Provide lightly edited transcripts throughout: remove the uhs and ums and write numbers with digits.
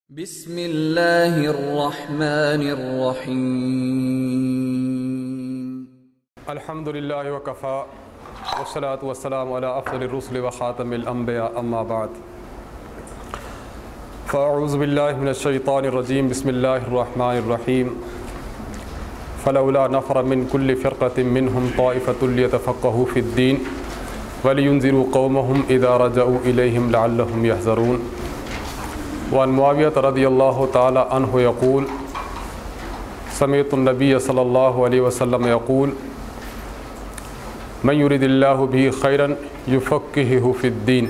بسم اللہ الرحمن الرحیم۔ الحمد للہ وکفا والصلاة والسلام علی افضل الرسل وخاتم الانبیاء اما بعد فاعوذ باللہ من الشیطان الرجیم بسم اللہ الرحمن الرحیم فلولا نفر من كل فرقة منهم طائفة ليتفقهوا في الدين ولينذروا قومهم اذا رجعوا اليهم لعلهم يحذرون۔ وعن معاویہ رضی اللہ تعالی عنہ یقول سمعت النبی صلی اللہ علیہ وسلم یقول من یرید اللہ به خیرا یفقہہ فی الدین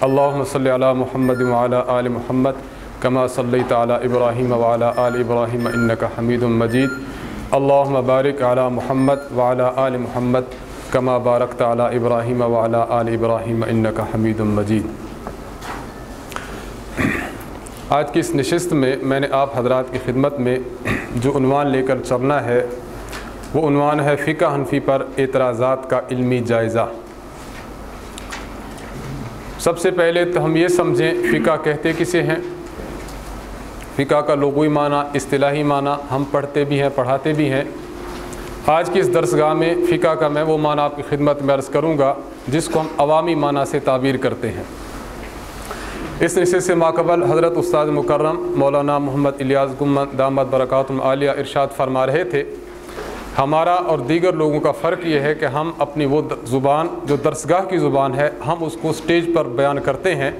اللہم صلی علی محمد وعلی آل محمد کما صلیت علی ابراہیم وعلی آل ابراہیم انکا حمید مجید اللہم بارک علی محمد وعلی آل محمد کما بارکت علی ابراہیم وعلی آل ابراہیم انکا حمید مجید۔ آج کی اس نشست میں نے آپ حضرات کی خدمت میں جو عنوان لے کر چلنا ہے وہ عنوان ہے فقہ حنفی پر اعتراضات کا علمی جائزہ۔ سب سے پہلے تو ہم یہ سمجھیں فقہ کہتے کسے ہیں۔ فقہ کا لغوی معنی، اصطلاحی معنی ہم پڑھتے بھی ہیں، پڑھاتے بھی ہیں۔ آج کی اس درسگاہ میں فقہ کا میں وہ معنی آپ کی خدمت میں عرض کروں گا جس کو ہم عوامی معنی سے تعبیر کرتے ہیں۔ اس نشست سے ماقبل حضرت استاد مکرم مولانا محمد الیاس گمن دامت برکاتہم عالیہ ارشاد فرما رہے تھے ہمارا اور دیگر لوگوں کا فرق یہ ہے کہ ہم اپنی وہ زبان جو درسگاہ کی زبان ہے ہم اس کو سٹیج پر بیان کرتے ہیں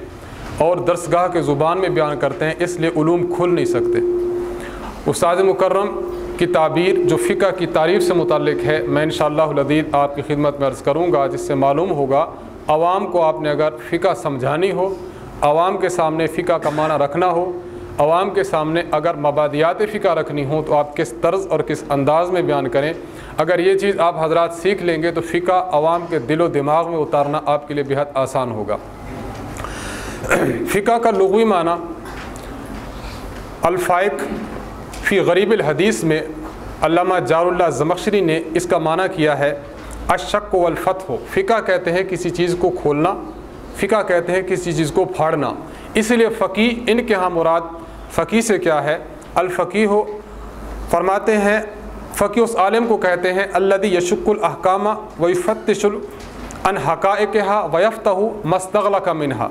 اور درسگاہ کے زبان میں بیان کرتے ہیں، اس لیے علوم کھل نہیں سکتے۔ استاد مکرم کی تعبیر جو فقہ کی تعریف سے متعلق ہے میں انشاءاللہ العزیز آپ کی خدمت میں عرض کروں گا، جس سے معلوم ہوگا عوام کو آپ نے اگر فقہ سمجھانی ہو، عوام کے سامنے فقہ کا معنی رکھنا ہو، عوام کے سامنے اگر مبادیات فقہ رکھنی ہو تو آپ کس طرز اور کس انداز میں بیان کریں۔ اگر یہ چیز آپ حضرات سیکھ لیں گے تو فقہ عوام کے دل و دماغ میں اتارنا آپ کے لیے بہت آسان ہوگا۔ فقہ کا لغوی معنی الفائق فی غریب الحدیث میں علامہ جار اللہ زمخشری نے اس کا معنی کیا ہے الشق والفتح۔ فقہ کہتے ہیں کسی چیز کو کھولنا، فقہ کہتے ہیں کسی چیز کو پھاڑنا، اس لیے فقیہ ان کے ہاں مراد فقیہ سے کیا ہے؟ الفقیہ فرماتے ہیں فقیہ اس عالم کو کہتے ہیں الذی یشق الاحکام ویفتش عن حقائقها ویفتح ما استغلق منها۔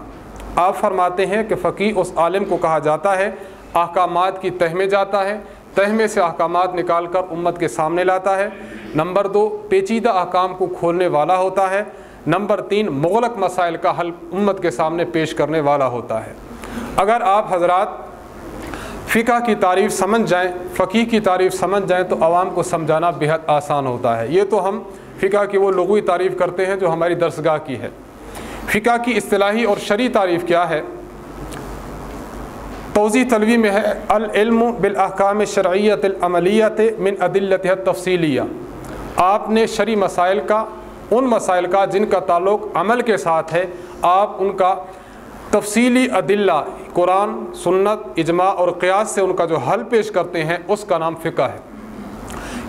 آپ فرماتے ہیں کہ فقیہ اس عالم کو کہا جاتا ہے احکامات کی تہ میں جاتا ہے، تہ میں سے احکامات نکال کر امت کے سامنے لاتا ہے۔ نمبر 2 پیچیدہ احکام کو کھولنے والا ہوتا ہے۔ نمبر 3 مغلق مسائل کا حل امت کے سامنے پیش کرنے والا ہوتا ہے۔ اگر آپ حضرات فقہ کی تعریف سمجھ جائیں، فقیہ کی تعریف سمجھ جائیں تو عوام کو سمجھانا بہت آسان ہوتا ہے۔ یہ تو ہم فقہ کی وہ لغوی تعریف کرتے ہیں جو ہماری درسگاہ کی ہے۔ فقہ کی اصطلاحی اور شرعی تعریف کیا ہے؟ توضیح تلوی میں ہے العلم بالاحکام الشرعیۃ العملیۃ من ادلتها التفصیلیہ۔ آپ نے شرعی مسائل کا، ان مسائل کا جن کا تعلق عمل کے ساتھ ہے، آپ ان کا تفصیلی ادلہ قرآن، سنت، اجماع اور قیاس سے ان کا جو حل پیش کرتے ہیں اس کا نام فقہ ہے۔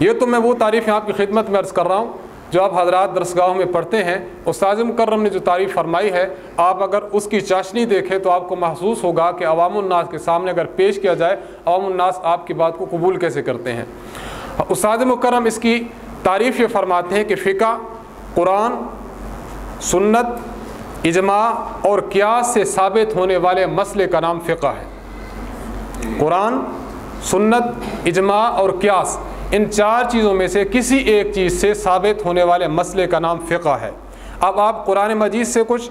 یہ تو میں وہ تعریفیں آپ کی خدمت میں عرض کر رہا ہوں جو آپ حضرات درسگاہوں میں پڑھتے ہیں۔ استاد مکرم نے جو تعریف فرمائی ہے آپ اگر اس کی چاشنی دیکھیں تو آپ کو محسوس ہوگا کہ عوام الناس کے سامنے اگر پیش کیا جائے عوام الناس آپ کی بات کو قبول کیسے کرتے ہیں۔ استاد مکرم اس کی تعریف یہ فرماتے ہیں کہ فقہ قرآن، سنت، اجماع اور قیاس سے ثابت ہونے والے مسئلے کا نام فقہ ہے۔ قرآن، سنت، اجماع اور قیاس ان 4 چیزوں میں سے کسی ایک چیز سے ثابت ہونے والے مسئلے کا نام فقہ ہے۔ اب آپ قرآن مجید سے کچھ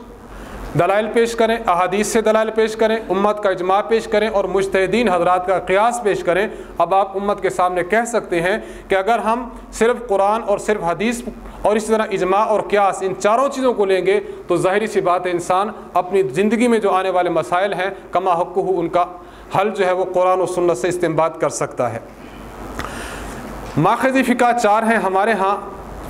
دلائل پیش کریں، احادیث سے دلائل پیش کریں، امت کا اجماع پیش کریں اور مجتہدین حضرات کا قیاس پیش کریں۔ اب آپ امت کے سامنے کہہ سکتے ہیں کہ اگر ہم صرف قرآن اور صرف حدیث اور اسی طرح اجماع اور قیاس ان 4 چیزوں کو لیں گے تو ظاہری سی بات ہے انسان اپنی زندگی میں جو آنے والے مسائل ہیں کما حقہ ان کا حل جو ہے وہ قرآن و سنت سے استنباط کر سکتا ہے۔ ماخذ فقہ 4 ہیں ہمارے ہاں۔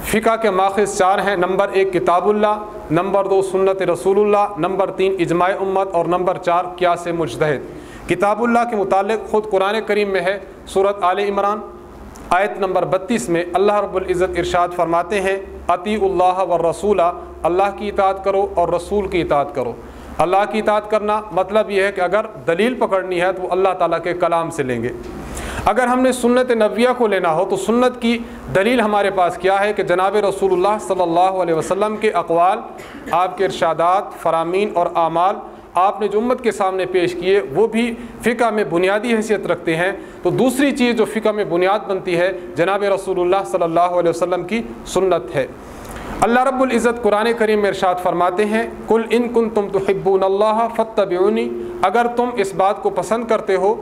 فقہ کے ماخذ 4 ہیں۔ نمبر 1 کتاب اللہ، نمبر 2 سنت رسول اللہ، نمبر 3 اجماع امت اور نمبر 4 قیاس مجتہد۔ کتاب اللہ کے متعلق خود قرآن کریم میں ہے سورۃ آل عمران آیت نمبر 32 میں اللہ رب العزت ارشاد فرماتے ہیں اطیعوا اللہ والرسول، اللہ کی اطاعت کرو اور رسول کی اطاعت کرو۔ اللہ کی اطاعت کرنا مطلب یہ ہے کہ اگر دلیل پکڑنی ہے تو وہ اللہ تعالیٰ کے کلام سے لیں گے. اگر ہم نے سنت نبویہ کو لینا ہو تو سنت کی دلیل ہمارے پاس کیا ہے کہ جناب رسول اللہ صلی اللہ علیہ وسلم کے اقوال، آپ کے ارشادات، فرامین اور اعمال آپ نے جو امت کے سامنے پیش کیے وہ بھی فقہ میں بنیادی حیثیت رکھتے ہیں. تو دوسری چیز جو فقہ میں بنیاد بنتی ہے جناب رسول اللہ صلی اللہ علیہ وسلم کی سنت ہے. اللہ رب العزت قرآن کریم میں ارشاد فرماتے ہیں قل ان کنتم تحبون اللہ فاتبعونی، اگر تم اس بات کو پسند کرتے ہو،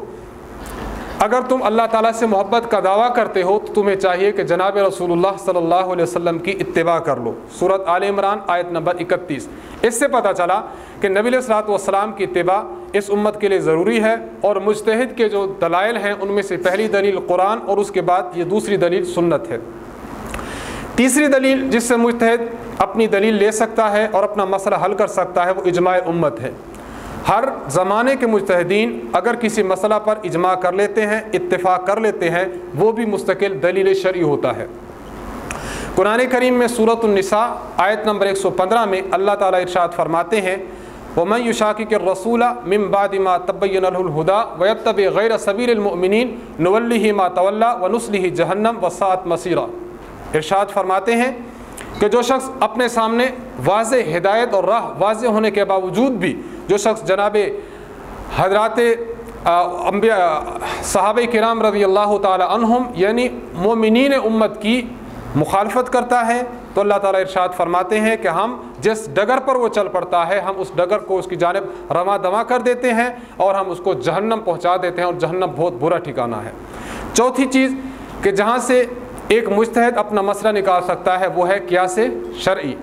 اگر تم اللہ تعالیٰ سے محبت کا دعویٰ کرتے ہو تو تمہیں چاہیے کہ جناب رسول اللہ صلی اللہ علیہ وسلم کی اتباع کر لو. سورۃ آل عمران آیت نمبر 31. اس سے پتہ چلا کہ نبی علیہ الصلوۃ والسلام کی اتباع اس امت کے لیے ضروری ہے، اور مجتہد کے جو دلائل ہیں ان میں سے پہلی دلیل قرآن اور اس کے بعد یہ دوسری دلیل سنت ہے. تیسری دلیل جس سے مجتہد اپنی دلیل لے سکتا ہے اور اپنا مسئلہ حل کر سکتا ہے وہ اجماع امت ہے. ہر زمانے کے مجتہدین اگر کسی مسئلہ پر اجماع کر لیتے ہیں، اتفاق کر لیتے ہیں، وہ بھی مستقل دلیل شرعی ہوتا ہے. قرآن کریم میں سورۃ النساء آیت نمبر 115 میں اللہ تعالیٰ ارشاد فرماتے ہیں وَمَن يُشَاقِقِ الرَّسُولَ مِن بَعْدِ مَا تَبَيَّنَ لَهُ الْهُدَىٰ وَيَتَّبِعْ غَيْرَ سَبِيلِ الْمُؤْمِنِينَ نُوَلِّهِ مَا تَوَلَّىٰ وَنُصْلِهِ جَهَنَّمَ وَسَاءَتْ مَصِيرًا. ارشاد فرماتے ہیں کہ جو شخص اپنے سامنے واضح ہدایت اور راہ واضح ہونے کے باوجود بھی جو شخص جناب حضرات انبیاء صحابہ کرام رضی اللہ تعالی عنہم یعنی مومنین امت کی مخالفت کرتا ہے تو اللہ تعالیٰ ارشاد فرماتے ہیں کہ ہم جس ڈگر پر وہ چل پڑتا ہے ہم اس ڈگر کو اس کی جانب رواں دواں کر دیتے ہیں اور ہم اس کو جہنم پہنچا دیتے ہیں، اور جہنم بہت برا ٹھکانہ ہے. چوتھی چیز کہ جہاں سے ایک مجتہد اپنا مسئلہ نکال سکتا ہے وہ ہے قیاس شرعی.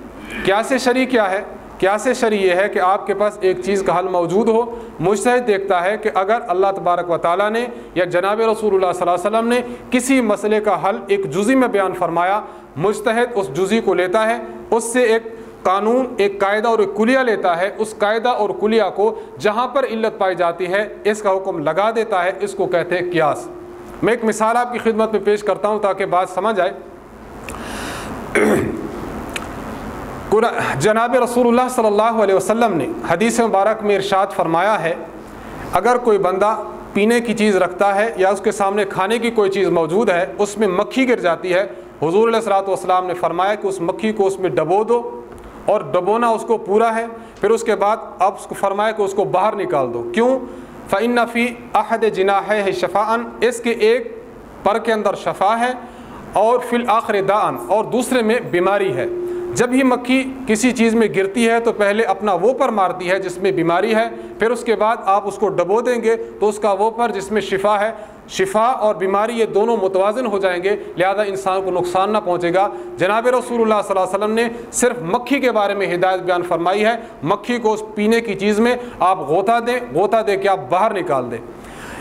قیاس شرعی کیا ہے؟ قیاس شرعی یہ ہے کہ آپ کے پاس ایک چیز کا حل موجود ہو، مجتہد دیکھتا ہے کہ اگر اللہ تبارک و تعالیٰ نے یا جناب رسول اللہ صلی اللہ علیہ وسلم نے کسی مسئلے کا حل ایک جزئی میں بیان فرمایا، مجتہد اس جزئی کو لیتا ہے، اس سے ایک قانون، ایک قاعدہ اور ایک کلیہ لیتا ہے، اس قاعدہ اور کلیہ کو جہاں پر علت پائی جاتی ہے اس کا حکم لگا دیتا ہے. اس کو کہتے ہیں قیاس. میں ایک مثال آپ کی خدمت میں پیش کرتا ہوں تاکہ بات سمجھ آئے. جناب رسول اللہ صلی اللہ علیہ وسلم نے حدیث مبارک میں ارشاد فرمایا ہے اگر کوئی بندہ پینے کی چیز رکھتا ہے یا اس کے سامنے کھانے کی کوئی چیز موجود ہے، اس میں مکھی گر جاتی ہے، حضور علیہ الصلوۃ والسلام نے فرمایا کہ اس مکھی کو اس میں ڈبو دو، اور ڈبونا اس کو پورا ہے. پھر اس کے بعد آپ اس کو فرمایا کہ اس کو باہر نکال دو. کیوں؟ فَإِنَّ فِي أَحَدِ جِنَاحَيْهِ شَفَاءً، اس کے ایک پر کے اندر شفا ہے، اور فی الآخر داءً، اور دوسرے میں بیماری ہے. جب ہی مکھی کسی چیز میں گرتی ہے تو پہلے اپنا وہ پر مارتی ہے جس میں بیماری ہے، پھر اس کے بعد آپ اس کو ڈبو دیں گے تو اس کا وہ پر جس میں شفا ہے، شفا اور بیماری یہ دونوں متوازن ہو جائیں گے، لہذا انسان کو نقصان نہ پہنچے گا. جناب رسول اللہ صلی اللہ علیہ وسلم نے صرف مکھی کے بارے میں ہدایت بیان فرمائی ہے، مکھی کو اس پینے کی چیز میں آپ غوطہ دیں، غوطہ دے کے آپ باہر نکال دیں.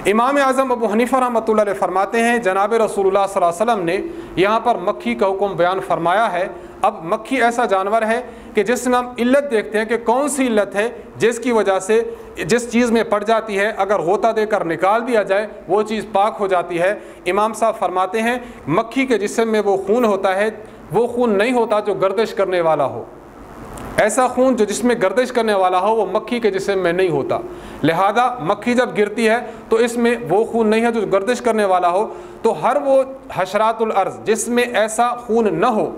امام اعظم ابو حنیفہ رحمۃ اللہ علیہ فرماتے ہیں جناب رسول اللہ صلی اللہ علیہ وسلم نے یہاں پر مکھی کا حکم بیان فرمایا ہے. اب مکھی ایسا جانور ہے کہ جس میں ہم علت دیکھتے ہیں کہ کون سی علت ہے جس کی وجہ سے جس چیز میں پڑ جاتی ہے اگر غوطہ دے کر نکال دیا جائے وہ چیز پاک ہو جاتی ہے. امام صاحب فرماتے ہیں مکھی کے جسم میں وہ خون ہوتا ہے، وہ خون نہیں ہوتا جو گردش کرنے والا ہو. ایسا خون جو جس میں گردش کرنے والا ہو وہ مکھی کے جسم میں نہیں ہوتا. لہذا مکھی جب گرتی ہے تو اس میں وہ خون نہیں ہے جو گردش کرنے والا ہو. تو ہر وہ حشرات الارض جس میں ایسا خون نہ ہو،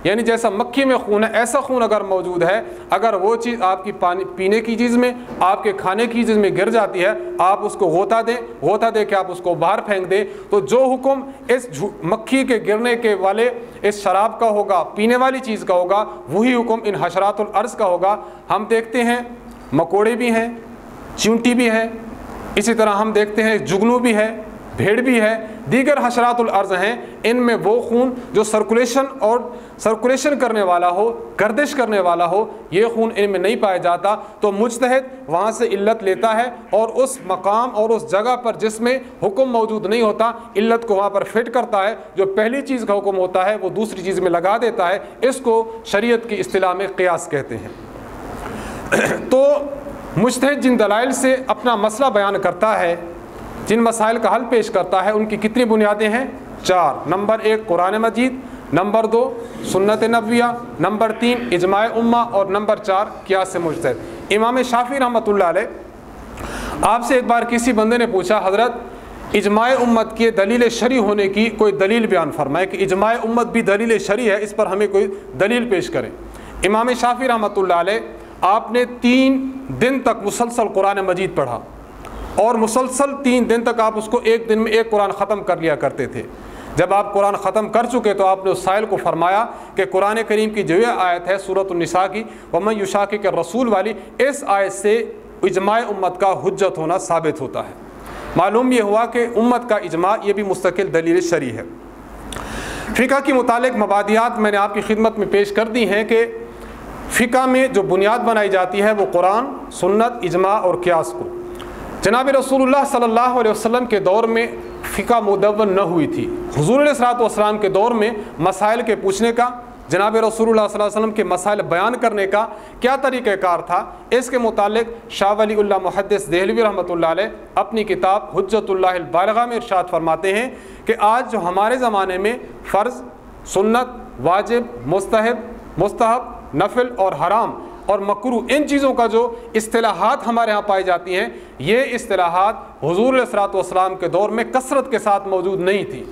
یعنی جیسا مکھی میں خون ہے ایسا خون اگر موجود ہے، اگر وہ چیز آپ کی پینے کی چیز میں، آپ کے کھانے کی چیز میں گر جاتی ہے، آپ اس کو غوطہ دیں، غوطہ دے کے آپ اس کو باہر پھینک دیں، تو جو حکم اس مکھی کے گرنے کے والے اس شراب کا ہوگا، پینے والی چیز کا ہوگا، وہی حکم ان حشرات الارض کا ہوگا. ہم دیکھتے ہیں مکوڑے بھی ہیں، چونٹی بھی ہے، اسی طرح ہم دیکھتے ہیں جگنو بھی ہے، بھیڑ بھی ہے، دیگر حشرات الارض ہیں. ان میں وہ خون جو سرکولیشن کرنے والا ہو، گردش کرنے والا ہو، یہ خون ان میں نہیں پایا جاتا. تو مجتہد وہاں سے علت لیتا ہے اور اس مقام اور اس جگہ پر جس میں حکم موجود نہیں ہوتا علت کو وہاں پر فٹ کرتا ہے. جو پہلی چیز کا حکم ہوتا ہے وہ دوسری چیز میں لگا دیتا ہے. اس کو شریعت کی اصطلاح میں قیاس کہتے ہیں. تو مجتہد جن دلائل سے اپنا مسئلہ بیان کرتا ہے، جن مسائل کا حل پیش کرتا ہے، ان کی کتنی بنیادیں ہیں؟ 4. نمبر 1 قرآن مجید، نمبر 2 سنت نبویہ، نمبر 3 اجماع امہ، اور نمبر 4 قیاس مجتہد. امام شافعی رحمۃ اللہ علیہ، آپ سے ایک بار کسی بندے نے پوچھا حضرت اجماع امت کی دلیل شرعی ہونے کی کوئی دلیل بیان فرمائے کہ اجماع امت بھی دلیل شرعی ہے، اس پر ہمیں کوئی دلیل پیش کریں۔ امام شافعی رحمۃ اللہ علیہ آپ نے 3 دن تک مسلسل قرآن مجید پڑھا، اور مسلسل 3 دن تک آپ اس کو ایک دن میں ایک قرآن ختم کر لیا کرتے تھے۔ جب آپ قرآن ختم کر چکے تو آپ نے اس سائل کو فرمایا کہ قرآن کریم کی جو یہ آیت ہے سورۃ النساء کی وَمَن يُشَاقِقِ الرَّسُولَ والی، اس آیت سے اجماع امت کا حجت ہونا ثابت ہوتا ہے۔ معلوم یہ ہوا کہ امت کا اجماع یہ بھی مستقل دلیل شرعی ہے۔ فقہ کی متعلق مبادیات میں نے آپ کی خدمت میں پیش کر دی ہیں کہ فقہ میں جو بنیاد بنائی جاتی ہے وہ قرآن، سنت، اجماع اور قیاس کو۔ جناب رسول اللہ صلی اللہ علیہ وسلم کے دور میں فقہ مدون نہ ہوئی تھی۔ حضور علیہ الصلوۃ والسلام کے دور میں مسائل کے پوچھنے کا، جناب رسول اللہ صلی اللہ علیہ وسلم کے مسائل بیان کرنے کا کیا طریقہ کار تھا، اس کے متعلق شاہ ولی اللہ محدث دہلوی رحمۃ اللہ علیہ اپنی کتاب حجت اللہ البالغہ میں ارشاد فرماتے ہیں کہ آج جو ہمارے زمانے میں فرض، سنت، واجب، مستحب، نفل اور حرام اور مکروہ، ان چیزوں کا جو اصطلاحات ہمارے ہاں پائی جاتی ہیں، یہ اصطلاحات حضور علیہ الصلوۃ والسلام کے دور میں کثرت کے ساتھ موجود نہیں تھی۔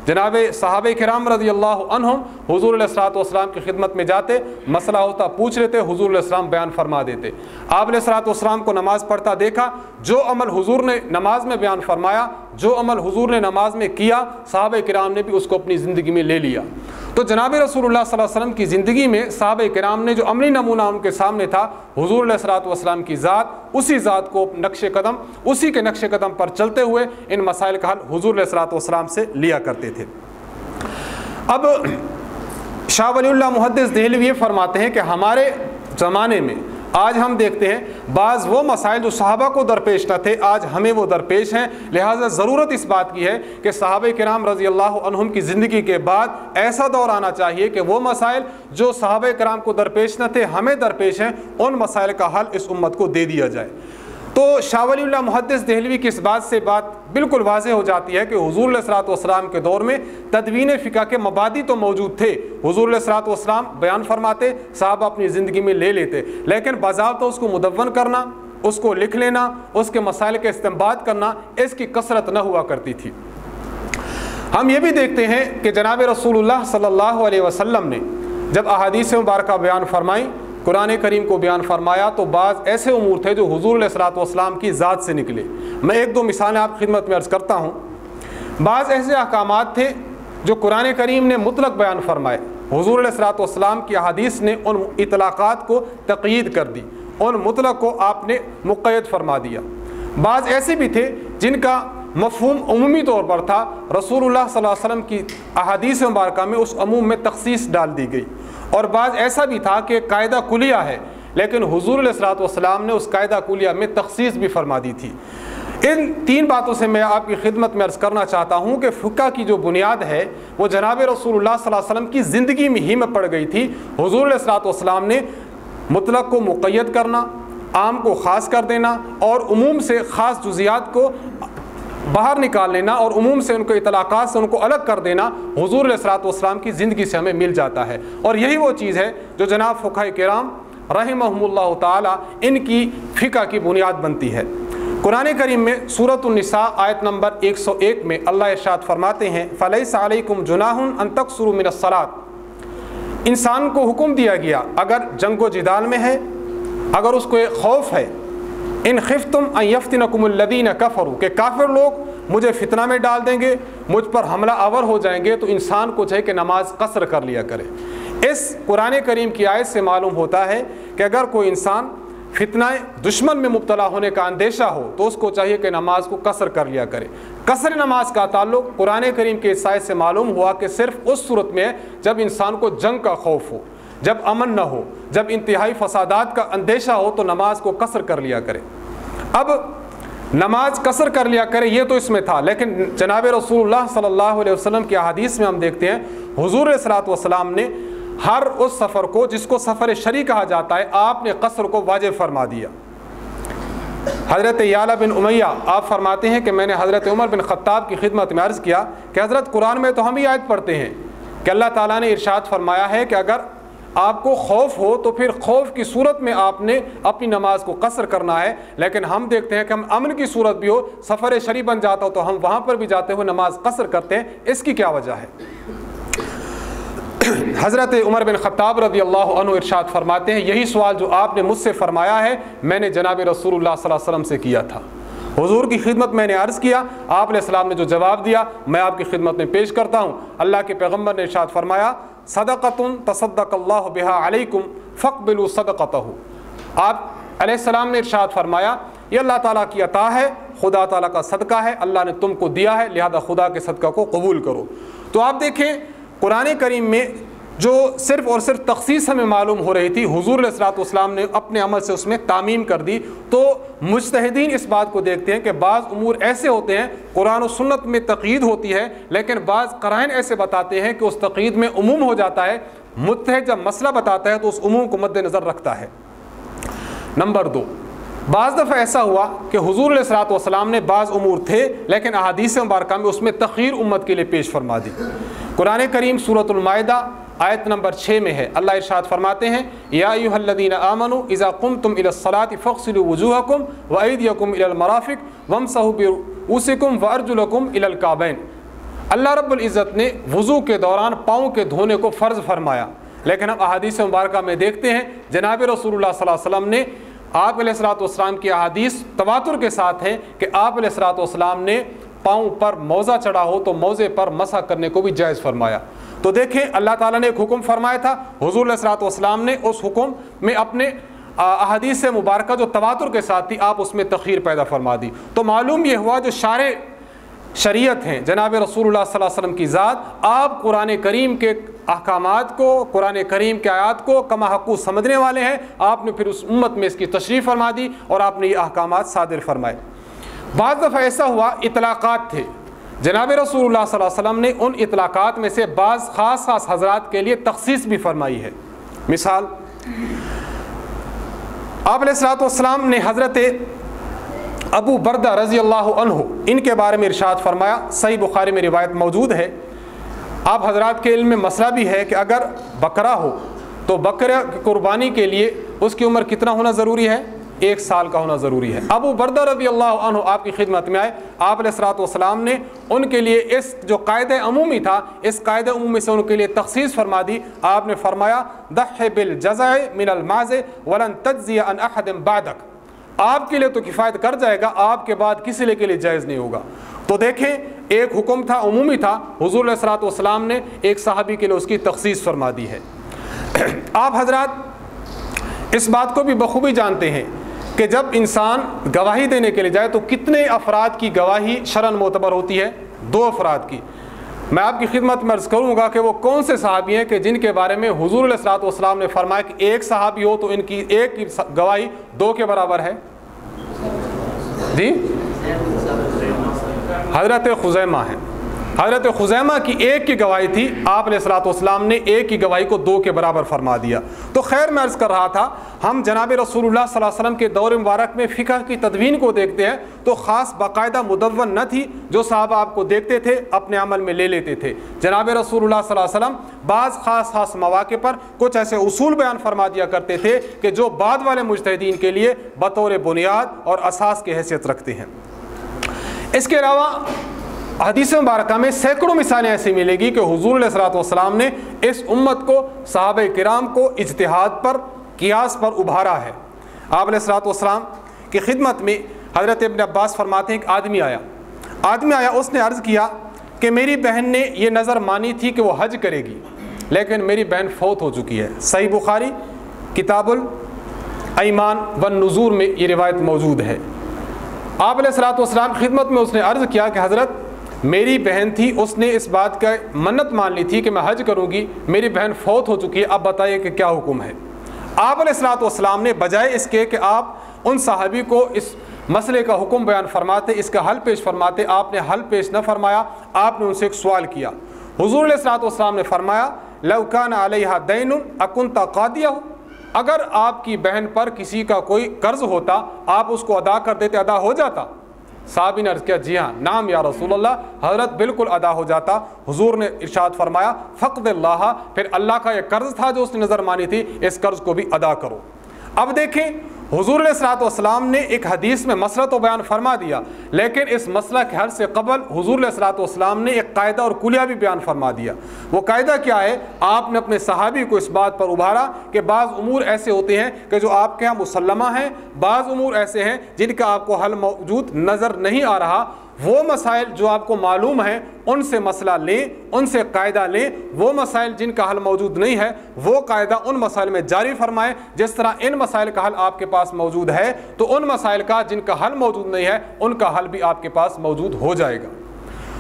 جناب صحابہ کرام رضی اللہ عنہم حضور علیہ الصلوۃ والسلام کی خدمت میں جاتے، مسئلہ ہوتا پوچھ لیتے، حضور علیہ السلام بیان فرما دیتے۔ آپ علیہ الصلوۃ والسلام کو نماز پڑھتا دیکھا، جو عمل حضور نے نماز میں بیان فرمایا، جو عمل حضور نے نماز میں کیا، صحابہ کرام نے بھی اس کو اپنی زندگی میں لے لیا۔ تو جناب رسول اللہ صلی اللہ علیہ وسلم کی زندگی میں صحابہ کرام نے جو عملی نمونہ ان کے سامنے تھا، حضور علیہ الصلوۃ والسلام کی ذات، اسی ذات کو اسی کے نقش قدم پر چلتے ہوئے ان مسائل کا حل حضور علیہ الصلوۃ والسلام سے لیا کرتے تھے۔ اب شاہ ولی اللہ محدث دہلوی یہ فرماتے ہیں کہ ہمارے زمانے میں آج ہم دیکھتے ہیں بعض وہ مسائل جو صحابہ کو درپیش نہ تھے، آج ہمیں وہ درپیش ہیں، لہٰذا ضرورت اس بات کی ہے کہ صحابہ کرام رضی اللہ عنہم کی زندگی کے بعد ایسا دور آنا چاہیے کہ وہ مسائل جو صحابہ کرام کو درپیش نہ تھے ہمیں درپیش ہیں، ان مسائل کا حل اس امت کو دے دیا جائے۔ تو شاہ ولی اللہ محدث دہلوی کی اس بات سے بات بالکل واضح ہو جاتی ہے کہ حضور علیہ الصلوۃ والسلام کے دور میں تدوین فقہ کے مبادی تو موجود تھے، حضور علیہ الصلوۃ والسلام بیان فرماتے، صحابہ اپنی زندگی میں لے لیتے، لیکن باضابطہ اس کو مدون کرنا، اس کو لکھ لینا، اس کے مسائل کا استنباط کرنا، اس کی کثرت نہ ہوا کرتی تھی۔ ہم یہ بھی دیکھتے ہیں کہ جناب رسول اللہ صلی اللہ علیہ وسلم نے جب احادیث مبارکہ بیان فرمائی، قرآن کریم کو بیان فرمایا، تو بعض ایسے امور تھے جو حضور علیہ الصلوۃ والسلام کی ذات سے نکلے۔ میں 1-2 مثالیں آپ کی خدمت میں عرض کرتا ہوں۔ بعض ایسے احکامات تھے جو قرآن کریم نے مطلق بیان فرمائے، حضور علیہ الصلوۃ والسلام کی احادیث نے ان اطلاقات کو تقیید کر دی، ان مطلق کو آپ نے مقید فرما دیا۔ بعض ایسے بھی تھے جن کا مفہوم عمومی طور پر تھا، رسول اللہ صلی اللہ علیہ وسلم کی احادیث مبارکہ میں اس عموم میں تخصیص ڈال دی گئی، اور بعض ایسا بھی تھا کہ قاعدہ کلیہ ہے لیکن حضور علیہ الصلوۃ والسلام نے اس قاعدہ کلیہ میں تخصیص بھی فرما دی تھی۔ ان 3 باتوں سے میں آپ کی خدمت میں عرض کرنا چاہتا ہوں کہ فقہ کی جو بنیاد ہے وہ جناب رسول اللہ صلی اللہ علیہ وسلم کی زندگی میں ہی میں پڑ گئی تھی۔ حضور علیہ الصلوۃ والسلام نے مطلق کو مقید کرنا، عام کو خاص کر دینا، اور عموم سے خاص جزیات کو باہر نکال لینا، اور عموم سے ان کو اطلاقات سے ان کو الگ کر دینا، حضور علیہ الصلوۃ والسلام کی زندگی سے ہمیں مل جاتا ہے۔ اور یہی وہ چیز ہے جو جناب فقہاء کرام رحمہم اللہ تعالی ان کی فقہ کی بنیاد بنتی ہے۔ قرآن کریم میں سورۃ النساء آیت نمبر 101 میں اللہ ارشاد فرماتے ہیں فَلَيْسَ عَلَيْكُمْ جُنَاحٌ أَن تَقْصُرُوا مِنَ الصَّلَاةِ، انسان کو حکم دیا گیا اگر جنگ و جدال میں ہے، اگر اس کو ایک خوف ہے، ان خفتم ان یفتنکم الذین کفروا، کہ کافر لوگ مجھے فتنہ میں ڈال دیں گے، مجھ پر حملہ آور ہو جائیں گے، تو انسان کو چاہیے کہ نماز قصر کر لیا کرے۔ اس قرآن کریم کی آیت سے معلوم ہوتا ہے کہ اگر کوئی انسان فتنہ دشمن میں مبتلا ہونے کا اندیشہ ہو تو اس کو چاہیے کہ نماز کو قصر کر لیا کرے۔ قصر نماز کا تعلق قرآن کریم کے اس آیت سے معلوم ہوا کہ صرف اس صورت میں ہے جب انسان کو جنگ کا خوف ہو، جب امن نہ ہو، جب انتہائی فسادات کا اندیشہ ہو تو نماز کو قصر کر لیا کرے۔ اب نماز قصر کر لیا کرے یہ تو اس میں تھا، لیکن جناب رسول اللہ صلی اللہ علیہ وسلم کی احادیث میں ہم دیکھتے ہیں حضور علیہ الصلوۃ والسلام نے ہر اس سفر کو جس کو سفر شرعی کہا جاتا ہے آپ نے قصر کو واجب فرما دیا۔ حضرت یعلا بن امیہ آپ فرماتے ہیں کہ میں نے حضرت عمر بن خطاب کی خدمت میں عرض کیا کہ حضرت قرآن میں تو ہم ہی آیت پڑھتے ہیں کہ اللہ تعالیٰ نے ارشاد فرمایا ہے کہ اگر آپ کو خوف ہو تو پھر خوف کی صورت میں آپ نے اپنی نماز کو قصر کرنا ہے، لیکن ہم دیکھتے ہیں کہ ہم امن کی صورت بھی ہو، سفر شریف بن جاتا ہو تو ہم وہاں پر بھی جاتے ہوئے نماز قصر کرتے ہیں. اس کی کیا وجہ ہے؟ حضرت عمر بن خطاب رضی اللہ عنہ ارشاد فرماتے ہیں یہی سوال جو آپ نے مجھ سے فرمایا ہے میں نے جناب رسول اللہ صلی اللہ علیہ وسلم سے کیا تھا. حضور کی خدمت میں نے عرض کیا، آپ علیہ السلام نے جو جواب دیا میں آپ کی خدمت میں پیش کرتا ہوں. اللہ کے پیغمبر نے ارشاد فرمایا صدقۃ تصدق اللہ بہا علیکم فاقبلوا صدقتہ. آپ علیہ السلام نے ارشاد فرمایا یہ اللہ تعالیٰ کی عطا ہے، خدا تعالیٰ کا صدقہ ہے، اللہ نے تم کو دیا ہے لہذا خدا کے صدقہ کو قبول کرو. تو آپ دیکھیں قرآن کریم میں جو صرف اور صرف تخصیص ہمیں معلوم ہو رہی تھی، حضور علیہ الصلوۃ والسلام نے اپنے عمل سے اس میں تعمیم کر دی. تو مجتہدین اس بات کو دیکھتے ہیں کہ بعض امور ایسے ہوتے ہیں قرآن و سنت میں تقیید ہوتی ہے لیکن بعض قرائن ایسے بتاتے ہیں کہ اس تقیید میں عموم ہو جاتا ہے. مجتہد جب مسئلہ بتاتا ہے تو اس عموم کو مد نظر رکھتا ہے. نمبر 2، بعض دفعہ ایسا ہوا کہ حضور علیہ الصلوۃ والسلام نے بعض امور تھے لیکن احادیث مبارکہ میں اس میں تخیر امت کے لیے پیش فرما دی. قرآن کریم سورۃ المائدہ آیت نمبر 6 میں ہے، اللہ ارشاد فرماتے ہیں یا ایھا الذین آمنوا اذا قمتم الی الصلاۃ فاغسلوا وجوہکم وایدیکم الی المرافق وامسحوا برؤوسکم وارجلکم الی الکعبین. اللہ رب العزت نے وضو کے دوران پاؤں کے دھونے کو فرض فرمایا، لیکن ہم احادیث مبارکہ میں دیکھتے ہیں جناب رسول اللہ صلی اللہ علیہ وسلم نے، آپ علیہ الصلوۃ والسلام کی احادیث تواتر کے ساتھ ہیں کہ آپ علیہ الصلوۃ والسلام نے پاؤں پر موزہ چڑھا ہو تو موزے پر مسح کرنے کو بھی جائز فرمایا. تو دیکھیں اللہ تعالیٰ نے ایک حکم فرمایا تھا، حضور علیہ الصلوۃ والسلام نے اس حکم میں اپنے احادیث مبارکہ جو تواتر کے ساتھ تھی آپ اس میں تخیر پیدا فرما دی. تو معلوم یہ ہوا جو شارع شریعت ہیں جناب رسول اللہ صلی اللہ علیہ وسلم کی ذات، آپ قرآن کریم کے احکامات کو، قرآن کریم کے آیات کو کما حقو سمجھنے والے ہیں. آپ نے پھر اس امت میں اس کی تشریح فرما دی اور آپ نے یہ احکامات صادر فرمائے. بعض دفعہ ایسا ہوا اطلاقات تھے، جناب رسول اللہ صلی اللہ علیہ وسلم نے ان اطلاقات میں سے بعض خاص حضرات کے لیے تخصیص بھی فرمائی ہے. مثال آپ علیہ الصلوۃ والسلام نے حضرت ابو بردہ رضی اللہ عنہ ان کے بارے میں ارشاد فرمایا، صحیح بخاری میں روایت موجود ہے. آپ حضرات کے علم میں مسئلہ بھی ہے کہ اگر بکرا ہو تو بکرا کی قربانی کے لیے اس کی عمر کتنا ہونا ضروری ہے؟ 1 سال کا ہونا ضروری ہے. ابو بردہ رضی اللہ عنہ آپ کی خدمت میں آئے، آپ علیہ الصلوۃ والسلام نے ان کے لیے اس جو قاعدہ عمومی تھا اس قاعدہ عمومی سے ان کے لیے تخصیص فرما دی. آپ نے فرمایا ضح بالجزع من الماعز ولن تجزی عن احد بعدک، آپ کے لیے تو کفایت کر جائے گا، آپ کے بعد کسی کے لیے جائز نہیں ہوگا. تو دیکھیں ایک حکم تھا عمومی تھا، حضور علیہ الصلوۃ والسلام نے ایک صحابی کے لیے اس کی تخصیص فرما دی ہے. آپ حضرات اس بات کو بھی بخوبی جانتے ہیں کہ جب انسان گواہی دینے کے لیے جائے تو کتنے افراد کی گواہی شرعاً معتبر ہوتی ہے؟ 2 افراد کی. میں آپ کی خدمت میں عرض کروں گا کہ وہ کون سے صحابی ہیں کہ جن کے بارے میں حضور علیہ الصلوۃ والسلام نے فرمایا کہ ایک صحابی ہو تو ان کی ایک کی گواہی 2 کے برابر ہے. جی حضرت خزیمہ ہیں. حضرت خزیمہ کی ایک کی گواہی تھی، آپ علیہ الصلوۃ والسلام نے ایک کی گواہی کو 2 کے برابر فرما دیا. تو خیر میں عرض کر رہا تھا ہم جناب رسول اللہ صلی اللہ علیہ وسلم کے دور مبارک میں فقہ کی تدوین کو دیکھتے ہیں تو خاص باقاعدہ مدون نہ تھی، جو صحابہ آپ کو دیکھتے تھے اپنے عمل میں لے لیتے تھے. جناب رسول اللہ صلی اللہ علیہ وسلم بعض خاص مواقع پر کچھ ایسے اصول بیان فرما دیا کرتے تھے کہ جو بعد والے مجتہدین کے لیے بطور بنیاد اور اساس کی حیثیت رکھتے ہیں. اس کے علاوہ حدیث مبارکہ میں سینکڑوں مثالیں ایسی ملے گی کہ حضور علیہ الصلوۃ والسلام نے اس امت کو، صحابہ کرام کو اجتہاد پر، قیاس پر ابھارا ہے. آپ علیہ الصلوۃ والسلام کی خدمت میں حضرت ابن عباس فرماتے ہیں کہ آدمی آیا اس نے عرض کیا کہ میری بہن نے یہ نظر مانی تھی کہ وہ حج کرے گی لیکن میری بہن فوت ہو چکی ہے. صحیح بخاری کتاب الایمان والنذور میں یہ روایت موجود ہے. آپ علیہ الصلوۃ والسلام کی خدمت میں اس نے عرض کیا کہ حضرت میری بہن تھی، اس نے اس بات کا منت مان لی تھی کہ میں حج کروں گی، میری بہن فوت ہو چکی ہے، اب بتائیے کہ کیا حکم ہے. آپ علیہ الصلوۃ والسلام نے بجائے اس کے کہ آپ ان صحابی کو اس مسئلے کا حکم بیان فرماتے، اس کا حل پیش فرماتے، آپ نے حل پیش نہ فرمایا. آپ نے ان سے ایک سوال کیا. حضور علیہ الصلوۃ والسلام نے فرمایا لو کان علیہا دین اکنت قاضیہ، اگر آپ کی بہن پر کسی کا کوئی قرض ہوتا آپ اس کو ادا کر دیتے، ادا ہو جاتا. صحابی نے عرض کیا جی ہاں نام یا رسول اللہ، حضرت بالکل ادا ہو جاتا۔ حضور نے ارشاد فرمایا فقد اللہ، پھر اللہ کا یہ قرض تھا جو اس نے نظر مانی تھی، اس قرض کو بھی ادا کرو۔ اب دیکھیں حضور علیہ الصلوۃ والسلام نے ایک حدیث میں مسئلہ تو بیان فرما دیا، لیکن اس مسئلہ کے حل سے قبل حضور علیہ الصلوۃ والسلام نے ایک قاعدہ اور کلیہ بھی بیان فرما دیا۔ وہ قاعدہ کیا ہے؟ آپ نے اپنے صحابی کو اس بات پر ابھارا کہ بعض امور ایسے ہوتے ہیں کہ جو آپ کے ہاں مسلمہ ہیں، بعض امور ایسے ہیں جن کا آپ کو حل موجود نظر نہیں آ رہا۔ وہ مسائل جو آپ کو معلوم ہیں ان سے مسئلہ لیں، ان سے قاعدہ لیں۔ وہ مسائل جن کا حل موجود نہیں ہے وہ قاعدہ ان مسائل میں جاری فرمائیں۔ جس طرح ان مسائل کا حل آپ کے پاس موجود ہے تو ان مسائل کا جن کا حل موجود نہیں ہے ان کا حل بھی آپ کے پاس موجود ہو جائے گا۔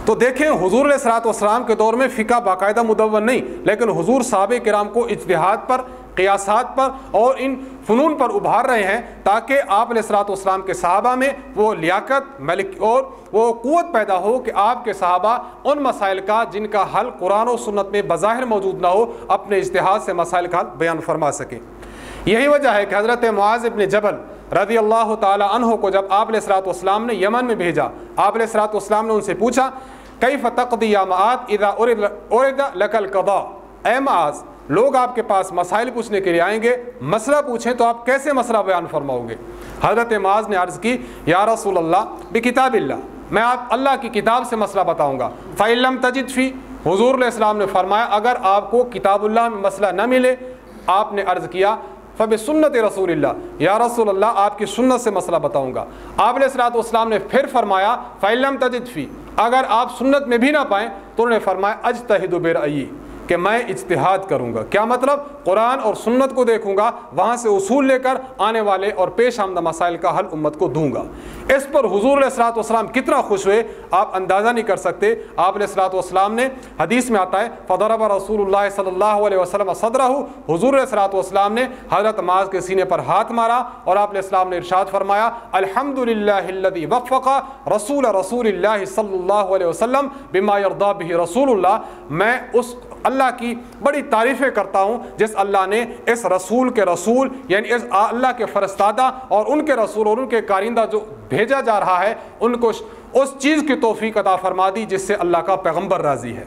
تو دیکھیں حضور علیہ الصلوۃ والسلام کے دور میں فقہ باقاعدہ مدون نہیں، لیکن حضور صحابہ کرام کو اجتہاد پر، قیاسات پر اور ان فنون پر ابھار رہے ہیں تاکہ آپ علیہ الصلوۃ والسلام کے صحابہ میں وہ لیاقت ملک اور وہ قوت پیدا ہو کہ آپ کے صحابہ ان مسائل کا جن کا حل قرآن و سنت میں بظاہر موجود نہ ہو اپنے اجتہاد سے مسائل کا حل بیان فرما سکیں۔ یہی وجہ ہے کہ حضرت معاذ بن جبل رضی اللہ تعالی عنہ کو جب آپ علیہ الصلوۃ والسلام نے یمن میں بھیجا، آپ علیہ الصلوۃ والسلام نے ان سے پوچھا کیف تقضی یا معاذ اذا ارد لک القضاء، اے معاذ لوگ آپ کے پاس مسائل پوچھنے کے لیے آئیں گے، مسئلہ پوچھیں تو آپ کیسے مسئلہ بیان فرماؤ گے؟ حضرت معاذ نے عرض کی یا رسول اللہ بکتاب اللہ، میں آپ اللہ کی کتاب سے مسئلہ بتاؤں گا۔ فَإِن لَمْ تَجِدْ فِي، حضور علیہ السلام نے فرمایا اگر آپ کو کتاب اللہ میں مسئلہ نہ ملے، آپ نے عرض کیا فَبِسُنَّتِ رسول اللہ، یا رسول اللہ آپ کی سنت سے مسئلہ بتاؤں گا۔ آپ علیہ الصلوۃ والسلام نے پھر فرمایا فَإِن لَمْ تَجِدْ فِي، اگر آپ سنت میں بھی نہ پائیں تو انہوں نے فرمایا اجتہد برأیی، کہ میں اجتہاد کروں گا۔ کیا مطلب؟ قرآن اور سنت کو دیکھوں گا، وہاں سے اصول لے کر آنے والے اور پیش آمدہ مسائل کا حل امت کو دوں گا۔ اس پر حضور علیہ الصلوۃ والسلام کتنا خوش ہوئے آپ اندازہ نہیں کر سکتے۔ آپ علیہ الصلوۃ والسلام نے حدیث میں آتا ہے فضرب رسول اللہ صلی اللہ علیہ وسلم صدرہ، حضور علیہ الصلوۃ والسلام نے حضرت معاذ کے سینے پر ہاتھ مارا اور آپ علیہ السلام نے ارشاد فرمایا الحمدللہ الذی وفق رسول اللہ صلی اللہ علیہ وسلم بما یرضی بہ رسول اللہ، میں اس اللہ کی بڑی تعریفیں کرتا ہوں جس اللہ نے اس رسول کے رسول یعنی اس اللہ کے فرستادہ اور ان کے رسول اور ان کے کارندہ جو بھیجا جا رہا ہے ان کو اس چیز کی توفیق عطا فرما دی جس سے اللہ کا پیغمبر راضی ہے۔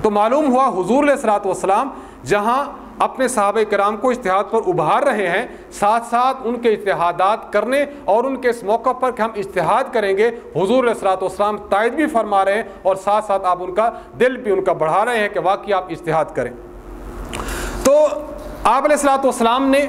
تو معلوم ہوا حضور علیہ الصلوۃ والسلام جہاں اپنے صحابہ کرام کو اجتہاد پر ابھار رہے ہیں، ساتھ ساتھ ان کے اجتہادات کرنے اور ان کے اس موقع پر کہ ہم اجتہاد کریں گے حضور علیہ الصلوۃ والسلام تائید بھی فرما رہے ہیں اور ساتھ ساتھ آپ ان کا دل بھی ان کا بڑھا رہے ہیں کہ واقعی آپ اجتہاد کریں۔ تو آپ علیہ الصلوۃ والسلام نے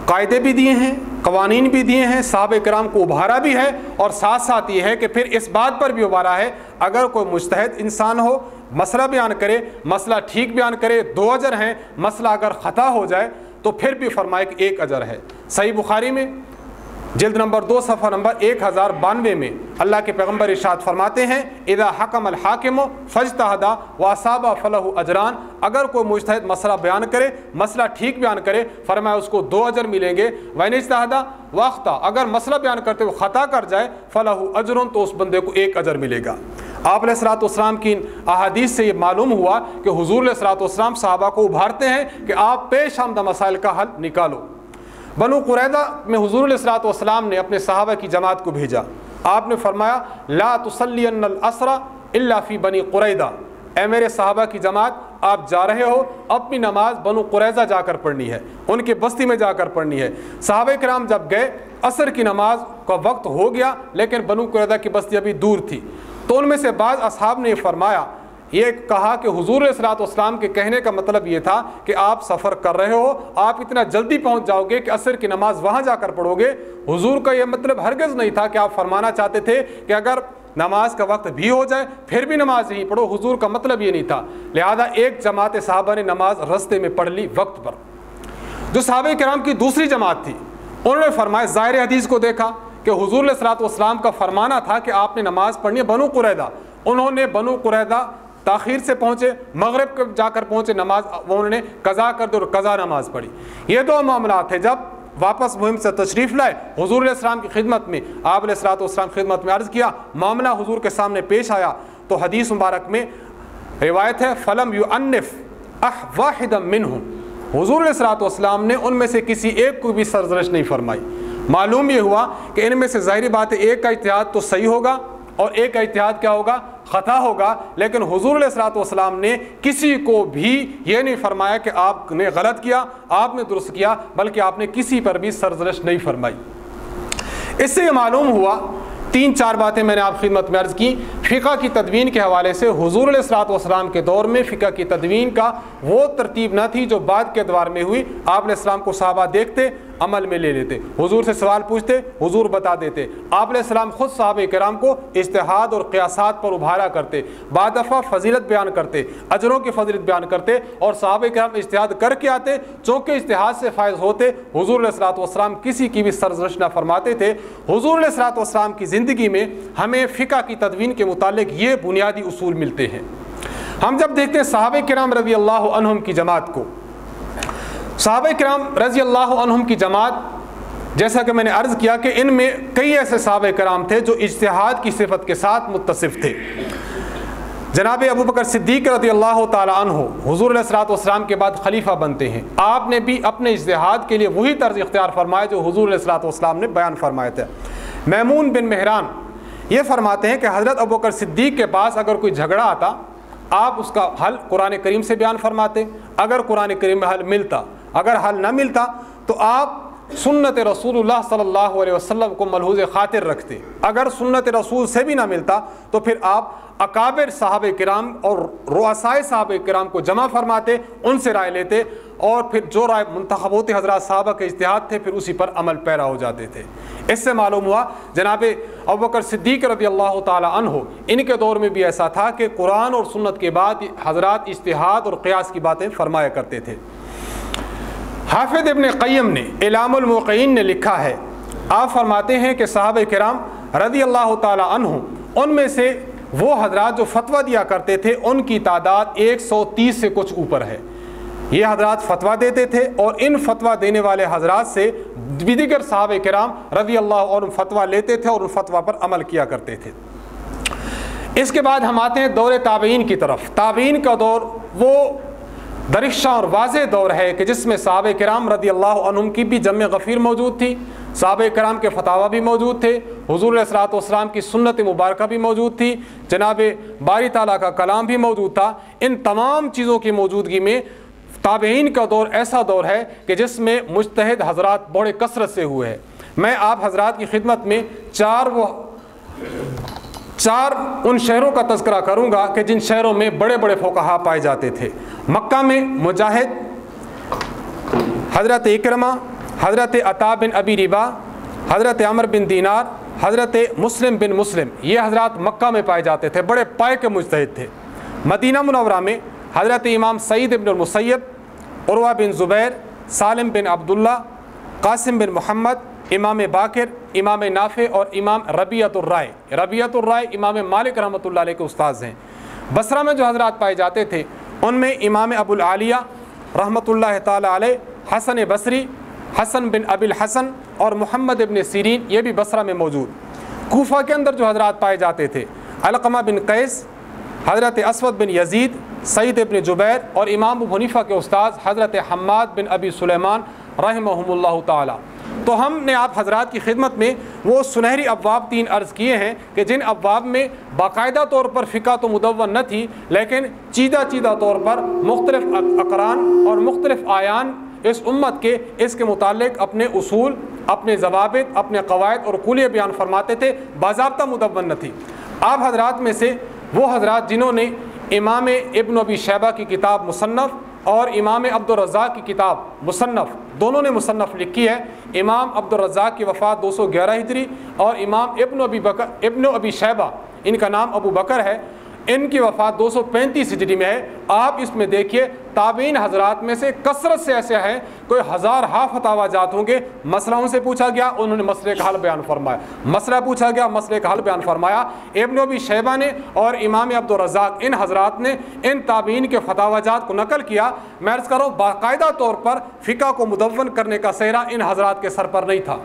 قاعدے بھی دیے ہیں، قوانین بھی دیے ہیں، صحابہ کرام کو ابھارا بھی ہے اور ساتھ ساتھ یہ ہے کہ پھر اس بات پر بھی ابھارا ہے اگر کوئی مجتہد انسان ہو مسئلہ بیان کرے، مسئلہ ٹھیک بیان کرے 2 اجر ہیں، مسئلہ اگر خطا ہو جائے تو پھر بھی فرمائے کہ 1 اجر ہے۔ صحیح بخاری میں جلد نمبر 2 صفحہ نمبر 1092 میں اللہ کے پیغمبر ارشاد فرماتے ہیں اذا حکم الحاکم فاجتہد واصاب فلہ اجران، اگر کوئی مجتہد مسئلہ بیان کرے، مسئلہ ٹھیک بیان کرے، فرمایا اس کو 2 اجر ملیں گے، وَإِنِ اجتہد واخطأ، اگر مسئلہ بیان کرتے ہوئے خطا کر جائے فلہ اجر، تو اس بندے کو 1 اجر ملے گا۔ آپ علیہ الصلوۃ والسلام کی احادیث سے یہ معلوم ہوا کہ حضور علیہ الصلوۃ والسلام صحابہ کو ابھارتے ہیں کہ آپ پیش آمدہ مسائل کا حل نکالو۔ بنو قریظہ میں حضور علیہ الصلوۃ والسلام نے اپنے صحابہ کی جماعت کو بھیجا، آپ نے فرمایا لا تصلین العصر الا فی بنی قریظہ، اے میرے صحابہ کی جماعت آپ جا رہے ہو اپنی نماز بنو قریظہ جا کر پڑھنی ہے، ان کی بستی میں جا کر پڑھنی ہے۔ صحابہ کرام جب گئے عصر کی نماز کا وقت ہو گیا لیکن بنو قریظہ کی بستی ابھی دور تھی، تو ان میں سے بعض اصحاب نے یہ فرمایا، یہ کہا کہ حضور علیہ الصلوۃ والسلام کے کہنے کا مطلب یہ تھا کہ آپ سفر کر رہے ہو، آپ اتنا جلدی پہنچ جاؤ گے کہ عصر کی نماز وہاں جا کر پڑھو گے۔ حضور کا یہ مطلب ہرگز نہیں تھا کہ آپ فرمانا چاہتے تھے کہ اگر نماز کا وقت بھی ہو جائے پھر بھی نماز نہیں پڑھو، حضور کا مطلب یہ نہیں تھا۔ لہذا ایک جماعت صحابہ نے نماز رستے میں پڑھ لی وقت پر۔ جو صحابہ کرام کی دوسری جماعت تھی انہوں نے فرمایا ظاہر حدیث کو دیکھا کہ حضور علیہ الصلوۃ والسلام کا فرمانا تھا کہ آپ نے نماز پڑھنی ہے بنو قریظہ، انہوں نے بنو قریظہ تاخیر سے پہنچے، مغرب جا کر پہنچے، نماز انہوں نے قضا کر دی اور قضا نماز پڑھی۔ یہ 2 معاملات ہیں۔ جب واپس مہم سے تشریف لائے حضور علیہ السلام کی خدمت میں، آپ علیہ الصلوۃ والسلام کی خدمت میں عرض کیا، معاملہ حضور کے سامنے پیش آیا تو حدیث مبارک میں روایت ہے فلم یعنف واحدا منہم، حضور علیہ الصلوۃ والسلام نے ان میں سے کسی ایک کو بھی سرزنش نہیں فرمائی۔ معلوم یہ ہوا کہ ان میں سے ظاہری بات ہے ایک کا اجتہاد تو صحیح ہوگا اور ایک کا اجتہاد کیا ہوگا؟ خطا ہوگا، لیکن حضور علیہ الصلوۃ والسلام نے کسی کو بھی یہ نہیں فرمایا کہ آپ نے غلط کیا، آپ نے درست کیا، بلکہ آپ نے کسی پر بھی سرزنش نہیں فرمائی۔ اس سے یہ معلوم ہوا، 3-4 باتیں میں نے آپ خدمت میں عرض کی۔ فقہ کی تدوین کے حوالے سے حضور علیہ الصلوۃ والسلام کے دور میں فقہ کی تدوین کا وہ ترتیب نہ تھی جو بعد کے ادوار میں ہوئی۔ آپ علیہ السلام کو صحابہ دیکھتے، عمل میں لے لیتے، حضور سے سوال پوچھتے، حضور بتا دیتے۔ آپ علیہ السلام خود صحابہ کرام کو اجتہاد اور قیاسات پر ابھارا کرتے، بعد دفعہ فضیلت بیان کرتے، اجروں کی فضیلت بیان کرتے، اور صحابہ کرام اجتہاد کر کے آتے، چونکہ اجتہاد سے فائز ہوتے۔ حضور علیہ الصلوۃ والسلام کسی کی بھی سرزنش نہ فرماتے تھے۔ حضور علیہ الصلوۃ والسلام کی زندگی میں ہمیں فقہ کی تدوین کے متعلق یہ بنیادی اصول ملتے ہیں۔ ہم جب دیکھتے ہیں صحابہ کرام رضی اللہ عنہم کی جماعت کو، صحابہ کرام رضی اللہ عنہم کی جماعت، جیسا کہ میں نے عرض کیا کہ ان میں کئی ایسے صحابہ کرام تھے جو اجتہاد کی صفت کے ساتھ متصف تھے۔ جناب ابو بکر صدیق رضی اللہ تعالی عنہ حضور علیہ الصلوۃ والسلام کے بعد خلیفہ بنتے ہیں۔ آپ نے بھی اپنے اجتہاد کے لیے وہی طرز اختیار فرمایا جو حضور علیہ الصلوۃ والسلام نے بیان فرمایا تھا۔ میمون بن مہران یہ فرماتے ہیں کہ حضرت ابو بکر صدیق کے پاس اگر کوئی جھگڑا آتا، آپ اس کا حل قرآن کریم سے بیان فرماتے، اگر قرآن کریم میں حل ملتا، اگر حل نہ ملتا تو آپ سنت رسول اللہ صلی اللہ علیہ وسلم کو ملحوظ خاطر رکھتے، اگر سنت رسول سے بھی نہ ملتا تو پھر آپ اکابر صحابہ کرام اور رؤسائے صحابہ کرام کو جمع فرماتے، ان سے رائے لیتے، اور پھر جو رائے منتخب ہوتے حضرات صحابہ کے اجتہاد تھے پھر اسی پر عمل پیرا ہو جاتے تھے۔ اس سے معلوم ہوا جناب ابوبکر صدیق رضی اللہ تعالی عنہ ان کے دور میں بھی ایسا تھا کہ قرآن اور سنت کے بعد حضرات اجتہاد اور قیاس کی باتیں فرمایا کرتے تھے۔ حافظ ابن قیم نے اعلام الموقعین نے لکھا ہے، آپ فرماتے ہیں کہ صحابہ کرام رضی اللہ تعالی عنہ ان میں سے وہ حضرات جو فتویٰ دیا کرتے تھے ان کی تعداد 130 سے کچھ اوپر ہے۔ یہ حضرات فتویٰ دیتے تھے اور ان فتویٰ دینے والے حضرات سے دیگر صحابہ کرام رضی اللہ عنہ فتویٰ لیتے تھے اور ان فتویٰ پر عمل کیا کرتے تھے۔ اس کے بعد ہم آتے ہیں دور تابعین کی طرف۔ تابعین کا دور وہ درخشاں اور واضح دور ہے کہ جس میں صحابہ کرام رضی اللہ عنہم کی بھی جمع غفیر موجود تھی، صحابہ کرام کے فتاوی بھی موجود تھے، حضور علیہ الصلوۃ والسلام کی سنت مبارکہ بھی موجود تھی، جناب باری تعالیٰ کا کلام بھی موجود تھا۔ ان تمام چیزوں کی موجودگی میں تابعین کا دور ایسا دور ہے کہ جس میں مجتہد حضرات بڑے کثرت سے ہوئے ہیں۔ میں آپ حضرات کی خدمت میں چار ان شہروں کا تذکرہ کروں گا کہ جن شہروں میں بڑے بڑے فقہا پائے جاتے تھے۔ مکہ میں مجاہد، حضرت اکرمہ، حضرت عطا بن ابی ربا، حضرت عمر بن دینار، حضرت مسلم بن مسلم، یہ حضرات مکہ میں پائے جاتے تھے، بڑے پائے کے مجتہد تھے۔ مدینہ منورہ میں حضرت امام سعید بن المسیب، عروہ بن زبیر، سالم بن عبداللہ، قاسم بن محمد، امام باقر، امام نافع اور امام ربیعۃ الرائے۔ ربیعۃ الرائے امام مالک رحمۃ اللہ علیہ کے استاذ ہیں۔ بصرہ میں جو حضرات پائے جاتے تھے ان میں امام ابو العالیہ رحمۃ اللہ تعالی علیہ، حسن بصری، حسن بن ابی الحسن اور محمد ابن سیرین، یہ بھی بصرہ میں موجود۔ کوفہ کے اندر جو حضرات پائے جاتے تھے علقمہ بن قیس، حضرت اسود بن یزید، سعید بن جبیر اور امام ابو حنیفہ کے استاذ حضرت حماد بن ابی سلیمان رحمہم اللہ تعالی۔ تو ہم نے آپ حضرات کی خدمت میں وہ سنہری ابواب 3 عرض کیے ہیں کہ جن ابواب میں باقاعدہ طور پر فقہ تو مدون نہ تھی، لیکن چیدہ طور پر مختلف اقران اور مختلف آیان اس امت کے اس کے متعلق اپنے اصول، اپنے ضوابط، اپنے قواعد اور کلیہ بیان فرماتے تھے، باضابطہ مدون نہ تھی۔ آپ حضرات میں سے وہ حضرات جنہوں نے امام ابن ابی شیبہ کی کتاب مصنف اور امام عبد الرزاق کی کتاب مصنف، دونوں نے مصنف لکھی ہے۔ امام عبد الرزاق کی وفات 211 ہجری اور امام ابن ابی شیبہ، ان کا نام ابو بکر ہے، ان کی وفات 235 ہجری میں ہے۔ آپ اس میں دیکھیے تابعین حضرات میں سے کثرت سے ایسے ہیں، کوئی ہزارہا فتاوی جات ہوں گے، مسئلہ ان سے پوچھا گیا انہوں نے مسئلے کا حل بیان فرمایا، مسئلہ پوچھا گیا مسئلے کا حل بیان فرمایا۔ ابن ابی شیبہ نے اور امام عبد الرزاق ان حضرات نے ان تابعین کے فتاوی جات کو نقل کیا۔ میں عرض کروں باقاعدہ طور پر فقہ کو مدون کرنے کا سہرا ان حضرات کے سر پر نہیں تھا۔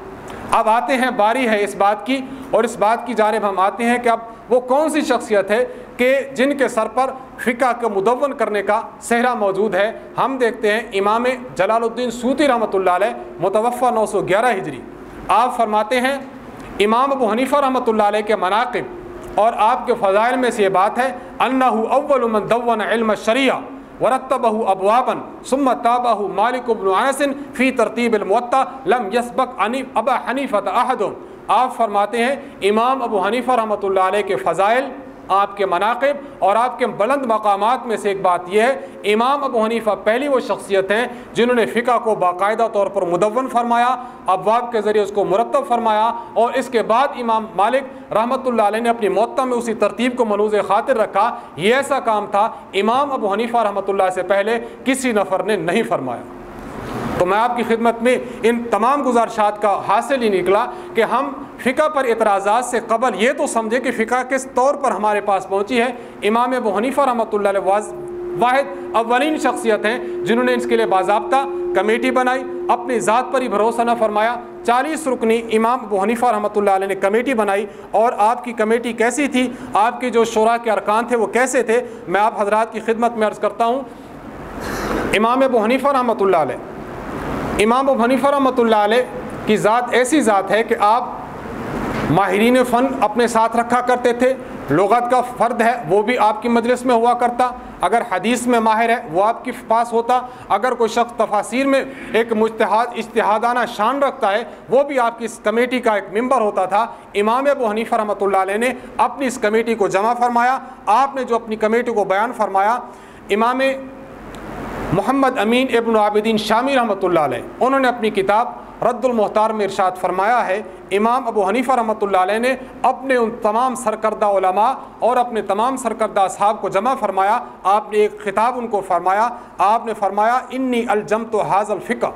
اب آتے ہیں، باری ہے اس بات کی، اور اس بات کی جانب ہم آتے ہیں کہ اب وہ کون سی شخصیت ہے کہ جن کے سر پر فقہ کو مدون کرنے کا صحرا موجود ہے۔ ہم دیکھتے ہیں امام جلال الدین سیوطی رحمۃ اللہ علیہ، متوفی 911 ہجری۔ آپ فرماتے ہیں امام ابو حنیفہ رحمۃ اللہ علیہ کے مناقب اور آپ کے فضائل میں سے یہ بات ہے انہ اول من دون علم الشریعہ ورتبہ ابوابا ثم تابہ مالک بن انس فی ترتیب الموطا لم یسبق ابا حنیفہ احد۔ آپ فرماتے ہیں امام ابو حنیفہ رحمۃ اللہ علیہ کے فضائل، آپ کے مناقب اور آپ کے بلند مقامات میں سے ایک بات یہ ہے امام ابو حنیفہ پہلی وہ شخصیت ہیں جنہوں نے فقہ کو باقاعدہ طور پر مدون فرمایا، ابواب کے ذریعے اس کو مرتب فرمایا، اور اس کے بعد امام مالک رحمۃ اللہ علیہ نے اپنی موطا میں اسی ترتیب کو ملوز خاطر رکھا۔ یہ ایسا کام تھا امام ابو حنیفہ رحمۃ اللہ سے پہلے کسی نفر نے نہیں فرمایا۔ تو میں آپ کی خدمت میں ان تمام گزارشات کا حاصل ہی نکلا کہ ہم فقہ پر اعتراضات سے قبل یہ تو سمجھے کہ فقہ کس طور پر ہمارے پاس پہنچی ہے۔ امام ابو حنیفہ رحمۃ اللہ علیہ واحد اولین شخصیت ہیں جنہوں نے اس کے لیے باضابطہ کمیٹی بنائی، اپنی ذات پر ہی بھروسہ نہ فرمایا۔ 40 رکنی امام ابو حنیفہ رحمۃ اللہ علیہ نے کمیٹی بنائی، اور آپ کی کمیٹی کیسی تھی، آپ کے جو شورا کے ارکان تھے وہ کیسے تھے، میں آپ حضرات کی خدمت میں عرض کرتا ہوں۔ امام ابو حنیفہ رحمۃ اللہ علیہ امام ابو حنیفہ رحمۃ اللہ علیہ کی ذات ایسی ذات ہے کہ آپ ماہرین فن اپنے ساتھ رکھا کرتے تھے، لغت کا فرد ہے وہ بھی آپ کی مجلس میں ہوا کرتا، اگر حدیث میں ماہر ہے وہ آپ کے پاس ہوتا، اگر کوئی شخص تفاسیر میں ایک اجتہادانہ شان رکھتا ہے وہ بھی آپ کی اس کمیٹی کا ایک ممبر ہوتا تھا۔ امام ابو حنیفہ رحمۃ اللہ علیہ نے اپنی اس کمیٹی کو جمع فرمایا۔ آپ نے جو اپنی کمیٹی کو بیان فرمایا، امام محمد امین ابن عابدین شامی رحمۃ اللہ علیہ انہوں نے اپنی کتاب رد المحتار میں ارشاد فرمایا ہے امام ابو حنیفہ رحمۃ اللہ علیہ نے اپنے ان تمام سرکردہ علماء اور اپنے تمام سرکردہ اصحاب کو جمع فرمایا۔ آپ نے ایک خطاب ان کو فرمایا، آپ نے فرمایا انی الجمت ھذا الفقہ،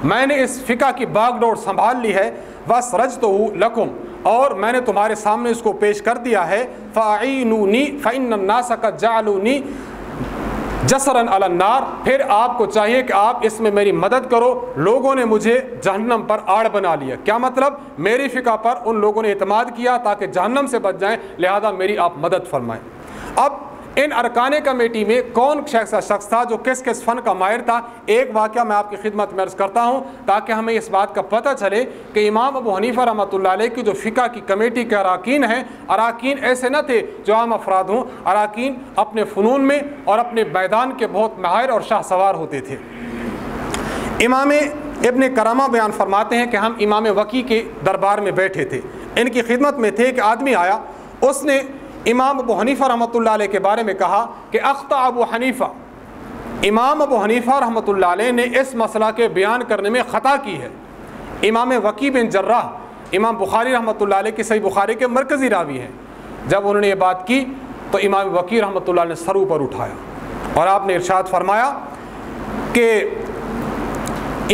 میں نے اس فقہ کی باغ ڈور سنبھال لی ہے، واسرجتہ لکم، اور میں نے تمہارے سامنے اس کو پیش کر دیا ہے، فاعینونی فإن الناس قد جعلونی جسراً علی النار، پھر آپ کو چاہیے کہ آپ اس میں میری مدد کرو، لوگوں نے مجھے جہنم پر آڑ بنا لیا۔ کیا مطلب؟ میری فقہ پر ان لوگوں نے اعتماد کیا تاکہ جہنم سے بچ جائیں، لہذا میری آپ مدد فرمائیں۔ اب ان ارکان کمیٹی میں کون شخص تھا جو کس کس فن کا ماہر تھا، ایک واقعہ میں آپ کی خدمت میں عرض کرتا ہوں تاکہ ہمیں اس بات کا پتہ چلے کہ امام ابو حنیفہ رحمۃ اللہ علیہ کی جو فقہ کی کمیٹی کے اراکین ہیں، اراکین ایسے نہ تھے جو عام افراد ہوں، اراکین اپنے فنون میں اور اپنے میدان کے بہت ماہر اور شاہ سوار ہوتے تھے۔ امام ابن کرامہ بیان فرماتے ہیں کہ ہم امام وکی کے دربار میں بیٹھے تھے، ان کی خدمت میں تھے کہ آدمی آیا، اس نے امام ابو حنیفہ رحمۃ اللہ علیہ کے بارے میں کہا کہ اخطأ ابو حنیفہ، امام ابو حنیفہ رحمۃ اللہ علیہ نے اس مسئلہ کے بیان کرنے میں خطا کی ہے۔ امام وکی بن جراح امام بخاری رحمۃ اللہ علیہ کی صحیح بخاری کے مرکزی راوی ہیں، جب انہوں نے یہ بات کی تو امام وکی رحمۃ اللہ نے سر اوپر اٹھایا اور آپ نے ارشاد فرمایا کہ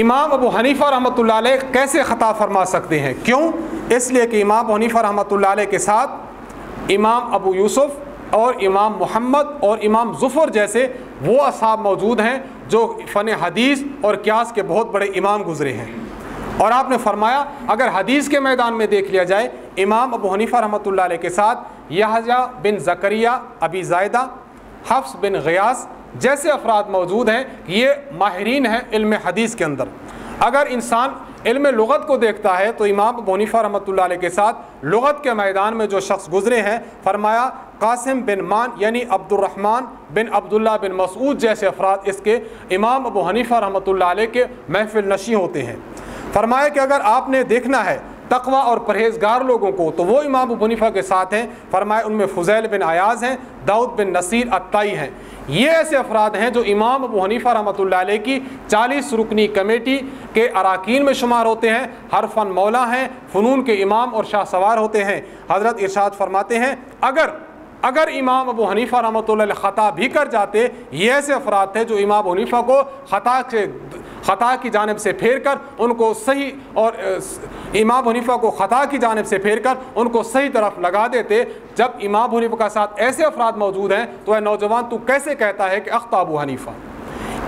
امام ابو حنیفہ رحمۃ اللہ علیہ کیسے خطا فرما سکتے ہیں؟ کیوں؟ اس لیے کہ امام ابو حنیفہ رحمۃ اللہ علیہ کے ساتھ امام ابو یوسف اور امام محمد اور امام ظفر جیسے وہ اصحاب موجود ہیں جو فن حدیث اور قیاس کے بہت بڑے امام گزرے ہیں۔ اور آپ نے فرمایا اگر حدیث کے میدان میں دیکھ لیا جائے، امام ابو حنیفہ رحمۃ اللہ علیہ کے ساتھ یحییٰ بن زکریا ابی زائدہ، حفص بن غیاث جیسے افراد موجود ہیں، یہ ماہرین ہیں علم حدیث کے اندر۔ اگر انسان علم لغت کو دیکھتا ہے تو امام ابو حنیفہ رحمۃ اللہ علیہ کے ساتھ لغت کے میدان میں جو شخص گزرے ہیں، فرمایا قاسم بن مان یعنی عبد الرحمن بن عبداللہ بن مسعود جیسے افراد اس کے امام ابو حنیفہ رحمۃ اللہ علیہ کے محفل نشیں ہوتے ہیں۔ فرمایا کہ اگر آپ نے دیکھنا ہے تقویٰ اور پرہیزگار لوگوں کو تو وہ امام ابو حنیفہ کے ساتھ ہیں، فرمایا ان میں فضیل بن عیاض ہیں، داؤد بن نصیر الطائی ہیں۔ یہ ایسے افراد ہیں جو امام ابو حنیفہ رحمۃ اللہ علیہ کی 40 رکنی کمیٹی کے اراکین میں شمار ہوتے ہیں، ہر فن مولا ہیں، فنون کے امام اور شاہ سوار ہوتے ہیں۔ حضرت ارشاد فرماتے ہیں اگر امام ابو حنیفہ رحمۃ اللہ علیہ خطا بھی کر جاتے، یہ ایسے افراد تھے جو امام ابو حنیفہ کو خطا کی جانب سے پھیر کر ان کو صحیح، اور امام ابو حنیفہ کو خطا کی جانب سے پھیر کر ان کو صحیح طرف لگا دیتے۔ جب امام ابو حنیفہ کے ساتھ ایسے افراد موجود ہیں تو اے نوجوان تو کیسے کہتا ہے کہ اخطأ ابو حنیفہ؟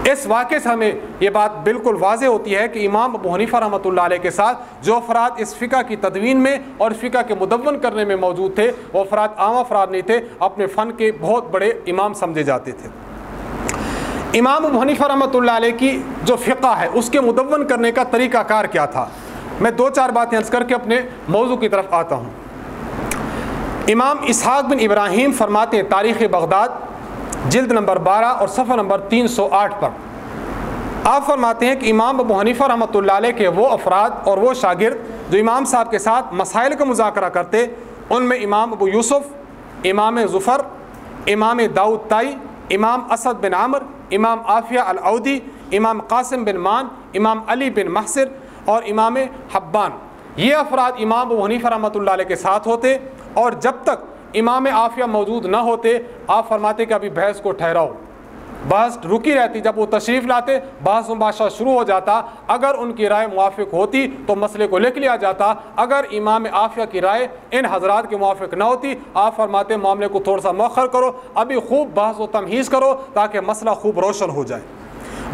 اس واقعے سے ہمیں یہ بات بالکل واضح ہوتی ہے کہ امام ابو حنیفہ رحمۃ اللہ علیہ کے ساتھ جو افراد اس فقہ کی تدوین میں اور فقہ کے مدون کرنے میں موجود تھے وہ افراد عام افراد نہیں تھے، اپنے فن کے بہت بڑے امام سمجھے جاتے تھے۔ امام ابو حنیفہ رحمۃ اللہ علیہ کی جو فقہ ہے اس کے مدون کرنے کا طریقہ کار کیا تھا؟ میں 2-4 باتیں عرض کر کے اپنے موضوع کی طرف آتا ہوں۔ امام اسحاق بن ابراہیم فرماتے ہیں تاریخ بغداد جلد نمبر 12 اور صفحہ نمبر 308 پر، آپ فرماتے ہیں کہ امام ابو حنیفہ رحمۃ اللہ علیہ کے وہ افراد اور وہ شاگرد جو امام صاحب کے ساتھ مسائل کا مذاکرہ کرتے، ان میں امام ابو یوسف، امام ظفر، امام داؤد طائی، امام اسد بن عامر، امام عافیہ العودی، امام قاسم بن مان، امام علی بن محصر اور امام حبان، یہ افراد امام ابو حنیفہ رحمۃ اللہ علیہ کے ساتھ ہوتے، اور جب تک امام عافیہ موجود نہ ہوتے آپ فرماتے کہ ابھی بحث کو ٹھہراؤ، بحث رکی رہتی، جب وہ تشریف لاتے بحث مباحثہ شروع ہو جاتا، اگر ان کی رائے موافق ہوتی تو مسئلے کو لکھ لیا جاتا، اگر امام عافیہ کی رائے ان حضرات کے موافق نہ ہوتی آپ فرماتے معاملے کو تھوڑا سا مؤخر کرو، ابھی خوب بحث و تمہیز کرو تاکہ مسئلہ خوب روشن ہو جائے۔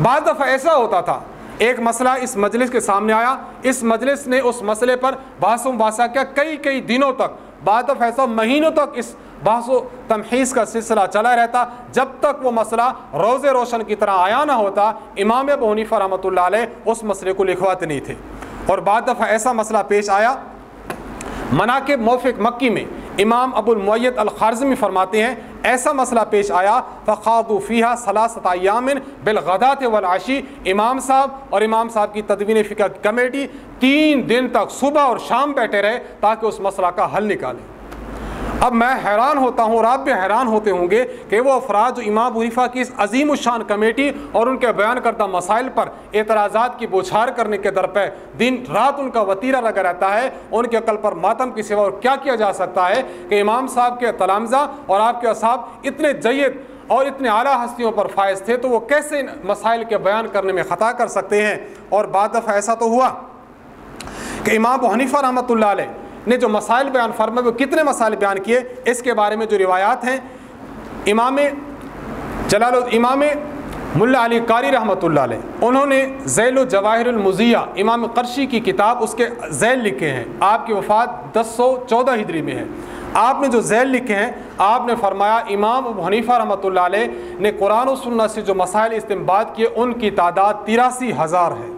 بعض دفعہ ایسا ہوتا تھا ایک مسئلہ اس مجلس کے سامنے آیا، اس مجلس نے اس مسئلے پر بحث و مباحثہ کیا کئی دنوں تک، بعض دفعہ ایسا مہینوں تک اس بحث و تمحیص کا سلسلہ چلا رہتا، جب تک وہ مسئلہ روز روشن کی طرح آیا نہ ہوتا امام ابو حنیفہ رحمۃ اللہ علیہ اس مسئلے کو لکھواتے نہیں تھے۔ اور بعض دفعہ ایسا مسئلہ پیش آیا، مناقب موفق مکی میں امام ابو المعید الخارزمی فرماتے ہیں ایسا مسئلہ پیش آیا فخاضوا فیہا ثلاثۃ ایام بالغداۃ والعشی، امام صاحب اور امام صاحب کی تدوین فقہ کی کمیٹی 3 دن تک صبح اور شام بیٹھے رہے تاکہ اس مسئلہ کا حل نکالیں۔ اب میں حیران ہوتا ہوں اور آپ بھی حیران ہوتے ہوں گے کہ وہ افراد جو امام ابو حنیفہ کی اس عظیم الشان کمیٹی اور ان کے بیان کردہ مسائل پر اعتراضات کی بوچھار کرنے کے درپے دن رات ان کا وتیرہ لگا رہتا ہے، ان کے عقل پر ماتم کی سوا اور کیا کیا جا سکتا ہے کہ امام صاحب کے تلامذہ اور آپ کے اصحاب اتنے جید اور اتنے اعلیٰ ہستیوں پر فائز تھے تو وہ کیسے مسائل کے بیان کرنے میں خطا کر سکتے ہیں۔ اور بعض دفعہ ایسا تو ہوا کہ امام ابو حنیفہ رحمۃ اللہ علیہ نے جو مسائل بیان فرمائے وہ کتنے مسائل بیان کیے، اس کے بارے میں جو روایات ہیں امام ملا علی قاری رحمۃ اللہ علیہ انہوں نے ذیل و جواہر المزیہ امام قرشی کی کتاب اس کے ذیل لکھے ہیں، آپ کی وفات 1014 ہجری میں ہے۔ آپ نے جو ذیل لکھے ہیں آپ نے فرمایا امام ابو حنیفہ رحمۃ اللہ علیہ نے قرآن و سنت سے جو مسائل استنباط کیے ان کی تعداد 83,000 ہے۔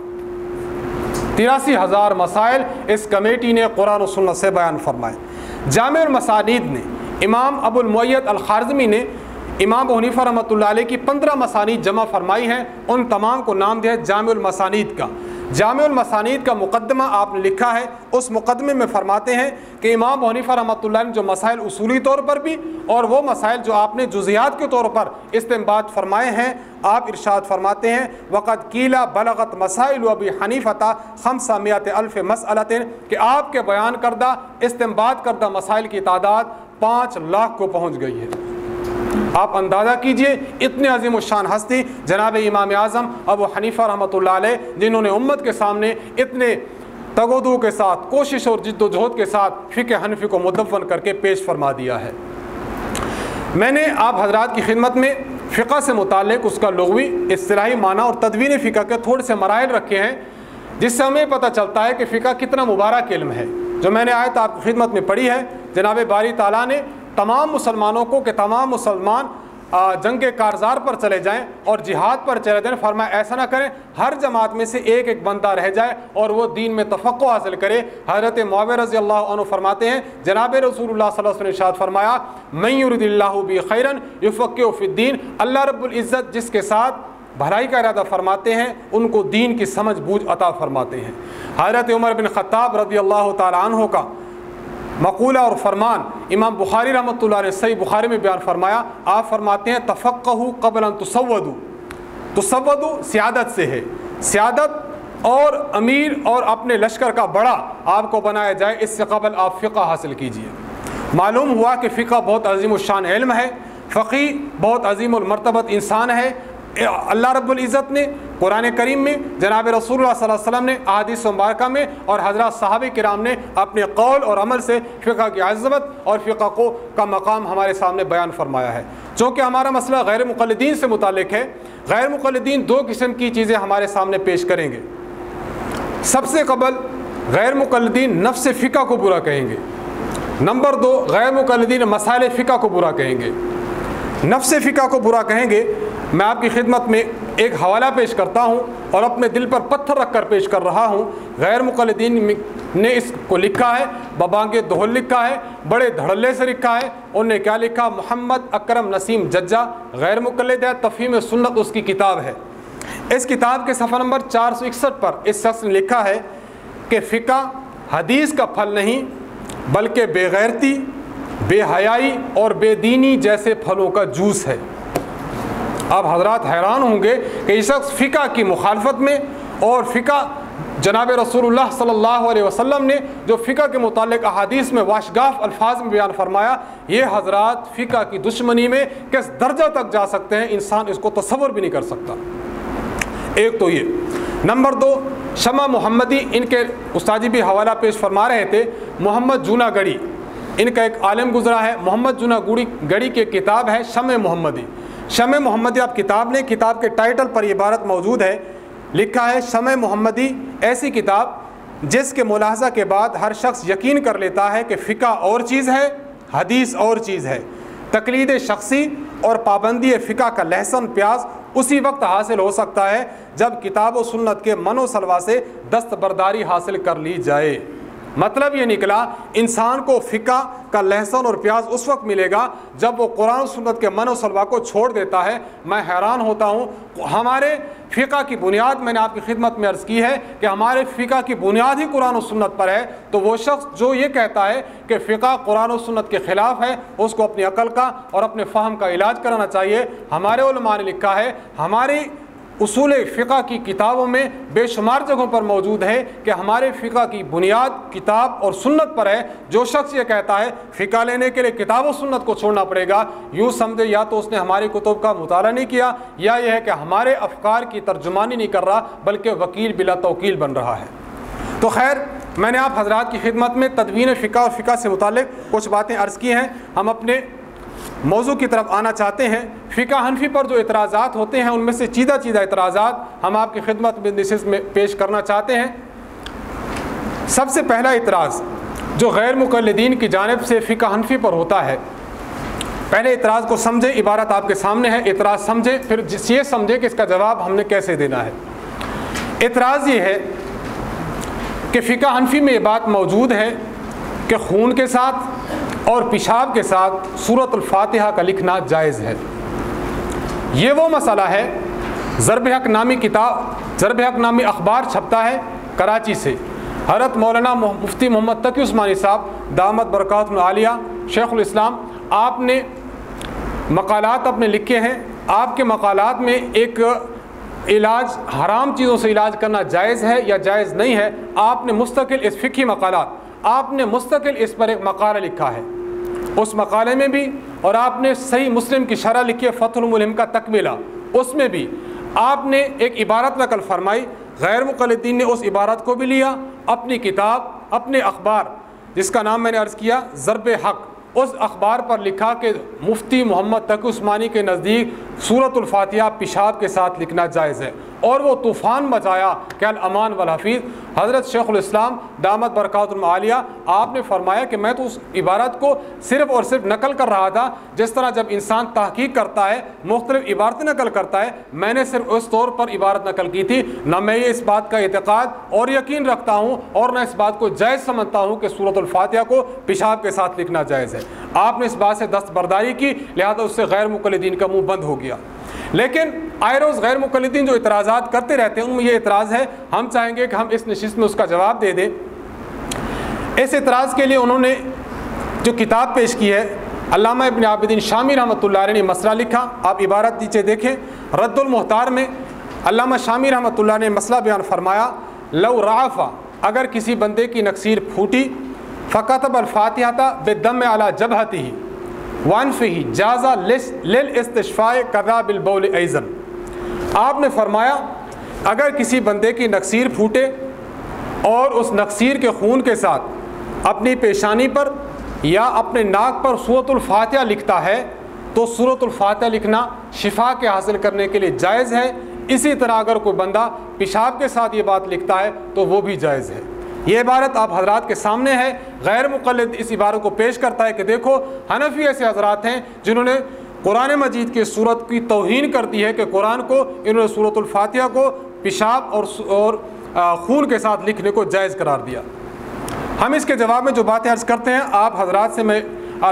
83,000 مسائل اس کمیٹی نے قرآن و سنت سے بیان فرمائے۔ جامع المسانید نے امام ابو المعید الخارزمی نے امام ابو حنیفہ رحمۃ اللہ علیہ کی 15 مسانید جمع فرمائی ہیں، ان تمام کو نام دیا ہے جامع المسانید کا۔ جامع المسانید کا مقدمہ آپ نے لکھا ہے، اس مقدمے میں فرماتے ہیں کہ امام ابو حنیفہ رحمۃ اللہ نے جو مسائل اصولی طور پر بھی اور وہ مسائل جو آپ نے جزیات کے طور پر استنباط فرمائے ہیں، آپ ارشاد فرماتے ہیں وقد قیل بلغت مسائل ابی حنیفہ 500,000 مسئلۃ، کہ آپ کے بیان کردہ استنباط کردہ مسائل کی تعداد 5 لاکھ کو پہنچ گئی ہے۔ آپ اندازہ کیجئے اتنے عظیم الشان ہستی جناب امام اعظم ابو حنیفہ رحمۃ اللہ علیہ جنہوں نے امت کے سامنے اتنے تگ و دو کے ساتھ کوشش اور جد و جہد کے ساتھ فقہ حنفی کو مدون کر کے پیش فرما دیا ہے۔ میں نے آپ حضرات کی خدمت میں فقہ سے متعلق اس کا لغوی اصطلاحی معنی اور تدوین فقہ کے تھوڑے سے مراحل رکھے ہیں جس سے ہمیں پتہ چلتا ہے کہ فقہ کتنا مبارک علم ہے۔ جو میں نے آیت آپ کی خدمت میں پڑھی ہے، جناب باری تعالیٰ نے تمام مسلمانوں کو کہ تمام مسلمان جنگ کارزار پر چلے جائیں اور جہاد پر چلے جائیں، فرمایا ایسا نہ کریں، ہر جماعت میں سے ایک بندہ رہ جائے اور وہ دین میں تفقہ حاصل کرے۔ حضرت معاویہ رضی اللہ عنہ فرماتے ہیں جناب رسول اللہ صلی اللہ علیہ وسلم نے ارشاد فرمایا من یرد اللہ بہ خیرا یفقہہ فی الدین، اللہ رب العزت جس کے ساتھ بھلائی کا ارادہ فرماتے ہیں ان کو دین کی سمجھ بوجھ عطا فرماتے ہیں۔ حضرت عمر بن خطاب رضی اللہ تعالی عنہ کا مقولہ اور فرمان امام بخاری رحمۃ اللہ نے صحیح بخاری میں بیان فرمایا، آپ فرماتے ہیں تفقہوا قبل ان تسودوا، تسودوا سیادت سے ہے، سیادت اور امیر اور اپنے لشکر کا بڑا آپ کو بنایا جائے، اس سے قبل آپ فقہ حاصل کیجئے۔ معلوم ہوا کہ فقہ بہت عظیم الشان علم ہے، فقیہ بہت عظیم المرتبت انسان ہے۔ اللہ رب العزت نے قرآن کریم میں، جناب رسول اللہ صلی اللہ علیہ وسلم نے احادیث مبارکہ میں اور حضرات صحابہ کرام نے اپنے قول اور عمل سے فقہ کی عظمت اور فقہ کا مقام ہمارے سامنے بیان فرمایا ہے۔ چونکہ ہمارا مسئلہ غیر مقلدین سے متعلق ہے، غیر مقلدین 2 قسم کی چیزیں ہمارے سامنے پیش کریں گے۔ سب سے قبل غیر مقلدین نفس فقہ کو برا کہیں گے، نمبر 2 غیر مقلدین مسائل فقہ کو برا کہیں گے۔ نفس فقہ کو برا کہیں گے، میں آپ کی خدمت میں ایک حوالہ پیش کرتا ہوں اور اپنے دل پر پتھر رکھ کر پیش کر رہا ہوں۔ غیر مقلدین نے اس کو لکھا ہے، ببانگ دہل لکھا ہے، بڑے دھڑلے سے لکھا ہے۔ انہوں نے کیا لکھا؟ محمد اکرم نسیم ججا غیر مقلد ہے، تفہیم سنت اس کی کتاب ہے۔ اس کتاب کے صفحہ نمبر 461 پر اس شخص نے لکھا ہے کہ فقہ حدیث کا پھل نہیں بلکہ بے غیرتی، بے حیائی اور بے دینی جیسے پھلوں کا جوس ہے۔ آپ حضرات حیران ہوں گے کہ یہ شخص فقہ کی مخالفت میں، اور فقہ جناب رسول اللہ صلی اللہ علیہ وسلم نے جو فقہ کے متعلق احادیث میں واشگاف الفاظ میں بیان فرمایا، یہ حضرات فقہ کی دشمنی میں کس درجہ تک جا سکتے ہیں انسان اس کو تصور بھی نہیں کر سکتا۔ ایک تو یہ۔ نمبر 2، شمع محمدی، ان کے استاد جی بھی حوالہ پیش فرما رہے تھے، محمد جونا گڑھی، ان کا ایک عالم گزرا ہے، محمد جونا گڑھی کی کتاب ہے شمع محمدی۔ شمع محمدی آپ کتاب لیں، کتاب کے ٹائٹل پر یہ عبارت موجود ہے، لکھا ہے شمع محمدی ایسی کتاب جس کے ملاحظہ کے بعد ہر شخص یقین کر لیتا ہے کہ فقہ اور چیز ہے، حدیث اور چیز ہے۔ تقلید شخصی اور پابندی فقہ کا لہسن پیاز اسی وقت حاصل ہو سکتا ہے جب کتاب و سنت کے من و سلوا سے دستبرداری حاصل کر لی جائے۔ مطلب یہ نکلا انسان کو فقہ کا لہسن اور پیاز اس وقت ملے گا جب وہ قرآن و سنت کے من و سلوا کو چھوڑ دیتا ہے۔ میں حیران ہوتا ہوں، ہمارے فقہ کی بنیاد میں نے آپ کی خدمت میں عرض کی ہے کہ ہمارے فقہ کی بنیاد ہی قرآن و سنت پر ہے، تو وہ شخص جو یہ کہتا ہے کہ فقہ قرآن و سنت کے خلاف ہے، اس کو اپنی عقل کا اور اپنے فہم کا علاج کرانا چاہیے۔ ہمارے علماء نے لکھا ہے، ہماری اصول فقہ کی کتابوں میں بے شمار جگہوں پر موجود ہے کہ ہمارے فقہ کی بنیاد کتاب اور سنت پر ہے۔ جو شخص یہ کہتا ہے فقہ لینے کے لیے کتاب و سنت کو چھوڑنا پڑے گا، یوں سمجھے یا تو اس نے ہماری کتب کا مطالعہ نہیں کیا، یا یہ ہے کہ ہمارے افکار کی ترجمانی نہیں کر رہا بلکہ وکیل بلا توکیل بن رہا ہے۔ تو خیر، میں نے آپ حضرات کی خدمت میں تدوین فقہ اور فقہ سے متعلق کچھ باتیں عرض کی ہیں۔ ہم اپنے موضوع کی طرف آنا چاہتے ہیں۔ فقہ حنفی پر جو اعتراضات ہوتے ہیں ان میں سے چیدہ اعتراضات ہم آپ کی خدمت میں پیش کرنا چاہتے ہیں۔ سب سے پہلا اعتراض جو غیر مقلدین کی جانب سے فقہ حنفی پر ہوتا ہے، پہلے اعتراض کو سمجھیں، عبارت آپ کے سامنے ہے، اعتراض سمجھیں، پھر یہ سمجھیں کہ اس کا جواب ہم نے کیسے دینا ہے۔ اعتراض یہ ہے کہ فقہ حنفی میں یہ بات موجود ہے کہ خون کے ساتھ اور پیشاب کے ساتھ سورۃ الفاتحہ کا لکھنا جائز ہے۔ یہ وہ مسئلہ ہے، ضرب حق نامی اخبار چھپتا ہے کراچی سے، حضرت مولانا مفتی محمد تقی عثمانی صاحب دامت برکاتہ العالیہ شیخ الاسلام، آپ نے مقالات اپنے لکھے ہیں۔ آپ کے مقالات میں ایک علاج، حرام چیزوں سے علاج کرنا جائز ہے یا جائز نہیں ہے، آپ نے مستقل اس فقہی مقالات، آپ نے مستقل اس پر ایک مقالہ لکھا ہے۔ اس مقالے میں بھی، اور آپ نے صحیح مسلم کی شرح لکھی ہے فتح الملہم کا تکملہ، اس میں بھی آپ نے ایک عبارت نقل فرمائی۔ غیر مقلدین نے اس عبارت کو بھی لیا، اپنی کتاب، اپنے اخبار جس کا نام میں نے عرض کیا ضرب حق، اس اخبار پر لکھا کہ مفتی محمد تقی عثمانی کے نزدیک سورۃ الفاتحہ پیشاب کے ساتھ لکھنا جائز ہے، اور وہ طوفان مچایا کہ الامان والحفیظ۔ حضرت شیخ الاسلام دامت برکاتہ العالیہ، آپ نے فرمایا کہ میں تو اس عبارت کو صرف اور صرف نقل کر رہا تھا، جس طرح جب انسان تحقیق کرتا ہے مختلف عبارتیں نقل کرتا ہے، میں نے صرف اس طور پر عبارت نقل کی تھی، نہ میں اس بات کا اعتقاد اور یقین رکھتا ہوں اور نہ اس بات کو جائز سمجھتا ہوں کہ سورۃ الفاتحہ کو پیشاب کے ساتھ لکھنا جائز ہے۔ آپ نے اس بات سے دستبرداری کی، لہذا اس سے غیر مقلدین کا منہ بند ہو گیا۔ لیکن آئے روز غیر مقلدین جو اعتراضات کرتے رہتے ہیں، ان میں یہ اعتراض ہے، ہم چاہیں گے کہ ہم اس نشست میں اس کا جواب دے دیں۔ اس اعتراض کے لیے انہوں نے جو کتاب پیش کی ہے، علامہ ابن عابدین شامی رحمۃ اللہ علیہ نے مسئلہ لکھا، آپ عبارت نیچے دیکھیں، رد المحتار میں علامہ شامی رحمۃ اللہ نے مسئلہ بیان فرمایا، لو رعفا، اگر کسی بندے کی نکسیر پھوٹی، فکتب الفاتحہ بالدم علی جبہتہ وانفہ جاز للاستشفاء کذا بالبول ایضا۔ آپ نے فرمایا اگر کسی بندے کی نکسیر پھوٹے اور اس نکسیر کے خون کے ساتھ اپنی پیشانی پر یا اپنے ناک پر سورۃ الفاتحہ لکھتا ہے تو سورۃ الفاتحہ لکھنا شفا کے حاصل کرنے کے لیے جائز ہے۔ اسی طرح اگر کوئی بندہ پیشاب کے ساتھ یہ بات لکھتا ہے تو وہ بھی جائز ہے۔ یہ عبارت آپ حضرات کے سامنے ہے۔ غیر مقلد اس عبارت کو پیش کرتا ہے کہ دیکھو حنفی ایسے حضرات ہیں جنہوں نے قرآن مجید کی صورت کی توہین کرتی ہے کہ قرآن کو انہوں نے سورۃ الفاتحہ کو پیشاب اور خون کے ساتھ لکھنے کو جائز قرار دیا۔ ہم اس کے جواب میں جو باتیں عرض کرتے ہیں، آپ حضرات سے میں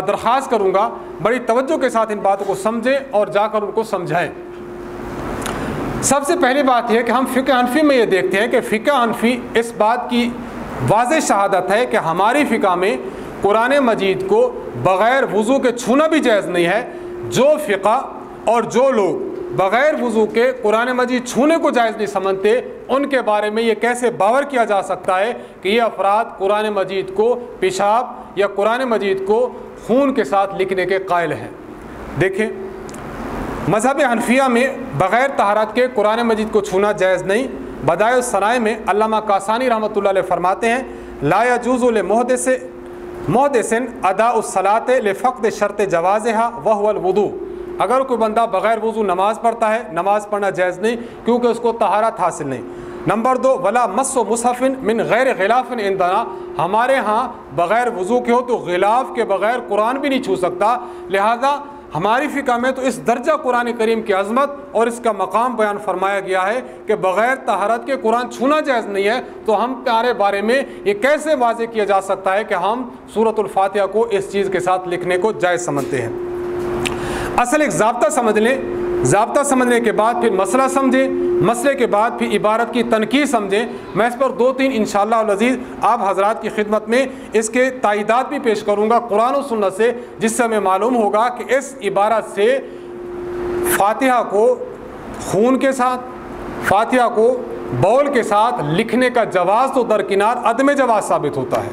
درخواست کروں گا بڑی توجہ کے ساتھ ان باتوں کو سمجھیں اور جا کر ان کو سمجھائیں۔ سب سے پہلی بات یہ کہ ہم فقہ حنفی میں یہ دیکھتے ہیں کہ فقہ حنفی اس بات کی واضح شہادت ہے کہ ہماری فقہ میں قرآن مجید کو بغیر وضو کے چھونا بھی جائز نہیں ہے۔ جو فقہ اور جو لوگ بغیر وضو کے قرآن مجید چھونے کو جائز نہیں سمجھتے، ان کے بارے میں یہ کیسے باور کیا جا سکتا ہے کہ یہ افراد قرآن مجید کو پیشاب یا قرآن مجید کو خون کے ساتھ لکھنے کے قائل ہیں۔ دیکھیں، مذہب حنفیہ میں بغیر طہارت کے قرآن مجید کو چھونا جائز نہیں۔ بدائع الصنائع میں علامہ کاسانی رحمۃ اللہ علیہ فرماتے ہیں لا يجوز لمحدث اداء الصلاۃ لفقد شرط جوازها وهو الوضوء۔ اگر کوئی بندہ بغیر وضو نماز پڑھتا ہے، نماز پڑھنا جائز نہیں کیونکہ اس کو طہارت حاصل نہیں۔ نمبر 2، ولا مس مصحف من غیر غلاف عندنا، ہمارے ہاں بغیر وضو کے ہو تو غلاف کے بغیر قرآن بھی نہیں چھو سکتا۔ لہذا ہماری فقہ میں تو اس درجہ قرآن کریم کی عظمت اور اس کا مقام بیان فرمایا گیا ہے کہ بغیر طہارت کے قرآن چھونا جائز نہیں ہے، تو ہم ہمارے بارے میں یہ کیسے واضح کیا جا سکتا ہے کہ ہم سورۃ الفاتحہ کو اس چیز کے ساتھ لکھنے کو جائز سمجھتے ہیں۔ اصل ایک ضابطہ سمجھ لیں، ضابطہ سمجھنے کے بعد پھر مسئلہ سمجھیں، مسئلے کے بعد پھر عبارت کی تنقید سمجھیں۔ میں اس پر 2-3 انشاءاللہ العزیز آپ حضرات کی خدمت میں اس کے تائیدات بھی پیش کروں گا قرآن و سنت سے، جس سے ہمیں معلوم ہوگا کہ اس عبارت سے فاتحہ کو خون کے ساتھ، فاتحہ کو بول کے ساتھ لکھنے کا جواز تو درکنار عدم جواز ثابت ہوتا ہے۔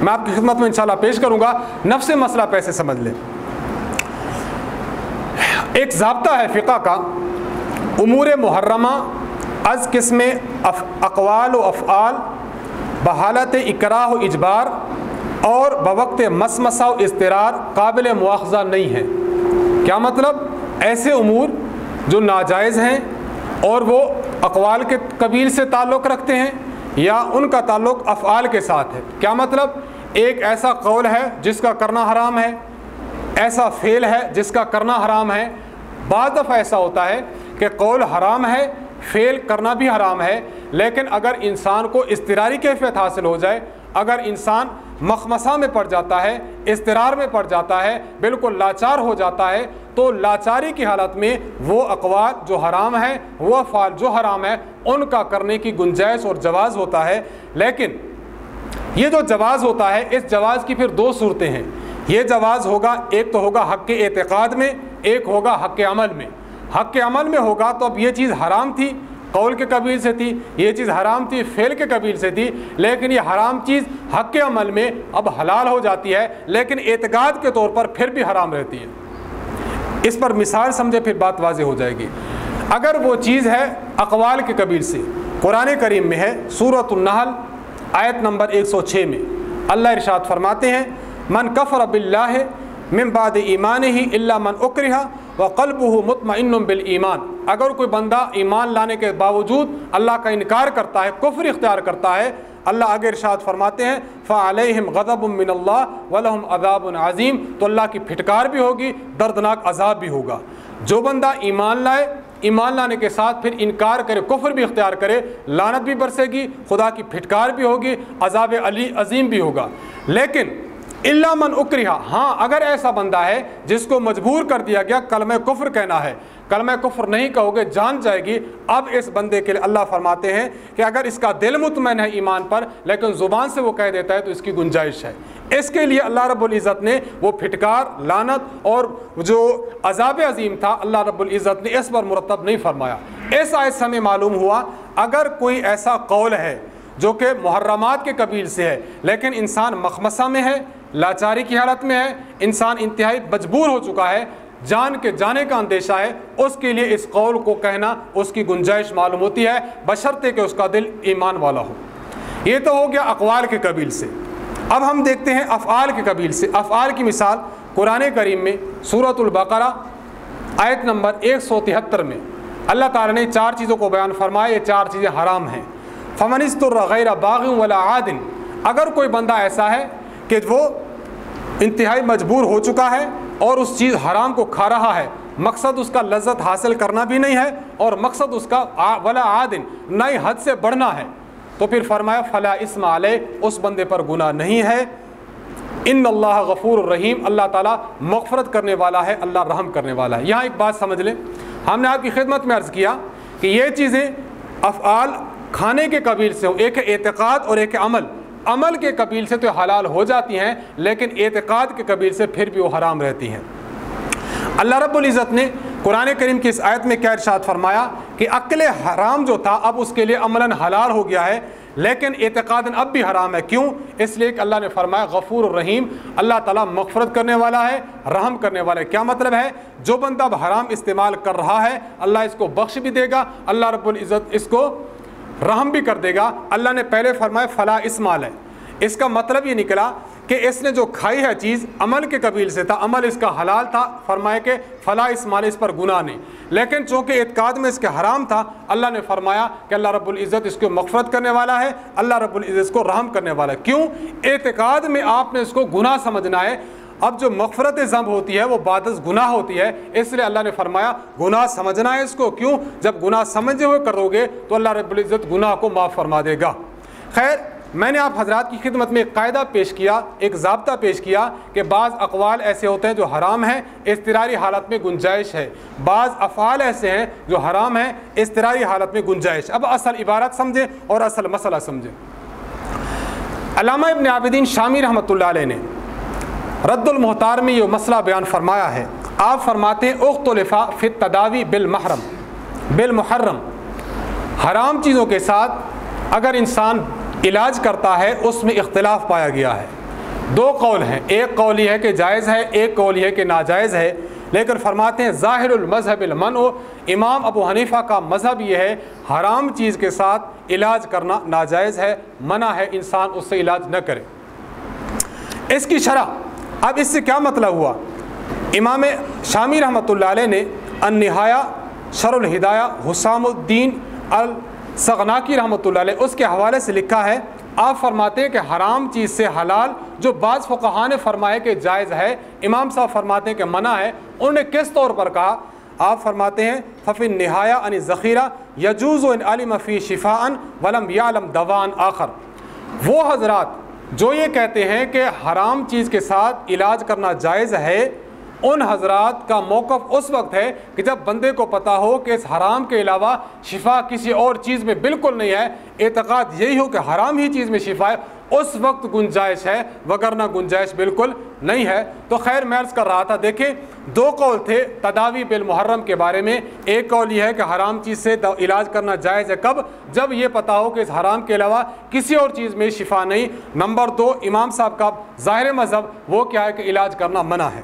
میں آپ کی خدمت میں انشاءاللہ پیش کروں گا، نفس مسئلہ پیسے سمجھ لیں۔ ایک ضابطہ ہے فقہ کا، امور محرمہ از قسم اقوال و افعال بحالت اکراہ و اجبار اور بوقت مسمسہ و اضطرار قابل مواخذہ نہیں ہے۔ کیا مطلب؟ ایسے امور جو ناجائز ہیں اور وہ اقوال کے قبیل سے تعلق رکھتے ہیں یا ان کا تعلق افعال کے ساتھ ہے۔ کیا مطلب؟ ایک ایسا قول ہے جس کا کرنا حرام ہے، ایسا فعل ہے جس کا کرنا حرام ہے۔ بعض دفعہ ایسا ہوتا ہے کہ قول حرام ہے، فعل کرنا بھی حرام ہے، لیکن اگر انسان کو اضطراری کیفیت حاصل ہو جائے، اگر انسان مخمصہ میں پڑ جاتا ہے، اضطرار میں پڑ جاتا ہے، بالکل لاچار ہو جاتا ہے، تو لاچاری کی حالت میں وہ اقوال جو حرام ہیں، وہ افعال جو حرام ہیں، ان کا کرنے کی گنجائش اور جواز ہوتا ہے۔ لیکن یہ جو جواز ہوتا ہے، اس جواز کی پھر 2 صورتیں ہیں۔ یہ جواز ہوگا، ایک تو ہوگا حق کے اعتقاد میں، ایک ہوگا حق کے عمل میں۔ حق کے عمل میں ہوگا تو اب یہ چیز حرام تھی، قول کے قبیل سے تھی، یہ چیز حرام تھی، فعل کے قبیل سے تھی، لیکن یہ حرام چیز حق کے عمل میں اب حلال ہو جاتی ہے، لیکن اعتقاد کے طور پر پھر بھی حرام رہتی ہے۔ اس پر مثال سمجھے پھر بات واضح ہو جائے گی۔ اگر وہ چیز ہے اقوال کے قبیل سے، قرآن کریم میں ہے سورۃ النحل آیت نمبر 106 میں اللہ ارشاد فرماتے ہیں من کفر باللہ من بعد ایمانہ الا من اکرہ وقلبہ مطمئن بالایمان۔ اگر کوئی بندہ ایمان لانے کے باوجود اللہ کا انکار کرتا ہے، کفر اختیار کرتا ہے، اللہ آگے ارشاد فرماتے ہیں فعلیہم غضب من اللہ ولہم عذاب عظیم، تو اللہ کی پھٹکار بھی ہوگی، دردناک عذاب بھی ہوگا۔ جو بندہ ایمان لائے، ایمان لانے کے ساتھ پھر انکار کرے، کفر بھی اختیار کرے، لعنت بھی برسے گی، خدا کی پھٹکار بھی ہوگی، عذاب عظیم بھی ہوگا۔ لیکن الا من اکرہ، ہاں اگر ایسا بندہ ہے جس کو مجبور کر دیا گیا کلمہ کفر کہنا ہے، کلمہ کفر نہیں کہو گے جان جائے گی، اب اس بندے کے لیے اللہ فرماتے ہیں کہ اگر اس کا دل مطمئن ہے ایمان پر لیکن زبان سے وہ کہہ دیتا ہے تو اس کی گنجائش ہے۔ اس کے لیے اللہ رب العزت نے وہ پھٹکار، لعنت اور جو عذاب عظیم تھا اللہ رب العزت نے اس پر مرتب نہیں فرمایا۔ اس آیت سے ہمیں معلوم ہوا اگر کوئی ایسا قول ہے جو کہ محرمات کے قبیل سے ہے لیکن انسان مخمصہ میں ہے، لاچاری کی حالت میں ہے، انسان انتہائی مجبور ہو چکا ہے، جان کے جانے کا اندیشہ ہے، اس کے لیے اس قول کو کہنا اس کی گنجائش معلوم ہوتی ہے، بشرطے کہ اس کا دل ایمان والا ہو۔ یہ تو ہو گیا اقوال کے قبیل سے۔ اب ہم دیکھتے ہیں افعال کے قبیل سے۔ افعال کی مثال قرآن کریم میں سورۃ البقرہ آیت نمبر 173 میں اللہ تعالیٰ نے 4 چیزوں کو بیان فرمایا، یہ 4 چیزیں حرام ہیں۔ فمن اضطر غیر باغ ولا عاد، اگر کوئی بندہ ایسا ہے کہ وہ انتہائی مجبور ہو چکا ہے اور اس چیز حرام کو کھا رہا ہے، مقصد اس کا لذت حاصل کرنا بھی نہیں ہے اور مقصد اس کا ولا عادن نہ ہی حد سے بڑھنا ہے، تو پھر فرمایا فلا اسم علیہ، اس بندے پر گناہ نہیں ہے۔ ان اللہ غفور الرحیم، اللہ تعالیٰ مغفرت کرنے والا ہے، اللہ رحم کرنے والا ہے۔ یہاں ایک بات سمجھ لیں، ہم نے آپ کی خدمت میں عرض کیا کہ یہ چیزیں افعال کھانے کے قبیل سے ہوں، ایک ہے اعتقاد اور ایک ہے عمل۔ عمل کے قبیل سے تو حلال ہو جاتی ہیں، لیکن اعتقاد کے قبیل سے پھر بھی وہ حرام رہتی ہیں۔ اللہ رب العزت نے قرآن کریم کی اس آیت میں کیا ارشاد فرمایا کہ عقل حرام جو تھا اب اس کے لیے عملاً حلال ہو گیا ہے، لیکن اعتقاداً اب بھی حرام ہے۔ کیوں؟ اس لیے کہ اللہ نے فرمایا غفور الرحیم، اللہ تعالیٰ مغفرت کرنے والا ہے، رحم کرنے والا ہے۔ کیا مطلب ہے؟ جو بندہ اب حرام استعمال کر رہا ہے اللہ اس کو بخش بھی دے گا، اللہ رب العزت اس کو رحم بھی کر دے گا۔ اللہ نے پہلے فرمایا فلا اسم علیہ، اس کا مطلب یہ نکلا کہ اس نے جو کھائی ہے چیز عمل کے قبیل سے تھا، عمل اس کا حلال تھا، فرمایا کہ فلا اسم علیہ، اس پر گناہ نہیں، لیکن چونکہ اعتقاد میں اس کے حرام تھا، اللہ نے فرمایا کہ اللہ رب العزت اس کو مغفرت کرنے والا ہے، اللہ رب العزت اس کو رحم کرنے والا ہے۔ کیوں؟ اعتقاد میں آپ نے اس کو گناہ سمجھنا ہے، اب جو مغفرت ذنب ہوتی ہے وہ بعد از گناہ ہوتی ہے، اس لیے اللہ نے فرمایا گناہ سمجھنا ہے اس کو۔ کیوں؟ جب گناہ سمجھے ہوئے کرو گے تو اللہ رب العزت گناہ کو معاف فرما دے گا۔ خیر، میں نے آپ حضرات کی خدمت میں ایک قاعدہ پیش کیا، ایک ضابطہ پیش کیا کہ بعض اقوال ایسے ہوتے ہیں جو حرام ہیں، اضطراری حالت میں گنجائش ہے، بعض افعال ایسے ہیں جو حرام ہیں، اضطراری حالت میں گنجائش۔ اب اصل عبارت سمجھیں اور اصل مسئلہ سمجھیں۔ علامہ ابن عابدین شامی رحمۃ اللہ علیہ نے رد المحتار میں یہ مسئلہ بیان فرمایا ہے۔ آپ فرماتے ہیں اختلف فی التداوی بالمحرم، حرام چیزوں کے ساتھ اگر انسان علاج کرتا ہے اس میں اختلاف پایا گیا ہے۔ دو قول ہیں، ایک قول یہ ہے کہ جائز ہے، ایک قول یہ ہے کہ ناجائز ہے، لیکن فرماتے ہیں ظاہر المذہب المنع، امام ابو حنیفہ کا مذہب یہ ہے حرام چیز کے ساتھ علاج کرنا ناجائز ہے، منع ہے انسان اس سے علاج نہ کرے۔ اس کی شرح، اب اس سے کیا مطلب ہوا؟ امام شامی رحمۃ اللہ علیہ نے النہایہ شرح الہدایہ حسام الدین السغناکی رحمۃ اللہ علیہ اس کے حوالے سے لکھا ہے، آپ فرماتے ہیں کہ حرام چیز سے حلال جو بعض فقہاء نے فرمائے کہ جائز ہے، امام صاحب فرماتے ہیں کہ منع ہے۔ انہوں نے کس طور پر کہا؟ آپ فرماتے ہیں ففی النہایہ ان الذخیرہ یجوز ان علم فی شفاء ولم یعلم دواء آخر۔ وہ حضرات جو یہ کہتے ہیں کہ حرام چیز کے ساتھ علاج کرنا جائز ہے، ان حضرات کا موقف اس وقت ہے کہ جب بندے کو پتہ ہو کہ اس حرام کے علاوہ شفا کسی اور چیز میں بالکل نہیں ہے، اعتقاد یہی ہو کہ حرام ہی چیز میں شفا ہے، اس وقت گنجائش ہے، وگرنہ گنجائش بالکل نہیں ہے۔ تو خیر میں عرض کر رہا تھا، دیکھیں دو قول تھے تداوی بالمحرم کے بارے میں، ایک قول یہ ہے کہ حرام چیز سے علاج کرنا جائز ہے، کب؟ جب یہ پتہ ہو کہ اس حرام کے علاوہ کسی اور چیز میں شفا نہیں۔ نمبر دو، امام صاحب کا ظاہر مذہب وہ کیا ہے کہ علاج کرنا منع ہے۔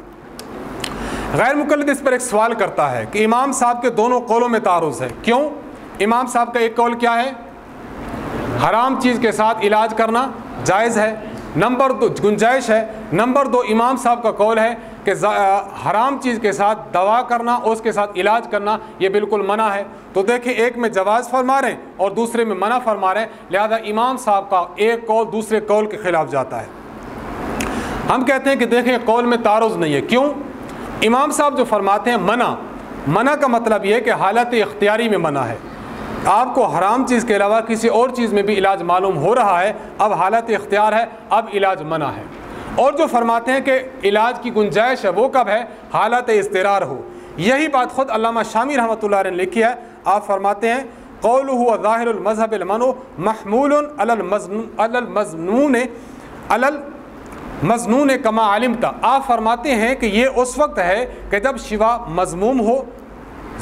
غیر مقلد اس پر ایک سوال کرتا ہے کہ امام صاحب کے دونوں قولوں میں تعارض ہے، کیوں؟ امام صاحب کا ایک قول کیا ہے؟ حرام چیز کے ساتھ علاج کرنا جائز ہے، نمبر دو گنجائش ہے، نمبر دو امام صاحب کا قول ہے کہ حرام چیز کے ساتھ دوا کرنا اور اس کے ساتھ علاج کرنا یہ بالکل منع ہے۔ تو دیکھیں ایک میں جواز فرما رہے ہیں اور دوسرے میں منع فرما رہے ہیں، لہذا امام صاحب کا ایک قول دوسرے قول کے خلاف جاتا ہے۔ ہم کہتے ہیں کہ دیکھیں قول میں تعارض نہیں ہے، کیوں؟ امام صاحب جو فرماتے ہیں منع کا مطلب یہ ہے کہ حالت اختیاری میں منع ہے، آپ کو حرام چیز کے علاوہ کسی اور چیز میں بھی علاج معلوم ہو رہا ہے، اب حالت اختیار ہے، اب علاج منع ہے۔ اور جو فرماتے ہیں کہ علاج کی گنجائش ہے وہ کب ہے؟ حالت اضطرار ہو۔ یہی بات خود علامہ شامی رحمۃ اللہ علیہ نے لکھی ہے، آپ فرماتے ہیں قولہ ظاہر المذہب المنع محمول علی المظنون کما علمت۔ آپ فرماتے ہیں کہ یہ اس وقت ہے کہ جب شفا مذموم ہو،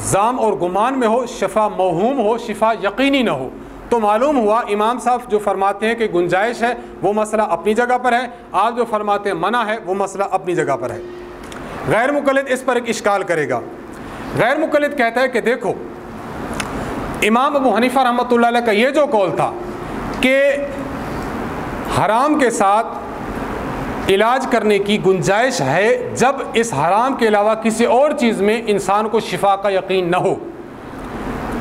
ظام اور گمان میں ہو، شفا موہوم ہو، شفا یقینی نہ ہو۔ تو معلوم ہوا امام صاحب جو فرماتے ہیں کہ گنجائش ہے وہ مسئلہ اپنی جگہ پر ہے، آپ جو فرماتے ہیں منع ہے وہ مسئلہ اپنی جگہ پر ہے۔ غیر مقلد اس پر ایک اشکال کرے گا۔ غیر مقلد کہتا ہے کہ دیکھو امام ابو حنیفہ رحمۃ اللہ علیہ کا یہ جو قول تھا کہ حرام کے ساتھ علاج کرنے کی گنجائش ہے جب اس حرام کے علاوہ کسی اور چیز میں انسان کو شفا کا یقین نہ ہو،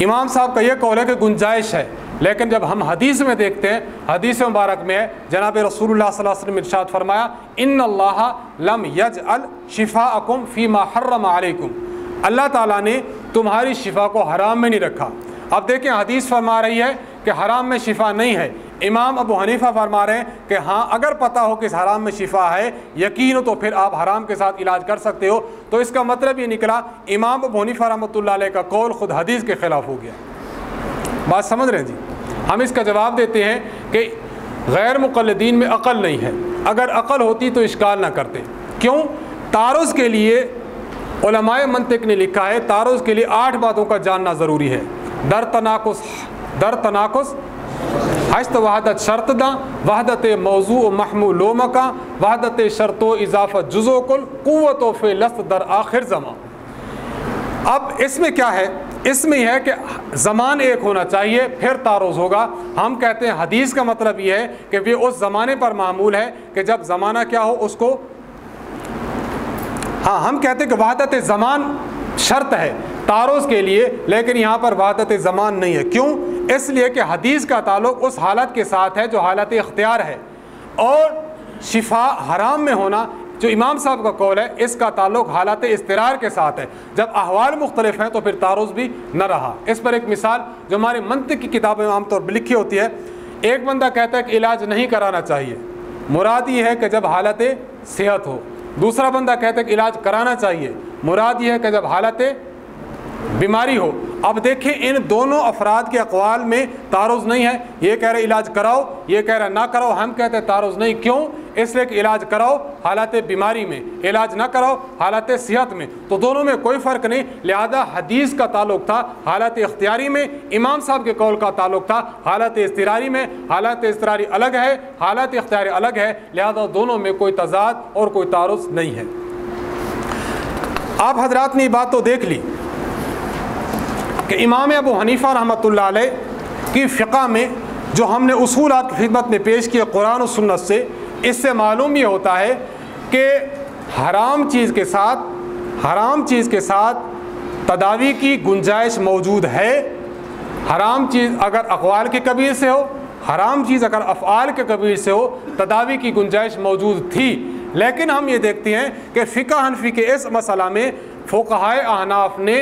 امام صاحب کا یہ قول ہے کہ گنجائش ہے، لیکن جب ہم حدیث میں دیکھتے ہیں، حدیث مبارک میں ہے جناب رسول اللہ صلی اللہ علیہ وسلم ارشاد فرمایا ان اللہ لم یجعل شفاءکم فیما حرم علیکم، اللہ تعالیٰ نے تمہاری شفا کو حرام میں نہیں رکھا۔ اب دیکھیں حدیث فرما رہی ہے کہ حرام میں شفا نہیں ہے، امام ابو حنیفہ فرما رہے ہیں کہ ہاں اگر پتہ ہو کہ اس حرام میں شفا ہے یقین ہو تو پھر آپ حرام کے ساتھ علاج کر سکتے ہو۔ تو اس کا مطلب یہ نکلا امام ابو حنیفہ رحمۃ اللہ علیہ کا قول خود حدیث کے خلاف ہو گیا۔ بات سمجھ رہے ہیں جی؟ ہم اس کا جواب دیتے ہیں کہ غیر مقلدین میں عقل نہیں ہے، اگر عقل ہوتی تو اشکال نہ کرتے۔ کیوں؟ تعارض کے لیے علماء منطق نے لکھا ہے تعارض کے لیے 8 باتوں کا جاننا ضروری ہے۔ در تناقض حشت وحدت شرط دا، وحدت موضوع و محمول و مکا، وحدت شرط و اضافت جزو کل، قوت و فعل است در آخر زمان۔ اب اس میں کیا ہے؟ اس میں یہ ہے کہ زمان ایک ہونا چاہیے پھر تعارض ہوگا۔ ہم کہتے ہیں حدیث کا مطلب یہ ہے کہ وہ اس زمانے پر معمول ہے کہ جب زمانہ کیا ہو اس کو، ہاں ہم کہتے ہیں کہ وحدت زمان شرط ہے تعارض کے لیے، لیکن یہاں پر وحدت زمان نہیں ہے۔ کیوں؟ اس لیے کہ حدیث کا تعلق اس حالت کے ساتھ ہے جو حالت اختیار ہے، اور شفا حرام میں ہونا جو امام صاحب کا قول ہے اس کا تعلق حالت اضطرار کے ساتھ ہے۔ جب احوال مختلف ہیں تو پھر تعارض بھی نہ رہا۔ اس پر ایک مثال جو ہمارے منطق کی کتابیں عام طور پر لکھی ہوتی ہے، ایک بندہ کہتا ہے کہ علاج نہیں کرانا چاہیے، مراد یہ ہے کہ جب حالت صحت ہو۔ دوسرا بندہ کہتا ہے کہ علاج کرانا چاہیے، مراد یہ ہے کہ جب حالت بیماری ہو۔ اب دیکھیں ان دونوں افراد کے اقوال میں تعارض نہیں ہے، یہ کہہ رہے علاج کراؤ، یہ کہہ رہے نہ کراؤ، ہم کہتے ہیں تعارض نہیں۔ کیوں؟ اس لیے کہ علاج کراؤ حالت بیماری میں، علاج نہ کراؤ حالت صحت میں، تو دونوں میں کوئی فرق نہیں، لہذا حدیث کا تعلق تھا حالت اختیاری میں، امام صاحب کے قول کا تعلق تھا حالت اضطراری میں۔ حالت اضطراری الگ ہے، حالت اختیاری الگ ہے، لہذا دونوں میں کوئی تضاد اور کوئی تعارض نہیں ہے۔ آپ حضرات نے یہ بات تو دیکھ لی کہ امام ابو حنیفہ رحمۃ اللہ علیہ کی فقہ میں جو ہم نے اصول آپ کی خدمت میں پیش کیے قرآن و سنت سے، اس سے معلوم یہ ہوتا ہے کہ حرام چیز کے ساتھ تداوی کی گنجائش موجود ہے۔ حرام چیز اگر اقوال کے کبیر سے ہو، حرام چیز اگر افعال کے کبیر سے ہو، تداوی کی گنجائش موجود تھی۔ لیکن ہم یہ دیکھتے ہیں کہ فقہ حنفی کے اس مسئلہ میں فقہائے احناف نے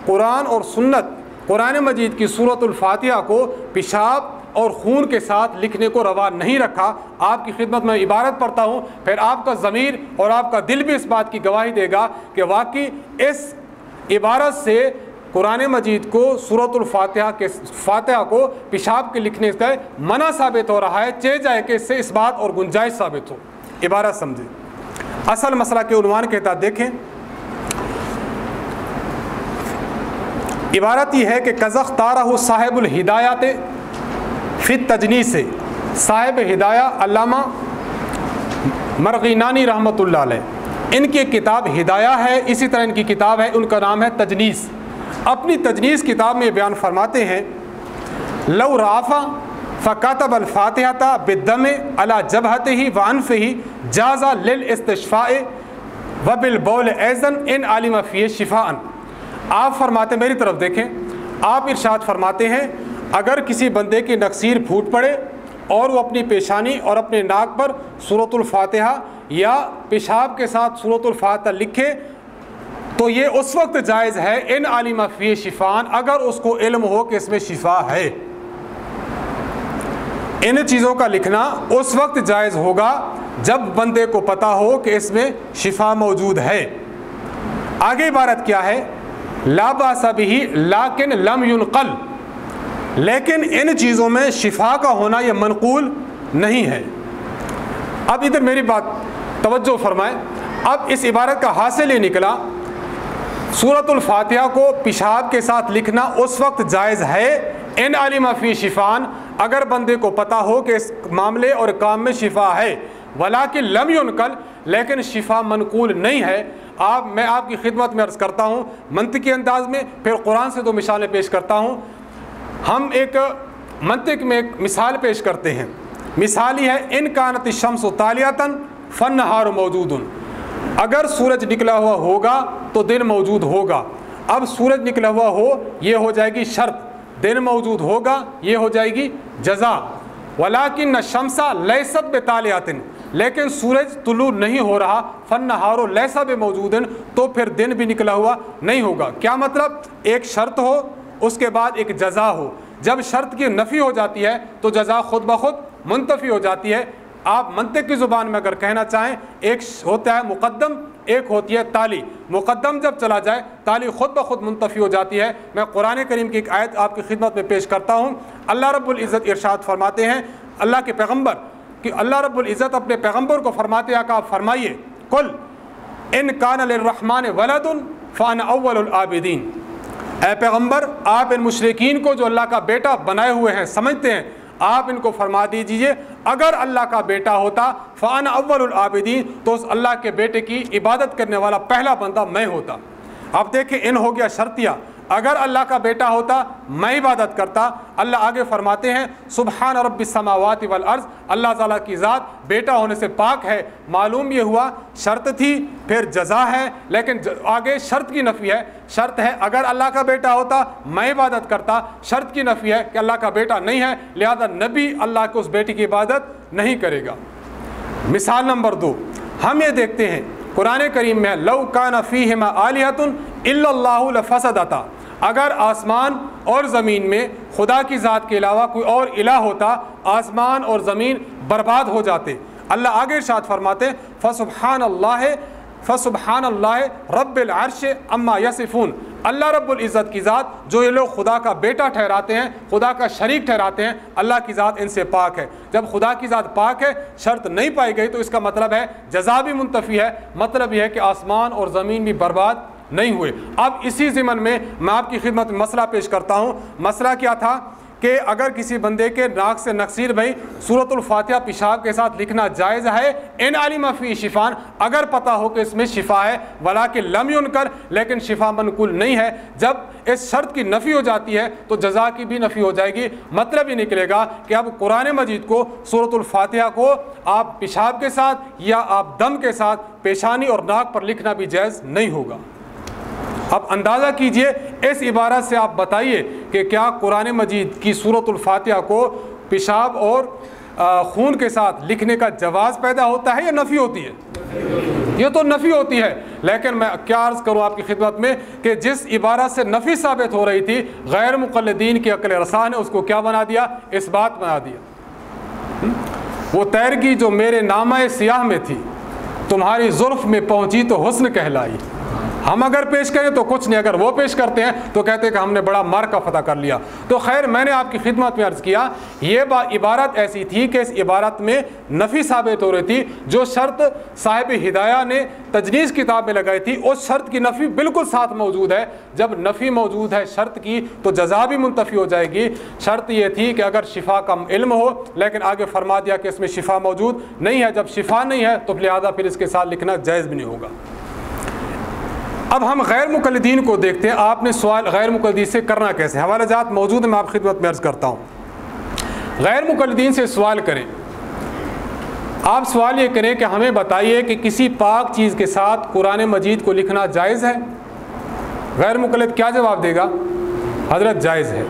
قرآن اور سنت، قرآن مجید کی سورۃ الفاتحہ کو پیشاب اور خون کے ساتھ لکھنے کو روا نہیں رکھا۔ آپ کی خدمت میں عبارت پڑھتا ہوں، پھر آپ کا ضمیر اور آپ کا دل بھی اس بات کی گواہی دے گا کہ واقعی اس عبارت سے قرآن مجید کو سورۃ الفاتحہ کو پیشاب کے لکھنے کا منع ثابت ہو رہا ہے، چہ جائے کہ اس سے اس بات اور گنجائش ثابت ہو۔ عبارت سمجھیں، اصل مسئلہ کے عنوان کے تحت دیکھیں۔ عبارت یہ ہے کہ کزخ تارہ صاحب الہدایات فی التجنیس سے، صاحب ہدایہ علامہ مرغینانی رحمۃ اللہ علیہ، ان کی ایک کتاب ہدایہ ہے، اسی طرح ان کی کتاب ہے، ان کا نام ہے تجنیس۔ اپنی تجنیس کتاب میں بیان فرماتے ہیں لو رافع فکاتب الفاتحہ بالدم علی جبہتہ وانفہ جاز للاستشفاء وبالبول ایضا ان علم فیہ شفاء۔ آپ فرماتے ہیں، میری طرف دیکھیں، آپ ارشاد فرماتے ہیں اگر کسی بندے کی نکسیر پھوٹ پڑے اور وہ اپنی پیشانی اور اپنے ناک پر سورۃ الفاتحہ یا پیشاب کے ساتھ سورۃ الفاتحہ لکھے تو یہ اس وقت جائز ہے ان علم فیہ شفاء، اگر اس کو علم ہو کہ اس میں شفا ہے۔ ان چیزوں کا لکھنا اس وقت جائز ہوگا جب بندے کو پتہ ہو کہ اس میں شفا موجود ہے۔ آگے عبارت کیا ہے؟ لا باس بہ لیکن لم ينقل، لیکن ان چیزوں میں شفا کا ہونا یہ منقول نہیں ہے۔ اب ادھر میری بات توجہ فرمائیں، اب اس عبارت کا حاصل یہ نکلا سورۃ الفاتحہ کو پیشاب کے ساتھ لکھنا اس وقت جائز ہے ان علم فی شفاء، اگر بندے کو پتہ ہو کہ اس معاملے اور کام میں شفا ہے، ولیکن لم ينقل، لیکن شفا منقول نہیں ہے۔ میں آپ کی خدمت میں عرض کرتا ہوں منطقی انداز میں، پھر قرآن سے دو مثالیں پیش کرتا ہوں۔ ہم ایک منطق میں ایک مثال پیش کرتے ہیں، مثال یہ ہے ان کانت الشمس طالیۃ فالنہار موجود، اگر سورج نکلا ہوا ہوگا تو دن موجود ہوگا۔ اب سورج نکلا ہوا ہو یہ ہو جائے گی شرط، دن موجود ہوگا یہ ہو جائے گی جزا۔ ولیکن الشمس لیست بطالعۃ، لیکن سورج طلوع نہیں ہو رہا، فالنہار لیس بموجود، تو پھر دن بھی نکلا ہوا نہیں ہوگا۔ کیا مطلب؟ ایک شرط ہو اس کے بعد ایک جزا ہو، جب شرط کی نفی ہو جاتی ہے تو جزا خود بخود منتفی ہو جاتی ہے۔ آپ منطق کی زبان میں اگر کہنا چاہیں، ایک ہوتا ہے مقدم، ایک ہوتی ہے تالی۔ مقدم جب چلا جائے تالی خود بخود منتفی ہو جاتی ہے۔ میں قرآن کریم کی ایک آیت آپ کی خدمت میں پیش کرتا ہوں۔ اللہ رب العزت ارشاد فرماتے ہیں، اللہ کے پیغمبر کہ اللہ رب العزت اپنے پیغمبر کو فرماتے ہیں کہ آپ فرمائیے، قل ان کان للرحمن ولد فانا اول العابدین، اے پیغمبر آپ ان مشرکین کو جو اللہ کا بیٹا بنائے ہوئے ہیں سمجھتے ہیں، آپ ان کو فرما دیجئے اگر اللہ کا بیٹا ہوتا فانا اول العابدین، تو اس اللہ کے بیٹے کی عبادت کرنے والا پہلا بندہ میں ہوتا۔ اب دیکھیں ان ہو گیا شرطیہ، اگر اللہ کا بیٹا ہوتا میں عبادت کرتا۔ اللہ آگے فرماتے ہیں سبحان رب السماوات والارض، اللہ تعالیٰ کی ذات بیٹا ہونے سے پاک ہے۔ معلوم یہ ہوا شرط تھی پھر جزا ہے، لیکن آگے شرط کی نفی ہے۔ شرط ہے اگر اللہ کا بیٹا ہوتا میں عبادت کرتا، شرط کی نفی ہے کہ اللہ کا بیٹا نہیں ہے، لہذا نبی اللہ کے اس بیٹے کی عبادت نہیں کرے گا۔ مثال نمبر 2 ہم یہ دیکھتے ہیں قرآن کریم میں لو کان فیہما آلہۃ الا اللہ لفسدتا، اگر آسمان اور زمین میں خدا کی ذات کے علاوہ کوئی اور الہ ہوتا آسمان اور زمین برباد ہو جاتے۔ اللہ آگے ارشاد فرماتے فسبحان اللہ رب العرش اما یصفون، اللہ رب العزت کی ذات جو یہ لوگ خدا کا بیٹا ٹھہراتے ہیں، خدا کا شریک ٹھہراتے ہیں، اللہ کی ذات ان سے پاک ہے۔ جب خدا کی ذات پاک ہے، شرط نہیں پائی گئی، تو اس کا مطلب ہے جزا بھی منتفی ہے، مطلب یہ ہے کہ آسمان اور زمین بھی برباد نہیں ہوئے۔ اب اسی ضمن میں آپ کی خدمت میں مسئلہ پیش کرتا ہوں۔ مسئلہ کیا تھا کہ اگر کسی بندے کے ناک سے نقصیر بھئی سورۃ الفاتحہ پیشاب کے ساتھ لکھنا جائز ہے، ان علم فی شفان، اگر پتہ ہو کہ اس میں شفا ہے، ولیکن لم ینکر، لیکن شفا منقول نہیں ہے، جب اس شرط کی نفی ہو جاتی ہے تو جزا کی بھی نفی ہو جائے گی۔ مطلب یہ نکلے گا کہ اب قرآن مجید کو سورۃ الفاتحہ کو آپ پیشاب کے ساتھ یا آپ دم کے ساتھ پیشانی اور ناک پر لکھنا بھی جائز نہیں ہوگا۔ اب اندازہ کیجئے اس عبارت سے آپ بتائیے کہ کیا قرآن مجید کی سورۃ الفاتحہ کو پیشاب اور خون کے ساتھ لکھنے کا جواز پیدا ہوتا ہے یا نفی ہوتی ہے؟ یہ تو نفی ہوتی ہے، لیکن میں کیا عرض کروں آپ کی خدمت میں کہ جس عبارت سے نفی ثابت ہو رہی تھی، غیر مقلدین کی عقل رسا نے اس کو کیا بنا دیا؟ اس بات بنا دیا۔ وہ تیرگی جو میرے نامہ سیاہ میں تھی، تمہاری زلف میں پہنچی تو حسن کہلائی۔ ہم اگر پیش کریں تو کچھ نہیں، اگر وہ پیش کرتے ہیں تو کہتے ہیں کہ ہم نے بڑا مارکہ فتح کر لیا۔ تو خیر میں نے آپ کی خدمت میں عرض کیا یہ عبارت ایسی تھی کہ اس عبارت میں نفی ثابت ہو رہی تھی، جو شرط صاحب ہدایہ نے تجنیز کتاب میں لگائی تھی اس شرط کی نفی بالکل ساتھ موجود ہے۔ جب نفی موجود ہے شرط کی تو جزا بھی منتفی ہو جائے گی۔ شرط یہ تھی کہ اگر شفا کا علم ہو، لیکن آگے فرما دیا کہ اس میں شفا موجود نہیں ہے۔ جب شفا نہیں ہے تو لہذا پھر اس کے ساتھ لکھنا جائز بھی نہیں ہوگا۔ اب ہم غیر مقلدین کو دیکھتے ہیں۔ آپ نے سوال غیر مقلدین سے کرنا کیسے، حوالہ جات موجود ہیں، میں آپ خدمت میں عرض کرتا ہوں۔ غیر مقلدین سے سوال کریں، آپ سوال یہ کریں کہ ہمیں بتائیے کہ کسی پاک چیز کے ساتھ قرآن مجید کو لکھنا جائز ہے؟ غیر مقلد کیا جواب دے گا؟ حضرت جائز ہے۔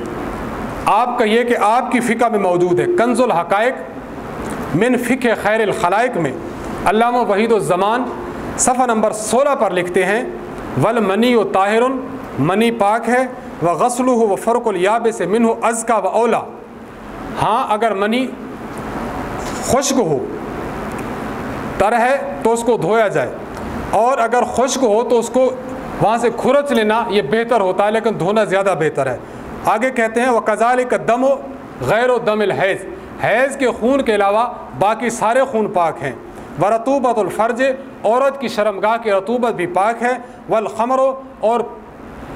آپ کہیے کہ آپ کی فقہ میں موجود ہے، کنز الحقائق من فقہ خیر الخلائق میں علامہ وحید الزمان صفحہ نمبر 16 پر لکھتے ہیں والمنی و طاہر، منی پاک ہے، وغسلہ و فرق الیابس منہ ازکا و اولا۔ ہاں اگر منی خشک ہو، تر ہے تو اس کو دھویا جائے، اور اگر خشک ہو تو اس کو وہاں سے کھرچ لینا یہ بہتر ہوتا ہے، لیکن دھونا زیادہ بہتر ہے۔ آگے کہتے ہیں وَكَذَلِكَ الدَّمُ غَيْرُ دَمِ الْحَیض، حیض کے خون کے علاوہ باقی سارے خون پاک ہیں۔ ورطوبۃ الفرج، عورت کی شرمگاہ کی رطوبت بھی پاک ہے۔ والخمر، اور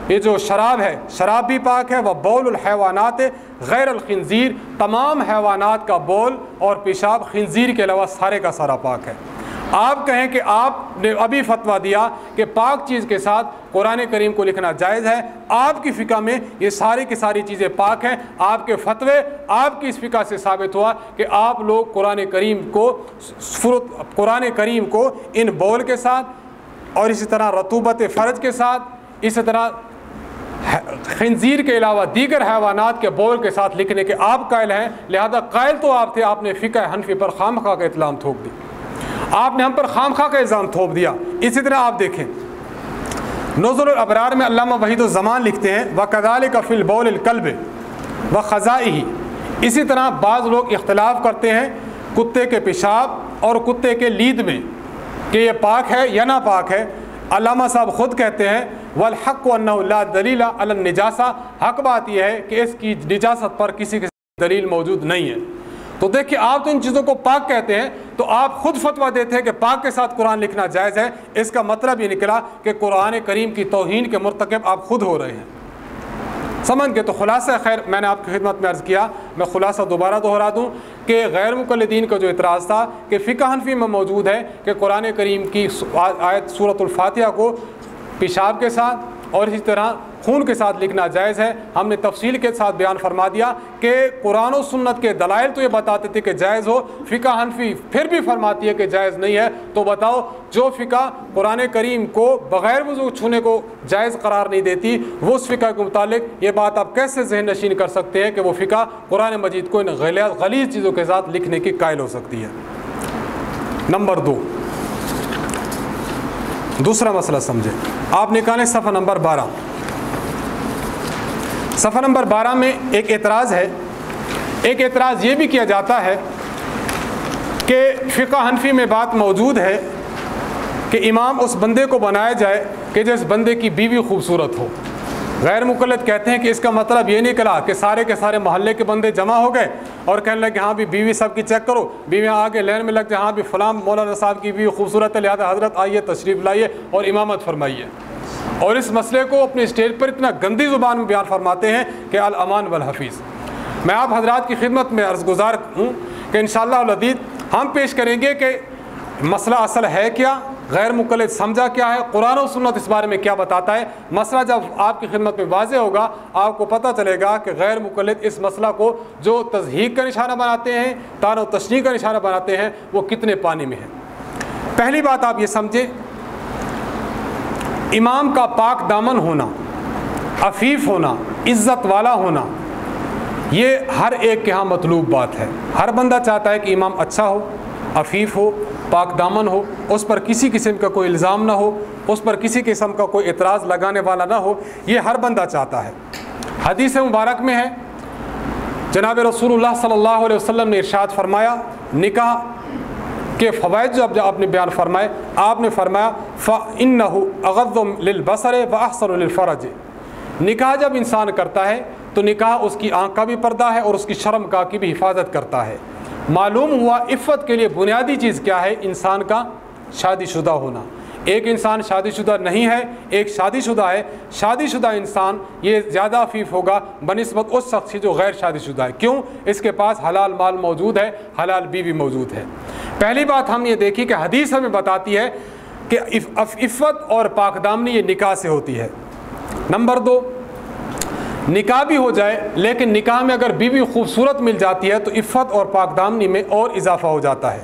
یہ جو شراب ہے شراب بھی پاک ہے۔ وبول الحیوانات غیر الخنزیر، تمام حیوانات کا بول اور پیشاب خنزیر کے علاوہ سارے کا سارا پاک ہے۔ آپ کہیں کہ آپ نے ابھی فتویٰ دیا کہ پاک چیز کے ساتھ قرآن کریم کو لکھنا جائز ہے، آپ کی فقہ میں یہ ساری کی ساری چیزیں پاک ہیں، آپ کے فتوے آپ کی اس فقہ سے ثابت ہوا کہ آپ لوگ قرآن کریم کو ان بول کے ساتھ اور اسی طرح رطوبت فرج کے ساتھ، اسی طرح خنزیر کے علاوہ دیگر حیوانات کے بول کے ساتھ لکھنے کے آپ قائل ہیں، لہذا قائل تو آپ تھے، آپ نے فقہ حنفی پر خامخواہ کا الزام تھوپ دی، آپ نے ہم پر خامخواہ کا الزام تھوپ دیا۔ اسی طرح آپ دیکھیں نظر الابرار میں علامہ وحید الزمان لکھتے ہیں وَكَذَلِكَ فِي الْبَوْلِ الْكَلْبِ وَخَزَائِهِ، اسی طرح بعض لوگ اختلاف کرتے ہیں کتے کے پیشاب اور کتے کے لید میں کہ یہ پاک ہے یا نا پاک ہے۔ علامہ صاحب خود کہتے ہیں وَالْحَقُّ أَنَّهُ لَا دَلِيلَ عَلَى النِّجَاسَةِ، حق بات یہ ہے کہ اس کی نجاست پر کسی دلیل موجود نہیں ہے۔ تو دیکھیں آپ تو ان چیزوں کو پاک کہتے ہیں، تو آپ خود فتویٰ دیتے ہیں کہ پاک کے ساتھ قرآن لکھنا جائز ہے، اس کا مطلب یہ نکلا کہ قرآن کریم کی توہین کے مرتکب آپ خود ہو رہے ہیں، سمجھ گئے؟ تو خلاصہ خیر میں نے آپ کی خدمت میں عرض کیا، میں خلاصہ دوبارہ دہرا دوں کہ غیر مقلدین کا جو اعتراض تھا کہ فقہ حنفی میں موجود ہے کہ قرآن کریم کی آیت سورۃ الفاتحہ کو پیشاب کے ساتھ اور اسی طرح خون کے ساتھ لکھنا جائز ہے، ہم نے تفصیل کے ساتھ بیان فرما دیا کہ قرآن و سنت کے دلائل تو یہ بتاتے تھے کہ جائز ہو، فقہ حنفی پھر بھی فرماتی ہے کہ جائز نہیں ہے۔ تو بتاؤ جو فقہ قرآن کریم کو بغیر وضو چھونے کو جائز قرار نہیں دیتی، وہ اس فقہ کے متعلق یہ بات آپ کیسے ذہن نشین کر سکتے ہیں کہ وہ فقہ قرآن مجید کو ان غلیظ چیزوں کے ساتھ لکھنے کی قائل ہو سکتی ہے؟ نمبر 2، دوسرا مسئلہ سمجھیں، آپ نکالیں صفحہ نمبر 12۔ صفحہ نمبر 12 میں ایک اعتراض ہے، ایک اعتراض یہ بھی کیا جاتا ہے کہ فقہ حنفی میں بات موجود ہے کہ امام اس بندے کو بنایا جائے کہ جس بندے کی بیوی خوبصورت ہو۔ غیر مقلد کہتے ہیں کہ اس کا مطلب یہ نکلا کہ سارے کے سارے محلے کے بندے جمع ہو گئے اور کہنے لگے ہاں بھی بیوی سب کی چیک کرو، بیویاں آگے لین میں لگ جائیں، ہاں بھی فلاں مولانا صاحب کی بیوی خوبصورت ہے لہذا حضرت آئیے تشریف لائیے اور امامت فرمائیے، اور اس مسئلے کو اپنے اسٹیج پر اتنا گندی زبان میں بیان فرماتے ہیں کہ الامان والحفیظ۔ میں آپ حضرات کی خدمت میں عرض گزار ہوں کہ انشاءاللہ العزیز ہم پیش کریں گے کہ مسئلہ اصل ہے کیا، غیر مقلد سمجھا کیا ہے، قرآن و سنت اس بارے میں کیا بتاتا ہے۔ مسئلہ جب آپ کی خدمت میں واضح ہوگا آپ کو پتہ چلے گا کہ غیر مقلد اس مسئلہ کو جو تضحیق کا نشانہ بناتے ہیں، طعن و تشنیع کا نشانہ بناتے ہیں، وہ کتنے پانی میں ہیں۔ پہلی بات آپ یہ سمجھیں، امام کا پاک دامن ہونا، عفیف ہونا، عزت والا ہونا، یہ ہر ایک کے ہاں مطلوب بات ہے۔ ہر بندہ چاہتا ہے کہ امام اچھا ہو، عفیف ہو، پاک دامن ہو، اس پر کسی قسم کا کوئی الزام نہ ہو، اس پر کسی قسم کا کوئی اعتراض لگانے والا نہ ہو، یہ ہر بندہ چاہتا ہے۔ حدیث مبارک میں ہے جناب رسول اللہ صلی اللہ علیہ وسلم نے ارشاد فرمایا، نکاح کے فوائد جو آپ نے بیان فرمائے، آپ نے فرمایا فَإِنَّهُ أَغَضُّ لِلْبَصَرِ وَأَحْسَنُ لِلْفَرْجِ، نکاح جب انسان کرتا ہے تو نکاح اس کی آنکھ کا بھی پردہ ہے اور اس کی شرم گاہ کی بھی حفاظت کرتا ہے۔ معلوم ہوا عفت کے لیے بنیادی چیز کیا ہے؟ انسان کا شادی شدہ ہونا۔ ایک انسان شادی شدہ نہیں ہے، ایک شادی شدہ ہے۔ شادی شدہ انسان یہ زیادہ عفیف ہوگا بنسبت اس شخص کی جو غیر شادی شدہ ہے۔ کیوں؟ اس کے پاس حلال مال موجود ہے، حلال بیوی موجود ہے۔ پہلی بات ہم یہ دیکھی کہ حدیث ہمیں بتاتی ہے کہ عفت اور پاک دامنی یہ نکاح سے ہوتی ہے۔ نمبر 2، نکاح بھی ہو جائے لیکن نکاح میں اگر بیوی خوبصورت مل جاتی ہے تو عفت اور پاک دامنی میں اور اضافہ ہو جاتا ہے۔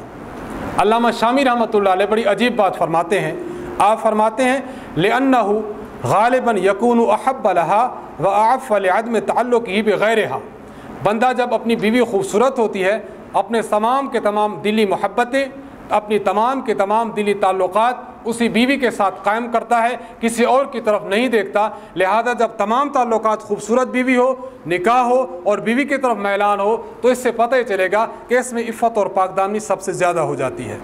علامہ شامی رحمۃ اللہ علیہ بڑی عجیب بات فرماتے ہیں، آپ فرماتے ہیں لِأَنَّهُ غالباً يَكُونُ أَحَبَّ لَهَا وَأَعَفَّ لِعَدْمِ تَعَلُّقِهِ بِغَيْرِهَا، بندہ جب اپنی بیوی خوبصورت ہوتی ہے، اپنے تمام کے تمام دلی محبتیں، اپنی تمام کے تمام دلی تعلقات اسی بیوی کے ساتھ قائم کرتا ہے، کسی اور کی طرف نہیں دیکھتا، لہذا جب تمام تعلقات خوبصورت بیوی ہو، نکاح ہو اور بیوی کی طرف میلان ہو تو اس سے پتہ ہی چلے گا کہ اس میں عفت اور پاک دامنی سب سے زیادہ ہو جاتی ہے۔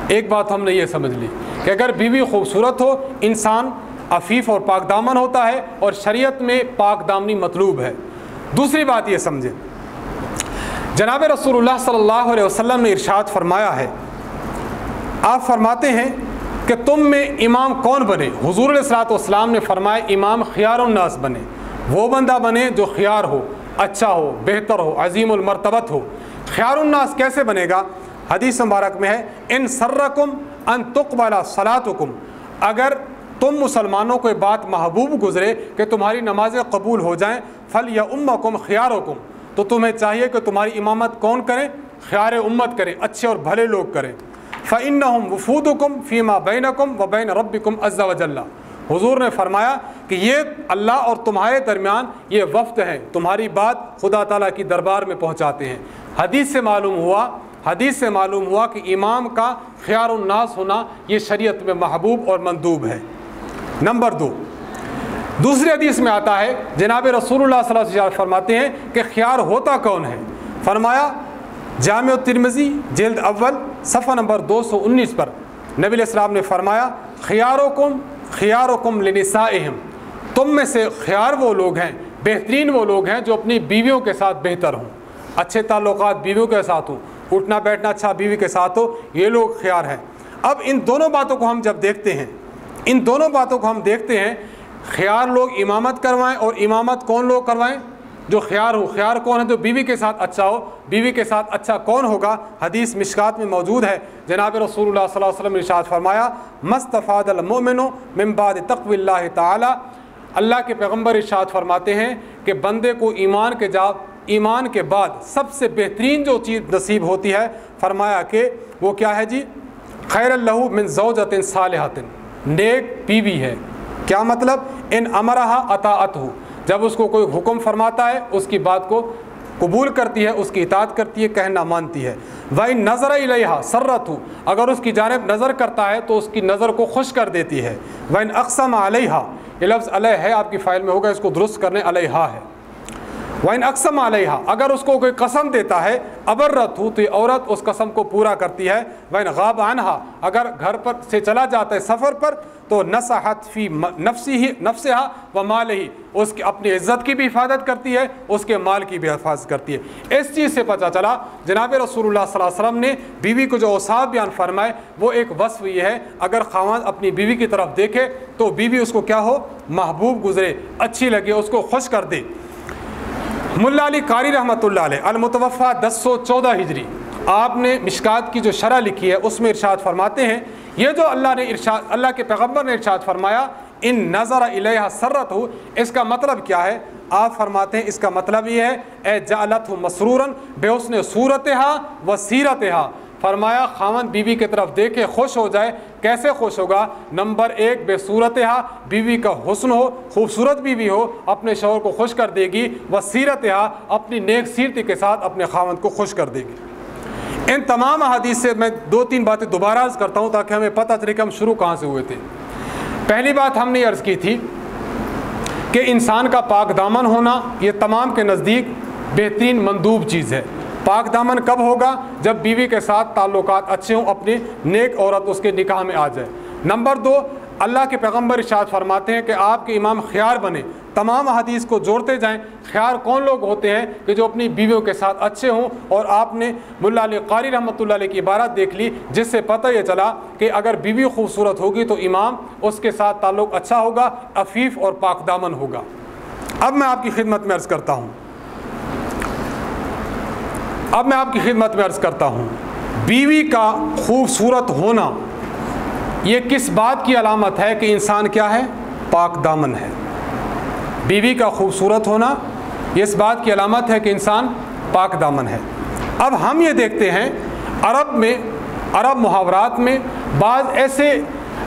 ایک بات ہم نے یہ سمجھ لی کہ اگر بیوی خوبصورت ہو انسان عفیف اور پاک دامن ہوتا ہے اور شریعت میں پاک دامنی مطلوب ہے۔ دوسری بات یہ سمجھیں، جناب رسول اللہ صلی اللہ علیہ وسلم نے ارشاد فرمایا ہے، آپ فرماتے ہیں کہ تم میں امام کون بنے؟ حضور علیہ الصلوۃ والسلام نے فرمایا امام خیار الناس بنے، وہ بندہ بنے جو خیار ہو، اچھا ہو، بہتر ہو، عظیم المرتبت ہو۔ خیار الناس کیسے بنے گا؟ حدیث مبارک میں ہے ان سرکم ان تقبل صلاتکم، اگر تم مسلمانوں کو یہ بات محبوب گزرے کہ تمہاری نمازیں قبول ہو جائیں، فلیؤمکم خیارکم، تو تمہیں چاہیے کہ تمہاری امامت کون کرے؟ خیار امت کرے، اچھے اور بھلے لوگ کریں۔ فإنہم وفودکم فیما بینکم وبین ربکم عز وجل، حضور نے فرمایا کہ یہ اللہ اور تمہارے درمیان یہ وفد ہیں، تمہاری بات خدا تعالیٰ کی دربار میں پہنچاتے ہیں۔ حدیث سے معلوم ہوا کہ امام کا خیار الناس ہونا یہ شریعت میں محبوب اور مندوب ہے۔ نمبر 2، دوسری حدیث میں آتا ہے جناب رسول اللہ صلی اللہ علیہ وسلم فرماتے ہیں کہ خیار ہوتا کون ہے؟ فرمایا جامع الترمذی جلد اول صفحہ نمبر 219 پر نبی علیہ السلام نے فرمایا خیارکم لنسائہم، تم میں سے خیار وہ لوگ ہیں، بہترین وہ لوگ ہیں جو اپنی بیویوں کے ساتھ بہتر ہوں، اچھے تعلقات بیویوں کے ساتھ ہوں، اٹھنا بیٹھنا اچھا بیوی کے ساتھ ہو، یہ لوگ خیار ہیں۔ اب ان دونوں باتوں کو ہم جب دیکھتے ہیں خیار لوگ امامت کروائیں اور امامت کون لوگ کروائیں؟ جو خیار ہو۔ خیار کون ہے؟ جو بیوی کے ساتھ اچھا ہو۔ بیوی کے ساتھ اچھا کون ہوگا؟ حدیث مشکات میں موجود ہے، جناب رسول اللہ صلی اللہ علیہ وسلم نے ارشاد فرمایا مستفاد المؤمن من بعد تقوی اللہ تعالی، اللہ کے پیغمبر ارشاد فرماتے ہیں کہ بندے کو ایمان کے بعد سب سے بہترین جو چیز نصیب ہوتی ہے، فرمایا کہ وہ کیا ہے جی؟ خیر لہ من زوجۃ صالحۃ، نیک بیوی ہے۔ کیا مطلب؟ ان امرہا اطاعتہ، جب اس کو کوئی حکم فرماتا ہے اس کی بات کو قبول کرتی ہے، اس کی اطاعت کرتی ہے، کہنا مانتی ہے۔ وَإِن نَظَرَ إِلَيْهَا سَرَّتْهُ، اگر اس کی جانب نظر کرتا ہے تو اس کی نظر کو خوش کر دیتی ہے۔ وَإِن أَقْسَمَ عَلَيْهَا، یہ لفظ علیہ ہے، آپ کی فائل میں ہوگا، اس کو درست کرنے علیہا ہے۔ وَإِن أَقْسَمَ عَلَيْهَا، اگر اس کو کوئی قسم دیتا ہے، أَبَرَّتْهُ، تو یہ عورت اس قسم کو پورا کرتی ہے۔ وَإِن غَابَ عَنْهَا، اگر گھر پر سے چلا جاتا ہے سفر پر، تو نصحت فی نفسها ومالہ، اس کی اپنی عزت کی بھی حفاظت کرتی ہے، اس کے مال کی بھی حفاظت کرتی ہے۔ اس چیز سے پتہ چلا جناب رسول اللہ صلی اللہ علیہ وسلم نے بیوی کو جو اوصاف بیان فرمائے وہ ایک وصف یہ ہے، اگر خاوند اپنی بیوی کی طرف دیکھے تو بیوی اس کو کیا ہو؟ محبوب گزرے، اچھی لگے، اس کو خوش کر دے۔ ملا علی قاری رحمۃ اللہ علیہ المتوفیٰ 1014 ہجری، آپ نے مشکات کی جو شرح لکھی ہے اس میں ارشاد فرماتے ہیں یہ جو اللہ کے پیغمبر نے ارشاد فرمایا ان نظر الیہا سرتہ، اس کا مطلب کیا ہے؟ آپ فرماتے ہیں اس کا مطلب یہ ہے اے جعلتہ مسرورا بحسن صورتہا و سیرتہا، فرمایا خاوند بیوی کی طرف دیکھے خوش ہو جائے۔ کیسے خوش ہوگا؟ نمبر 1 بے صورتہا، بیوی کا حسن ہو، خوبصورت بیوی ہو، اپنے شوہر کو خوش کر دے گی، و سیرتہا، اپنی نیک سیرتی کے ساتھ اپنے خاوند کو خوش کر دے گی۔ ان تمام احادیث سے میں 2-3 باتیں دوبارہ عرض کرتا ہوں تاکہ ہمیں پتہ چلے کہ ہم شروع کہاں سے ہوئے تھے۔ پہلی بات ہم نے عرض کی تھی کہ انسان کا پاک دامن ہونا یہ تمام کے نزدیک بہترین مندوب چیز ہے۔ پاک دامن کب ہوگا؟ جب بیوی کے ساتھ تعلقات اچھے ہوں، اپنی نیک عورت اس کے نکاح میں آ جائے۔ نمبر 2، اللہ کے پیغمبر ارشاد فرماتے ہیں کہ آپ کے امام خیار بنے۔ تمام احادیث کو جوڑتے جائیں، خیار کون لوگ ہوتے ہیں؟ کہ جو اپنی بیویوں کے ساتھ اچھے ہوں۔ اور آپ نے ملا علی قاری رحمۃ اللہ علیہ کی عبارت دیکھ لی جس سے پتہ یہ چلا کہ اگر بیوی خوبصورت ہوگی تو امام اس کے ساتھ تعلق اچھا ہوگا، عفیف اور پاک دامن ہوگا۔ اب میں آپ کی خدمت میں عرض کرتا ہوں بیوی کا خوبصورت ہونا یہ کس بات کی علامت ہے کہ انسان کیا ہے؟ پاک دامن ہے۔ بیوی کا خوبصورت ہونا یہ اس بات کی علامت ہے کہ انسان پاک دامن ہے۔ اب ہم یہ دیکھتے ہیں عرب محاورات میں بعض ایسے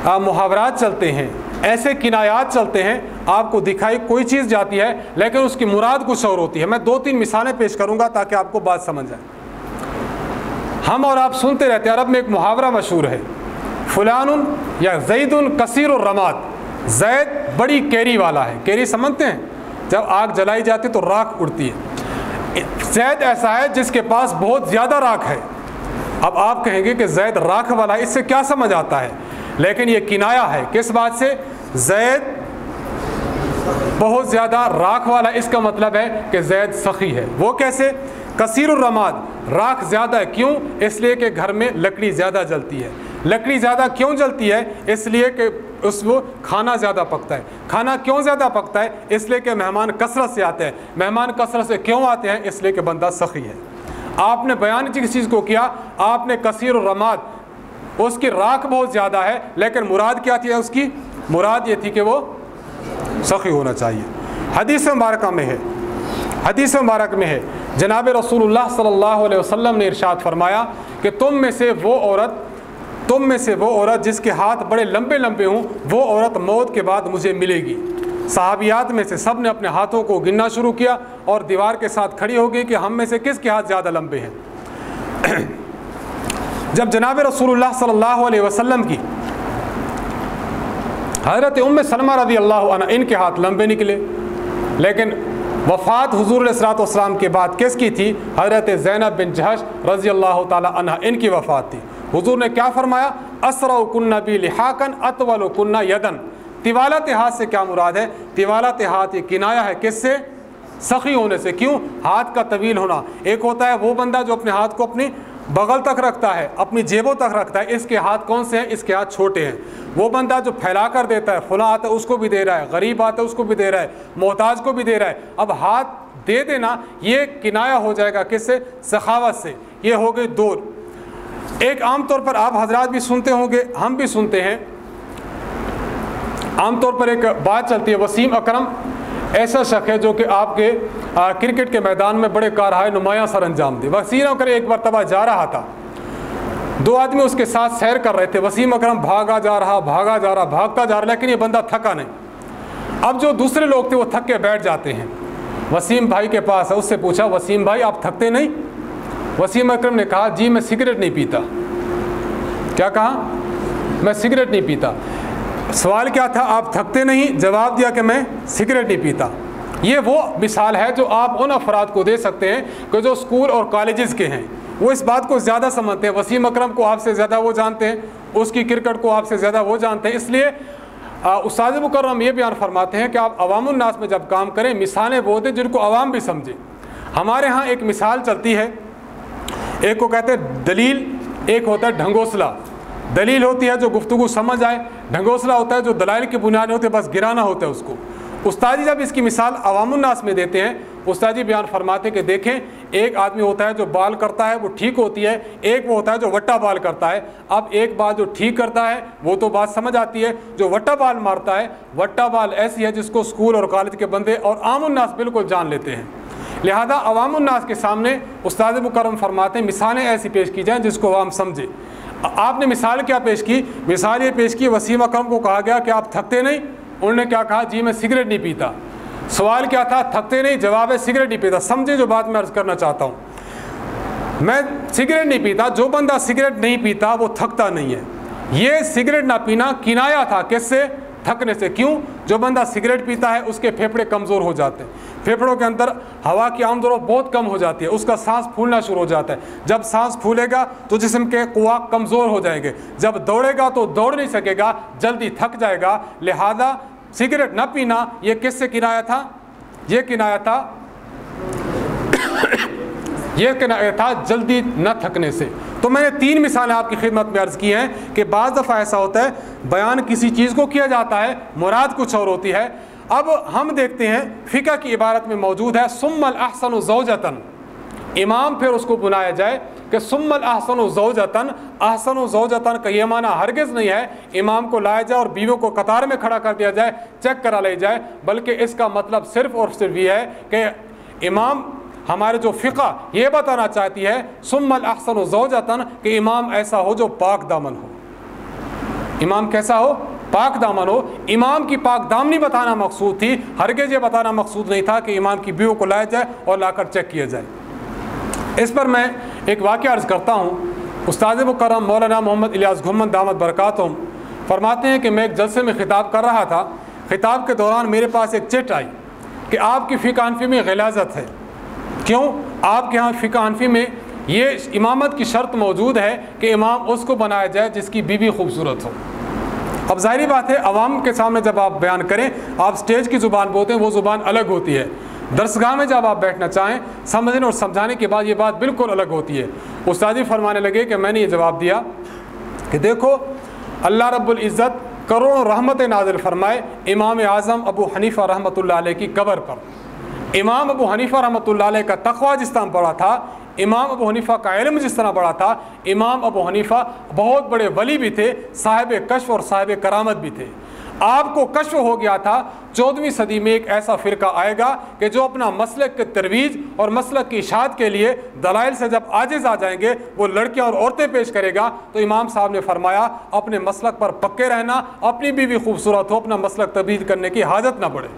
محاورات چلتے ہیں، ایسے کنایات چلتے ہیں، آپ کو دکھائی کوئی چیز جاتی ہے لیکن اس کی مراد کچھ اور ہوتی ہے۔ میں 2-3 مثالیں پیش کروں گا تاکہ آپ کو بات سمجھ آئے۔ ہم اور آپ سنتے رہتے ہیں، عرب میں ایک محاورہ مشہور ہے، فلان یا زید کثیر الرماد، زید بڑی کیری والا ہے۔ کیری سمجھتے ہیں؟ جب آگ جلائی جاتی تو راکھ اڑتی ہے۔ زید ایسا ہے جس کے پاس بہت زیادہ راکھ ہے۔ اب آپ کہیں گے کہ زید راکھ والا، اس سے کیا سمجھ آتا ہے؟ لیکن یہ کنایا ہے کس بات سے؟ زید بہت زیادہ راکھ والا، اس کا مطلب ہے کہ زید سخی ہے۔ وہ کیسے؟ کثیر الرماد، راکھ زیادہ ہے، کیوں؟ اس لیے کہ گھر میں لکڑی زیادہ جلتی ہے۔ لکڑی زیادہ کیوں جلتی ہے؟ اس لیے کہ وہ کھانا زیادہ پکتا ہے۔ کھانا کیوں زیادہ پکتا ہے؟ اس لیے کہ مہمان کثرت سے آتے ہیں۔ مہمان کثرت سے کیوں آتے ہیں؟ اس لیے کہ بندہ سخی ہے۔ آپ نے بیان کس چیز کو کیا؟ آپ نے کثیر الرماد، اس کی راکھ بہت زیادہ ہے لیکن مراد کیا تھی؟ اس کی مراد یہ تھی کہ وہ سخی ہونا چاہیے۔ حدیث مبارک میں ہے جناب رسول اللہ صلی اللہ علیہ وسلم نے ارشاد فرمایا کہ تم میں سے تم میں سے وہ عورت جس کے ہاتھ بڑے لمبے لمبے ہوں وہ عورت موت کے بعد مجھے ملے گی۔ صحابیات میں سے سب نے اپنے ہاتھوں کو گننا شروع کیا اور دیوار کے ساتھ کھڑی ہو گئی کہ ہم میں سے کس کے ہاتھ زیادہ لمبے ہیں۔ جب جناب رسول اللہ صلی اللہ علیہ وسلم کی حضرت ام سلمہ رضی اللہ عنہ ان کے ہاتھ لمبے نکلے، لیکن وفات حضور علیہ الصلوۃ والسلام کے بعد کس کی تھی؟ حضرت زینب بن جہش رضی اللہ تعالی عنہ ان کی وفات تھی۔ حضور نے کیا فرمایا؟ اسرعکن بی لحاقن اطولکن یدن۔ طوالت ہاتھ سے کیا مراد ہے؟ طوالت ہاتھ یہ کنایا ہے کس سے؟ سخی ہونے سے۔ کیوں؟ ہاتھ کا طویل ہونا۔ ایک ہوتا ہے وہ بندہ جو اپنے ہاتھ کو اپنی بغل تک رکھتا ہے، اپنی جیبوں تک رکھتا ہے، اس کے ہاتھ کون سے ہیں؟ اس کے ہاتھ چھوٹے ہیں۔ وہ بندہ جو پھیلا کر دیتا ہے، فلاں آتا ہے اس کو بھی دے رہا ہے، غریب آتا ہے اس کو بھی دے رہا ہے، محتاج کو بھی دے رہا ہے۔ اب ہاتھ دے دینا یہ کنایا ہو جائے گا کس سے؟ سخاوت سے۔ یہ ہو گئی دور۔ ایک عام طور پر آپ حضرات بھی سنتے ہوں گے، ہم بھی سنتے ہیں، عام طور پر ایک بات چلتی ہے، وسیم اکرم ایسا شخص ہے جو کہ آپ کے کرکٹ کے میدان میں بڑے کارہائے نمایاں سر انجام دے۔ وسیم اکرم ایک مرتبہ جا رہا تھا، دو آدمی اس کے ساتھ سیر کر رہے تھے، وسیم اکرم بھاگتا جا رہا، لیکن یہ بندہ تھکا نہیں۔ اب جو دوسرے لوگ تھے وہ تھک کے بیٹھ جاتے ہیں، وسیم بھائی کے پاس ہے، اس سے پوچھا وسیم بھائی آپ تھکتے نہیں؟ وسیم اکرم نے کہا جی میں سگریٹ نہیں پیتا۔ کیا کہا؟ میں سگریٹ نہیں پیتا۔ سوال کیا تھا؟ آپ تھکتے نہیں؟ جواب دیا کہ میں سگریٹ نہیں پیتا۔ یہ وہ مثال ہے جو آپ ان افراد کو دے سکتے ہیں کہ جو اسکول اور کالجز کے ہیں، وہ اس بات کو زیادہ سمجھتے ہیں۔ وسیم اکرم کو آپ سے زیادہ وہ جانتے ہیں، اس کی کرکٹ کو آپ سے زیادہ وہ جانتے ہیں۔ اس لیے استاد مکرم یہ بیان فرماتے ہیں کہ آپ عوام الناس میں جب کام کریں مثالیں وہ دیں جن کو عوام بھی سمجھے۔ ہمارے ہاں ایک مثال چلتی ہے، ایک کو کہتے ہیں دلیل، ایک ہوتا ہے ڈھنگوسلا۔ دلیل ہوتی ہے جو گفتگو سمجھ آئے، ڈھنگوسلا ہوتا ہے جو دلائل کی بنیاد ہوتے بس گرانا ہوتا ہے اس کو۔ استاد جی جب اس کی مثال عوام الناس میں دیتے ہیں، استاد جی بیان فرماتے ہیں کہ دیکھیں ایک آدمی ہوتا ہے جو بال کرتا ہے وہ ٹھیک ہوتی ہے، ایک وہ ہوتا ہے جو وٹا بال کرتا ہے۔ اب ایک بات جو ٹھیک کرتا ہے وہ تو بات سمجھ آتی ہے، جو وٹا بال مارتا ہے، وٹا بال ایسی ہے جس کو اسکول اور کالج کے بندے اور عام الناس بالکل جان لیتے ہیں۔ لہذا عوام الناس کے سامنے استاد مکرم فرماتے ہیں مثالیں ایسی پیش کی جائیں جس کو عوام سمجھے۔ آپ نے مثال کیا پیش کی؟ مثال یہ پیش کی وسیم اکرم کو کہا گیا کہ آپ تھکتے نہیں؟ انہوں نے کیا کہا؟ جی میں سگریٹ نہیں پیتا۔ سوال کیا تھا؟ تھکتے نہیں؟ جواب ہے سگریٹ نہیں پیتا۔ سمجھے جو بات میں عرض کرنا چاہتا ہوں؟ میں سگریٹ نہیں پیتا، جو بندہ سگریٹ نہیں پیتا وہ تھکتا نہیں ہے۔ یہ سگریٹ نہ پینا کنایا تھا کس سے؟ تھکنے سے۔ کیوں؟ جو بندہ سگریٹ پیتا ہے اس کے پھیپھڑے کمزور ہو جاتے ہیں، پھیپھڑوں کے اندر ہوا کی آمد و رفت بہت کم ہو جاتی ہے، اس کا سانس پھولنا شروع ہو جاتا ہے۔ جب سانس پھولے گا تو جسم کے قوا کمزور ہو جائیں گے، جب دوڑے گا تو دوڑ نہیں سکے گا، جلدی تھک جائے گا۔ لہذا سگریٹ نہ پینا یہ کس سے کنایا تھا؟ یہ کنایا تھا یہ کنایا تھا جلدی نہ تھکنے سے۔ تو میں نے تین مثالیں آپ کی خدمت میں عرض کی ہیں کہ بعض دفعہ ایسا ہوتا ہے بیان کسی چیز کو کیا جاتا ہے، مراد کچھ اور ہوتی ہے۔ اب ہم دیکھتے ہیں فقہ کی عبارت میں موجود ہے ثم الاحسن زوجتن، امام پھر اس کو بنایا جائے کہ ثم الاحسن زوجتن، احسن زوجتن کا یہ معنی ہرگز نہیں ہے امام کو لایا جائے اور بیویوں کو قطار میں کھڑا کر دیا جائے، چیک کرا لی جائے، بلکہ اس کا مطلب صرف اور صرف یہ ہے کہ امام ہمارے جو فقہ یہ بتانا چاہتی ہے ثم الاحسن زوجتن کہ امام ایسا ہو جو پاک دامن ہو۔ امام کیسا ہو؟ پاک دامن ہو۔ امام کی پاک دامنی بتانا مقصود تھی، ہرگز یہ بتانا مقصود نہیں تھا کہ امام کی بیویوں کو لایا جائے اور لا کر چیک کیا جائے۔ اس پر میں ایک واقعہ عرض کرتا ہوں۔ استاد مکرم مولانا محمد الیاس گھمن دامت برکاتہم فرماتے ہیں کہ میں ایک جلسے میں خطاب کر رہا تھا، خطاب کے دوران میرے پاس ایک چٹ آئی کہ آپ کی فقہ حنفی میں غلاظت ہے۔ کیوں؟ آپ کے ہاں فقہ حنفی میں یہ امامت کی شرط موجود ہے کہ امام اس کو بنایا جائے جس کی بیوی خوبصورت ہو۔ اب ظاہری بات ہے عوام کے سامنے جب آپ بیان کریں، آپ سٹیج کی زبان بولتے ہیں، وہ زبان الگ ہوتی ہے۔ درسگاہ میں جب آپ بیٹھنا چاہیں سمجھنے اور سمجھانے کے بعد یہ بات بالکل الگ ہوتی ہے۔ استاد جی فرمانے لگے کہ میں نے یہ جواب دیا کہ دیکھو اللہ رب العزت کروڑوں رحمت نازل فرمائے امام اعظم ابو حنیفہ رحمۃ اللہ علیہ کی قبر پر۔ امام ابو حنیفہ رحمۃ اللہ علیہ کا تقویٰ جس طرح بڑا تھا، امام ابو حنیفہ کا علم جس طرح بڑا تھا، امام ابو حنیفہ بہت بڑے ولی بھی تھے، صاحب کشف اور صاحب کرامت بھی تھے۔ آپ کو کشف ہو گیا تھا 14ویں صدی میں ایک ایسا فرقہ آئے گا کہ جو اپنا مسلک کی ترویج اور مسلک کی اشاعت کے لیے دلائل سے جب عاجز آ جائیں گے وہ لڑکیاں اور عورتیں پیش کرے گا، تو امام صاحب نے فرمایا اپنے مسلک پر پکے رہنا، اپنی بیوی خوبصورت ہو، اپنا مسلک تبدیل کرنے کی حاجت نہ پڑے۔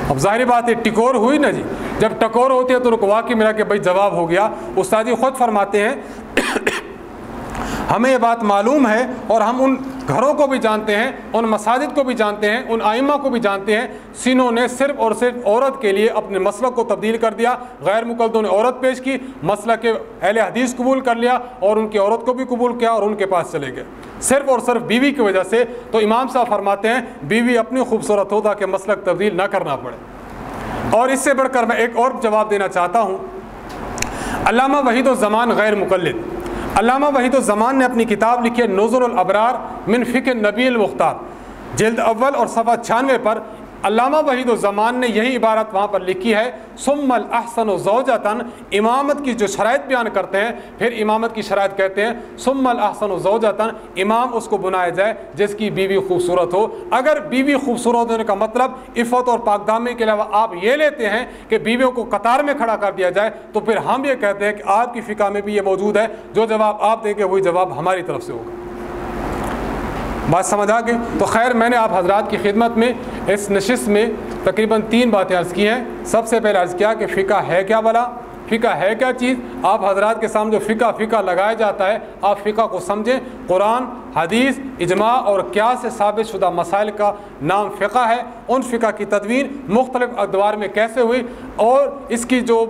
اب ظاہری بات ہے ٹکور ہوئی نا جی، جب ٹکور ہوتی ہے تو رکوا کے میرا کہ بھائی جواب ہو گیا۔ استاد جی خود فرماتے ہیں ہمیں یہ بات معلوم ہے اور ہم ان گھروں کو بھی جانتے ہیں، ان مساجد کو بھی جانتے ہیں، ان ائمہ کو بھی جانتے ہیں، سنوں نے صرف اور صرف عورت کے لیے اپنے مسلک کو تبدیل کر دیا، غیر مقلدوں نے عورت پیش کی، مسلک کے اہل حدیث قبول کر لیا اور ان کی عورت کو بھی قبول کیا اور ان کے پاس چلے گئے، صرف اور صرف بیوی کی وجہ سے۔ تو امام صاحب فرماتے ہیں بیوی اپنی خوبصورت ہو تاکہ مسلک تبدیل نہ کرنا پڑے۔ اور اس سے بڑھ کر میں ایک اور جواب دینا چاہتا ہوں۔ علامہ وحید الزمان غیر مقلد، علامہ وحید الزمان نے اپنی کتاب لکھی ہے نظر الابرار من فقہ النبی المختار، جلد اول اور صفحہ 96 پر علامہ وحید الزمان نے یہی عبارت وہاں پر لکھی ہے، ثم الاحسن زوجتاً، امامت کی جو شرائط بیان کرتے ہیں، پھر امامت کی شرائط کہتے ہیں ثم الاحسن زوجتاً، امام اس کو بنایا جائے جس کی بیوی خوبصورت ہو۔ اگر بیوی خوبصورت ہونے کا مطلب عفت اور پاک دامنی کے علاوہ آپ یہ لیتے ہیں کہ بیویوں کو قطار میں کھڑا کر دیا جائے، تو پھر ہم یہ کہتے ہیں کہ آپ کی فقہ میں بھی یہ موجود ہے، جو جواب آپ دیں گے وہی جواب ہماری طرف سے ہوگا۔ بات سمجھ آ گئی؟ تو خیر میں نے آپ حضرات کی خدمت میں اس نشست میں تقریباً 3 باتیں عرض کی ہیں۔ سب سے پہلے عرض کیا کہ فقہ ہے کیا بلا، فقہ ہے کیا چیز۔ آپ حضرات کے سامنے جو فقہ لگایا جاتا ہے، آپ فقہ کو سمجھیں۔ قرآن، حدیث، اجماع اور قیاس سے ثابت شدہ مسائل کا نام فقہ ہے۔ ان فقہ کی تدوین مختلف ادوار میں کیسے ہوئی اور اس کی جو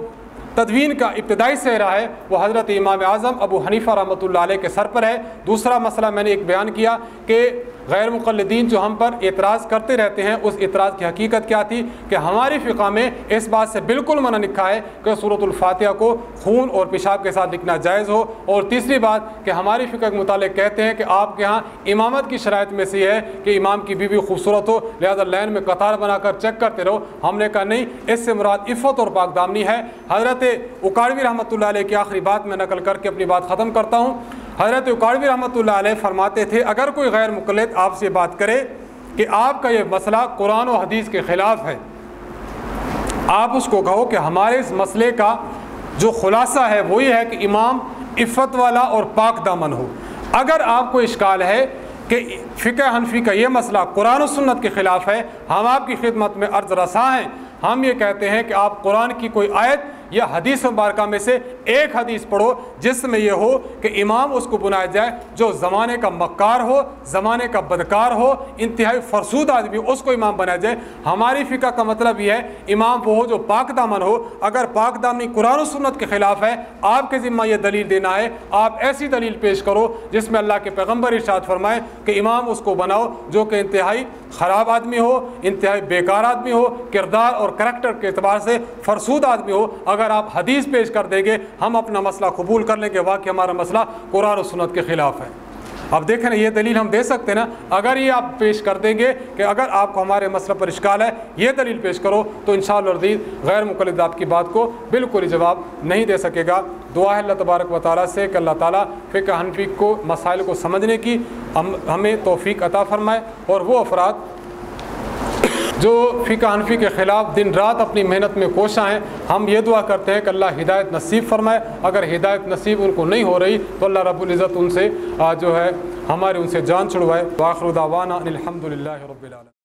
تدوین کا ابتدائی صحرا ہے وہ حضرت امام اعظم ابو حنیفہ رحمۃ اللہ علیہ کے سر پر ہے۔ دوسرا مسئلہ میں نے ایک بیان کیا کہ غیر مقلدین جو ہم پر اعتراض کرتے رہتے ہیں، اس اعتراض کی حقیقت کیا تھی کہ ہماری فقہ میں اس بات سے بالکل منع لکھا ہے کہ سورۃ الفاتحہ کو خون اور پیشاب کے ساتھ لکھنا جائز ہو۔ اور تیسری بات کہ ہماری فقہ کے متعلق کہتے ہیں کہ آپ کے ہاں امامت کی شرائط میں سے یہ ہے کہ امام کی بیوی خوبصورت ہو، لہذا لین میں قطار بنا کر چیک کرتے رہو۔ ہم نے کہا نہیں، اس سے مراد عفت اور پاک دامنی ہے۔ حضرت اکاڑوی رحمۃ اللہ علیہ کی آخری بات میں نقل کر کے اپنی بات ختم کرتا ہوں۔ حضرت اکاڑوی رحمۃ اللہ علیہ فرماتے تھے اگر کوئی غیر مقلد آپ سے بات کرے کہ آپ کا یہ مسئلہ قرآن و حدیث کے خلاف ہے، آپ اس کو کہو کہ ہمارے اس مسئلے کا جو خلاصہ ہے وہ یہ ہے کہ امام عفت والا اور پاک دامن ہو۔ اگر آپ کو اشکال ہے کہ فقہ حنفی کا یہ مسئلہ قرآن و سنت کے خلاف ہے، ہم آپ کی خدمت میں عرض رساں ہیں۔ ہم یہ کہتے ہیں کہ آپ قرآن کی کوئی آیت یا حدیث مبارکہ میں سے ایک حدیث پڑھو جس میں یہ ہو کہ امام اس کو بنایا جائے جو زمانے کا مکار ہو، زمانے کا بدکار ہو، انتہائی فرسود آدمی ہو، اس کو امام بنایا جائے۔ ہماری فقہ کا مطلب یہ ہے امام وہ ہو جو پاک دامن ہو۔ اگر پاک دامنی قرآن و سنت کے خلاف ہے، آپ کے ذمہ یہ دلیل دینا ہے، آپ ایسی دلیل پیش کرو جس میں اللہ کے پیغمبر ارشاد فرمائے کہ امام اس کو بناؤ جو کہ انتہائی خراب آدمی ہو، انتہائی بیکار آدمی ہو، کردار اور کریکٹر کے اعتبار سے فرسود آدمی ہو۔ اگر آپ حدیث پیش کر دیں گے ہم اپنا مسئلہ قبول کر لیں گے، واقعی ہمارا مسئلہ قرآن و سنت کے خلاف ہے۔ اب دیکھیں نا، یہ دلیل ہم دے سکتے ہیں نا، اگر یہ آپ پیش کر دیں گے کہ اگر آپ کو ہمارے مسئلہ پر اشکال ہے یہ دلیل پیش کرو، تو انشاءاللہ العزیز غیر مقلد آپ کی بات کو بالکل ہی جواب نہیں دے سکے گا۔ دعا ہے اللہ تبارک و تعالیٰ سے کہ اللہ تعالیٰ فقہ حنفی کو مسائل کو سمجھنے کی ہمیں توفیق عطا فرمائے، اور وہ افراد جو فقہ حنفی کے خلاف دن رات اپنی محنت میں کوشاں ہیں، ہم یہ دعا کرتے ہیں کہ اللہ ہدایت نصیب فرمائے۔ اگر ہدایت نصیب ان کو نہیں ہو رہی تو اللہ رب العزت ان سے جو ہے ہمارے ان سے جان چھڑوائے۔ وآخر دعوانا الحمد للہ رب العالمین۔